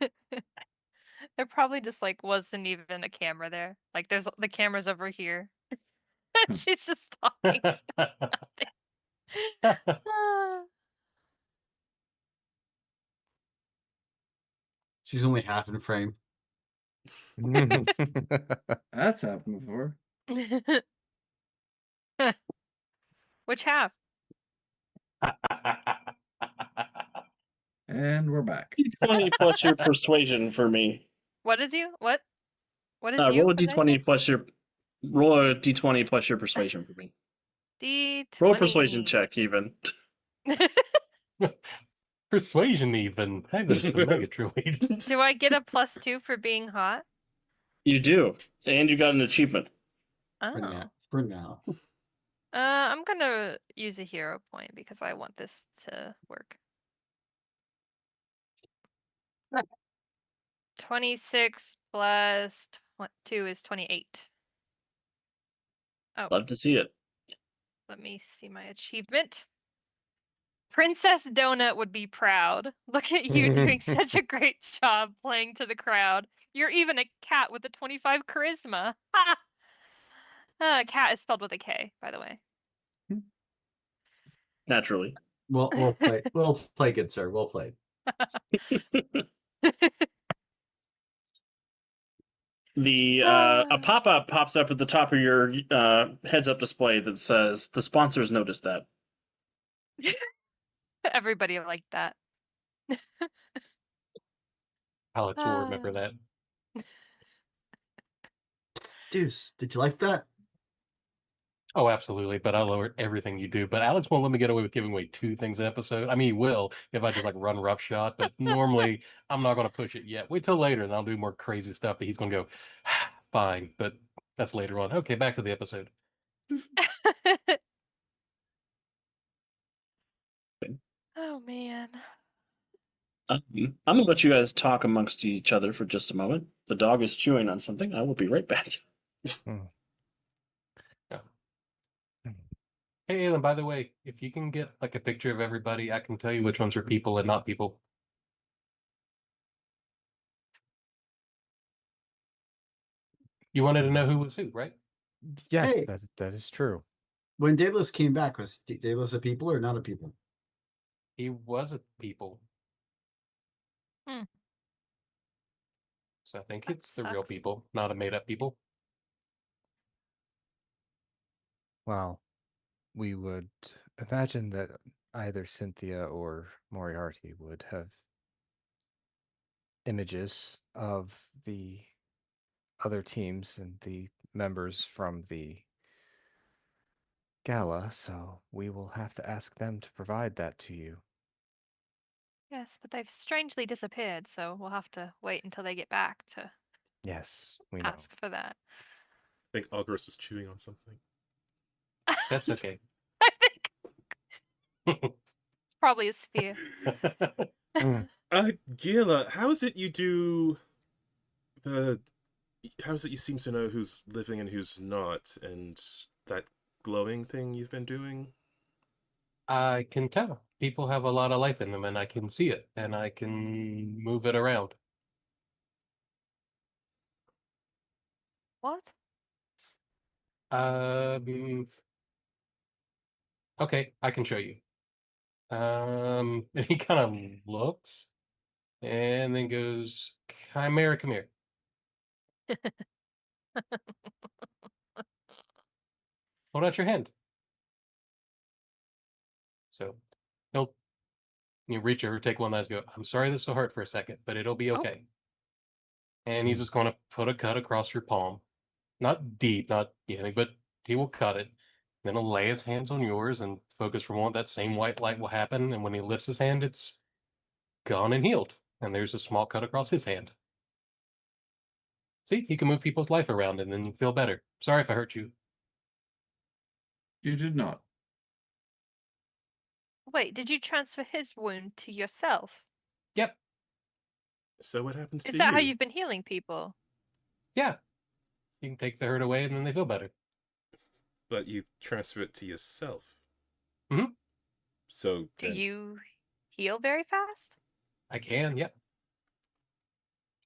There probably just like wasn't even a camera there. Like there's the camera's over here. And she's just talking. Ah. She's only half in frame. That's happened before. Which half? And we're back. 20 plus your persuasion for me. What is you? What? What is you? Roll a What did I say? d20 plus your roll a d20 plus your persuasion for me. D20. Roll a persuasion check even. Persuasion even. Hey, but it's a mega druid. Do I get a +2 for being hot? You do, and you got an achievement. For Oh. now. For now. I'm gonna use a hero point because I want this to work. 26 plus 2 is 28. Oh, Love to see it. let me see my achievement. Princess Donut would be proud. Look at you doing such a great job playing to the crowd. You're even a cat with a 25 charisma. Ha! Cat is spelled with a K, by the way. Naturally. We'll play. We'll play, good sir. We'll play. The a pop-up pops up at the top of your heads-up display that says the sponsors noticed that. Everybody liked that. Alex will remember that. Deuce, did you like that? Oh, absolutely. But I lowered everything you do. But Alex won't let me get away with giving away 2 things an episode. I mean, he will if I just like run roughshod. But normally, I'm not going to push it yet. Wait till later, and I'll do more crazy stuff. That he's going to go, fine. But that's later on. Okay, back to the episode. Oh man. I'm gonna let you guys talk amongst each other for just a moment. The dog is chewing on something. I will be right back. Hey, Alan, by the way, if you can get like a picture of everybody, I can tell you which ones are people and not people. You wanted to know who was who, right? Yeah, Hey. that is true. When Daedalus came back, was Daedalus a people or not a people? He was a people. Hmm. So I think That it's the real sucks. people, not a made up people. Well, we would imagine that either Cynthia or Moriarty would have images of the other teams and the members from the gala, so we will have to ask them to provide that to you. Yes, but they've strangely disappeared, so we'll have to wait until they get back to Yes, we know. ask for that. I think Algros is chewing on something. That's okay. I think it's probably a sphere. Gila, how is it you do the... How is it you seem to know who's living and who's not, and that glowing thing you've been doing? I can tell. People have a lot of life in them, and I can see it, and I can move it around. What? Okay, I can show you. And he kind of looks and then goes, Chimera, come here. Hold out your hand. So he'll reach over, take one last go. I'm sorry this will hurt for a second, but it'll be Oh. okay. And he's just going to put a cut across your palm. Not deep, not anything, but he will cut it. Then he'll lay his hands on yours and focus for a moment. That same white light will happen. And when he lifts his hand, it's gone and healed. And there's a small cut across his hand. See, he can move people's life around and then you feel better. Sorry if I hurt you. You did not. Wait, did you transfer his wound to yourself? Yep. So what happens Is to that you? how you've been healing people? Yeah. You can take the hurt away and then they feel better. But you transfer it to yourself. Mhm. So Do then, you heal very fast? I can, yep.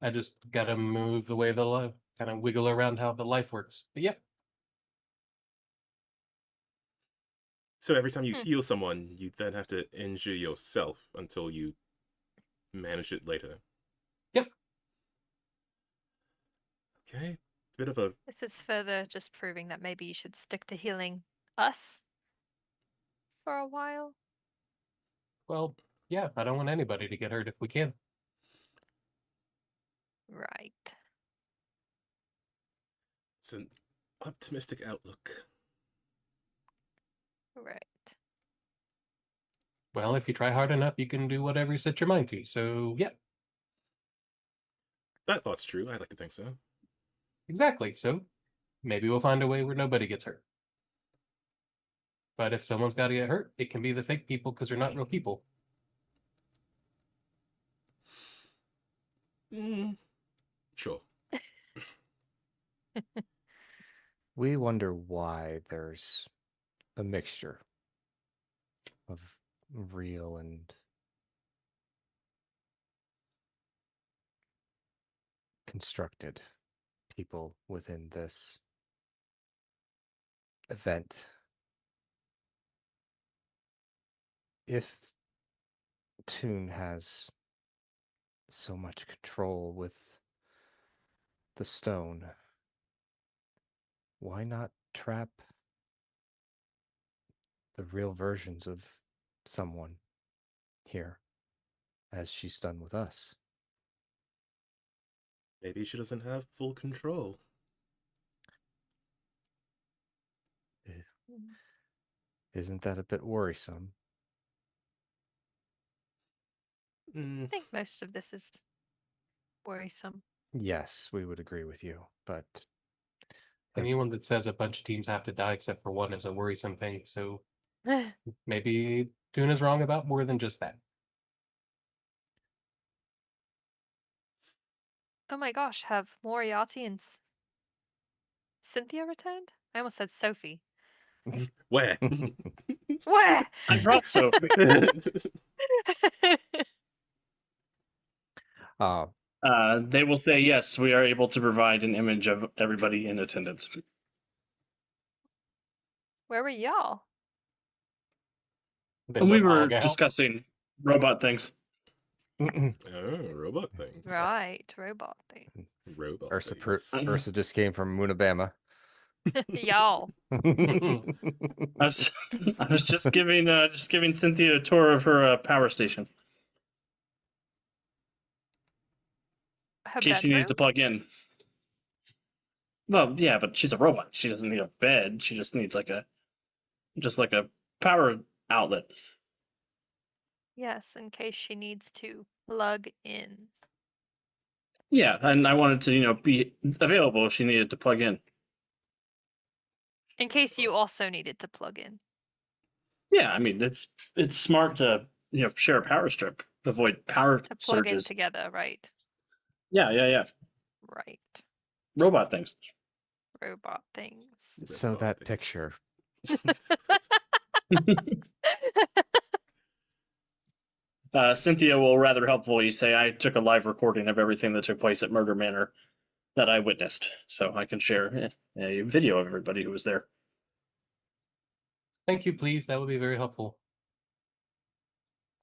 I just gotta move the way the life, kind of wiggle around how the life works. But yep. so every time you Hmm. heal someone, you then have to injure yourself until you manage it later. Yep. Okay, bit of a This is further just proving that maybe you should stick to healing us for a while. Well, yeah, I don't want anybody to get hurt if we can. Right. it's an optimistic outlook. Right. Well, if you try hard enough, you can do whatever you set your mind to. So, yeah, That thought's true. I'd like to think so. exactly. So maybe we'll find a way where nobody gets hurt. But if someone's got to get hurt, it can be the fake people because they're not real people. Sure. We wonder why there's a mixture of real and constructed people within this event. If Toon has so much control with the stone, why not trap the real versions of someone here, as she's done with us? Maybe she doesn't have full control. Isn't that a bit worrisome? I think most of this is worrisome. Yes, we would agree with you, but Anyone that says a bunch of teams have to die except for one is a worrisome thing. So maybe Tuna's wrong about more than just that. Oh my gosh, have Moriarty and Cynthia returned? I almost said Sophie. Where? Where? I brought Sophie. They will say yes. We are able to provide an image of everybody in attendance. Where were y'all? They And we look all were gal. discussing robot things. Oh, robot things. Right, robot thing. Robot Ursa, things. Ursa just came from Moonabama. Y'all. I was just giving Cynthia a tour of her power station Her in case she needed to bedroom? plug in. Well, yeah, but she's a robot. She doesn't need a bed. She just needs like a power outlet. Yes, in case she needs to plug in. Yeah, and I wanted to, be available if she needed to plug in. In case you also needed to plug in. Yeah, I mean it's smart to share a power strip, avoid power To plug in surges. together, right. Yeah. Right. Robot things. Robot things. So Robot that things. picture. Cynthia will rather helpfully say I took a live recording of everything that took place at Murder Manor that I witnessed, so I can share a video of everybody who was there. Thank you, please. That would be very helpful.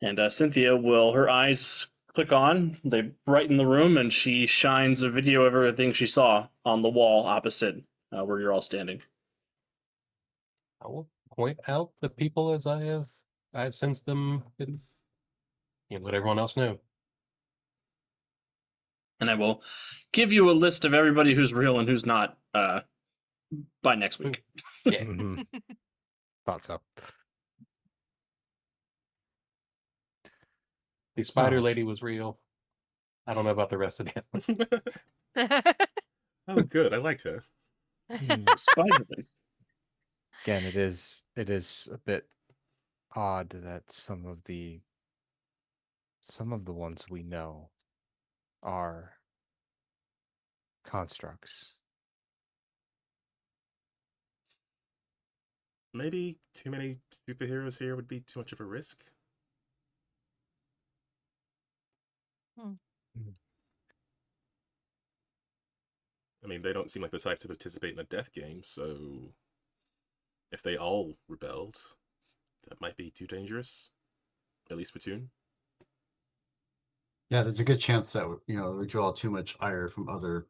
And Cynthia will, her eyes click on, they brighten the room, and she shines a video of everything she saw on the wall opposite where you're all standing. I will point out the people as I've sensed them and let everyone else know. And I will give you a list of everybody who's real and who's not by next week. Yeah. Mhm. Thought so. The spider Oh. lady was real. I don't know about the rest of the others. Oh, good. I liked her. Hmm. Spider-Man. Again, it is a bit odd that some of the ones we know are constructs. Maybe too many superheroes here would be too much of a risk. I mean, they don't seem like the type to participate in a death game, so if they all rebelled, that might be too dangerous. At least for Toon. Yeah, there's a good chance that we draw too much ire from other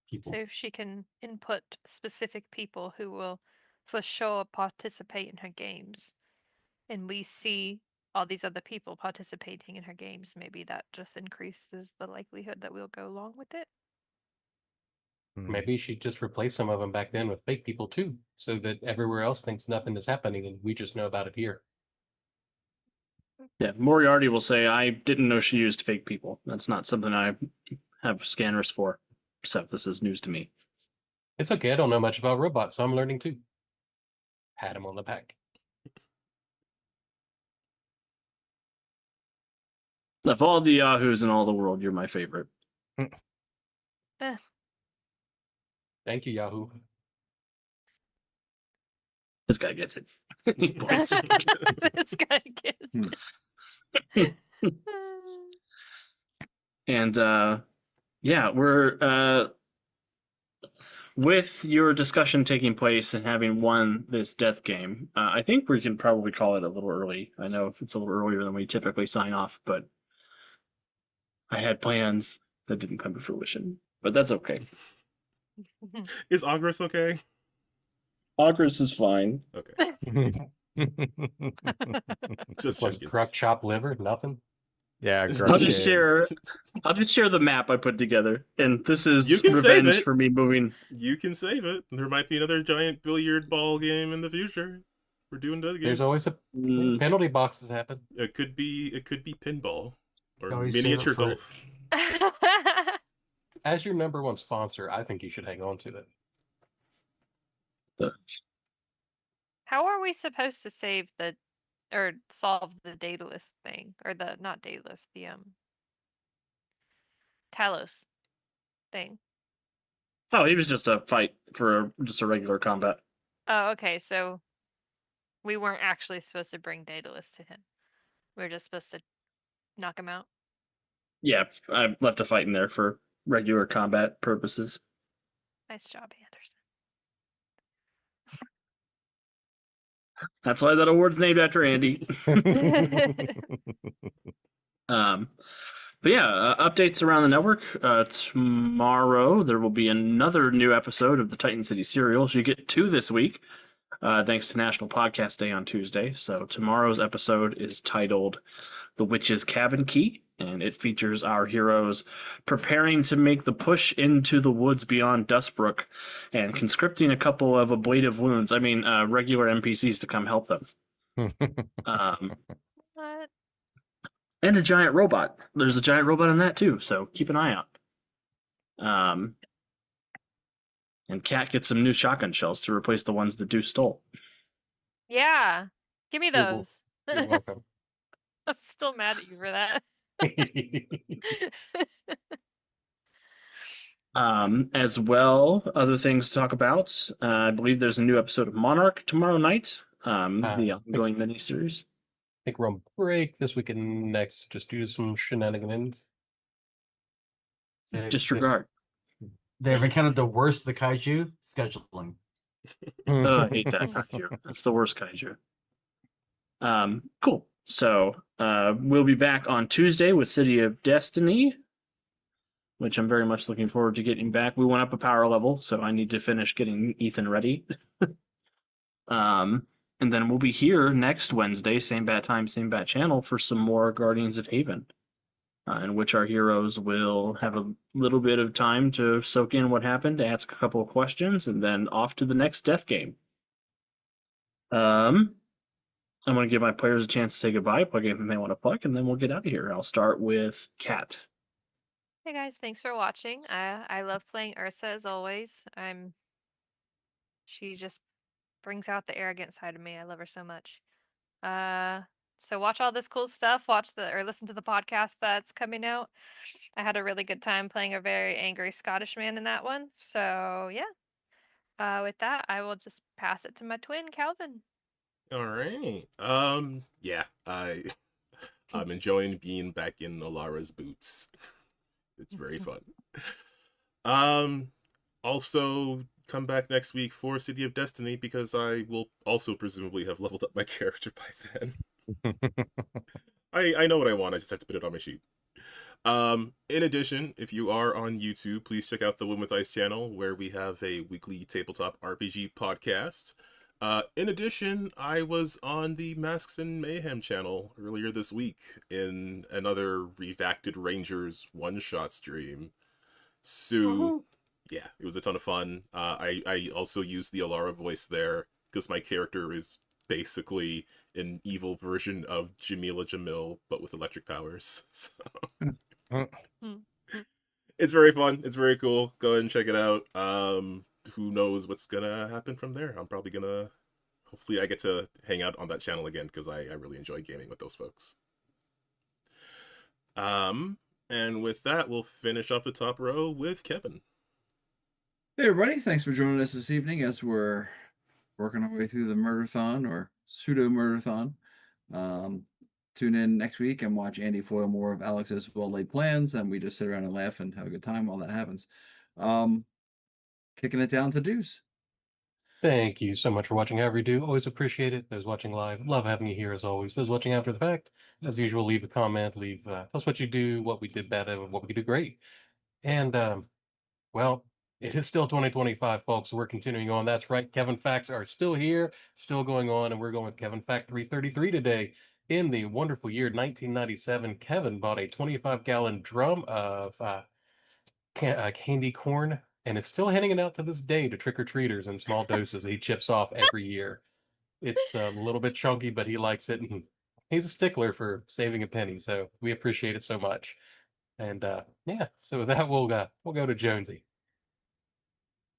people. So if she can input specific people who will for sure participate in her games, and we see all these other people participating in her games, maybe that just increases the likelihood that we'll go along with it. Maybe she just replaced some of them back then with fake people too, so that everywhere else thinks nothing is happening and we just know about it here. Yeah, Moriarty will say, I didn't know she used fake people. That's not something I have scanners for. So this is news to me. It's okay. I don't know much about robots, so I'm learning too. Pat him on the back. Of all the Yahoos in all the world, you're my favorite. Thank you, Yahoo. This guy gets it. He points. This guy gets. And yeah, we're with your discussion taking place and having won this death game, I think we can probably call it a little early. I know if it's a little earlier than we typically sign off, but I had plans that didn't come to fruition. But that's okay. Is Ogress okay? Ogress is fine. Okay. Just Was checking. Gruck chop liver? Nothing. Yeah, I'll just Grudge. share the map I put together, and this is You can save revenge it. for me moving. You can save it. There might be another giant billiard ball game in the future. We're doing death games. There's always a penalty boxes happen. It could be pinball or Always save it miniature for- golf. As your number one sponsor, I think you should hang on to it. How are we supposed to save the or solve the Daedalus thing? Or the not Daedalus, the Talos thing. Oh, he was just a fight for just a regular combat. Oh, okay, so we weren't actually supposed to bring Daedalus to him. We were just supposed to knock him out. Yeah, I left a fight in there for regular combat purposes. Nice job, Anderson. That's why that award's named after Andy. But yeah, updates around the network. Tomorrow there will be another new episode of the Titan City Serial. So you get 2 this week, thanks to National Podcast Day on Tuesday. So tomorrow's episode is titled "The Witch's Cabin Key," and it features our heroes preparing to make the push into the woods beyond Dustbrook and conscripting a couple of ablative wounds. I mean, regular NPCs to come help them. What? And a giant robot. There's a giant robot in that too, so keep an eye out. And Kat gets some new shotgun shells to replace the ones that Deuce stole. Yeah. Give me You're wel- those. You're welcome. I'm still mad at you for that. As well, other things to talk about. I believe there's a new episode of Monarch tomorrow night. The ongoing miniseries. I think we're on break this week and next. Just do some shenanigans. Disregard. They've encountered the worst of the kaiju scheduling. I hate that kaiju. That's the worst kaiju. Cool. So we'll be back on Tuesday with City of Destiny, which I'm very much looking forward to getting back. We went up a power level, so I need to finish getting Ethan ready. And then we'll be here next Wednesday, same bat time, same bat channel, for some more Guardians of Haven, in which our heroes will have a little bit of time to soak in what happened, ask a couple of questions, and then off to the next death game. I'm going to give my players a chance to say goodbye, plug anything they want to plug, and then we'll get out of here. I'll start with Kat. Hey guys, thanks for watching. I love playing Ursa as always. I'm She just brings out the arrogant side of me. I love her so much. So watch all this cool stuff. Watch or listen to the podcast that's coming out. I had a really good time playing a very angry Scottish man in that one. So yeah. With that, I will just pass it to my twin, Calvin. All right. Yeah, I'm enjoying being back in Alara's boots. It's very fun. Also come back next week for City of Destiny because I will also presumably have leveled up my character by then. I know what I want, I just have to put it on my sheet. In addition, if you are on YouTube, please check out the Win with Ice channel where we have a weekly tabletop RPG podcast. In addition, I was on the Masks and Mayhem channel earlier this week in another Redacted Rangers one-shot stream. So, yeah, it was a ton of fun. I also used the Alara voice there because my character is basically an evil version of Jamila Jamil, but with electric powers. So it's very fun. It's very cool. Go ahead and check it out. Who knows what's gonna happen from there? I'm probably gonna. Hopefully, I get to hang out on that channel again because I really enjoy gaming with those folks. And with that, we'll finish off the top row with Kevin. Hey everybody, thanks for joining us this evening as we're working our way through the Murderthon or pseudo Murderthon. Tune in next week and watch Andy foil more of Alex's well-laid plans, and we just sit around and laugh and have a good time while that happens. Kicking it down to Deuce. Thank you so much for watching. However you do, always appreciate it. Those watching live, love having you here as always. Those watching after the fact, as usual, leave a comment, tell us what you do, what we did bad, and what we could do great. And well, it is still 2025, folks. We're continuing on. That's right. Kevin Facts are still here, still going on, and we're going with Kevin Fact 333 today. In the wonderful year 1997, Kevin bought a 25-gallon drum of candy corn and is still handing it out to this day to trick-or-treaters in small doses he chips off every year. It's a little bit chunky, but he likes it, and he's a stickler for saving a penny, so we appreciate it so much. And yeah, so with that, we'll go to Jonesy.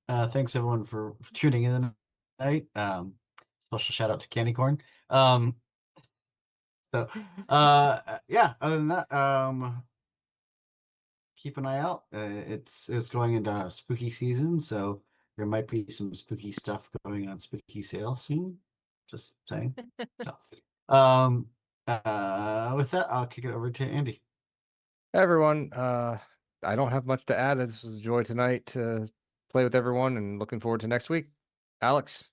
Thanks everyone for tuning in tonight. Special shout out to Candy Corn. Yeah, other than that, keep an eye out. It's going into spooky season, so there might be some spooky stuff going on spooky sale soon. Just saying. So, with that, I'll kick it over to Andy. Hey, everyone. I don't have much to add. This was a joy tonight to play with everyone and looking forward to next week. Alex.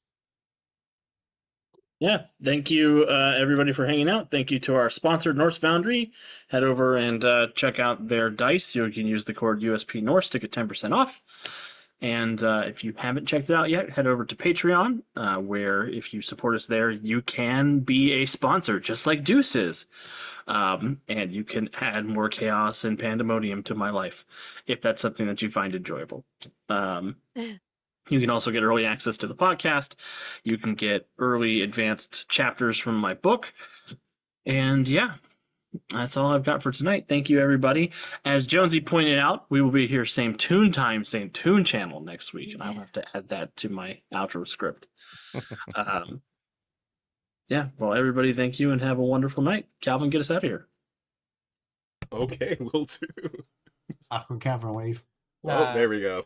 Yeah, thank you everybody for hanging out. Thank you to our sponsor, Norse Foundry. Head over and check out their dice. You can use the code USP Norse to get 10% off. And if you haven't checked it out yet, head over to Patreon, where if you support us there, you can be a sponsor, just like Deuce is. And you can add more chaos and pandemonium to my life, if that's something that you find enjoyable. You can also get early access to the podcast. You can get early advanced chapters from my book. And yeah, that's all I've got for tonight. Thank you, everybody. As Jonesy pointed out, we will be here same tune time, same tune channel next week. And I'll have to add that to my outro script. Yeah, well, everybody, thank you and have a wonderful night. Calvin, get us out of here. Okay, will do. Awkward Catherine wave. Oh, there we go.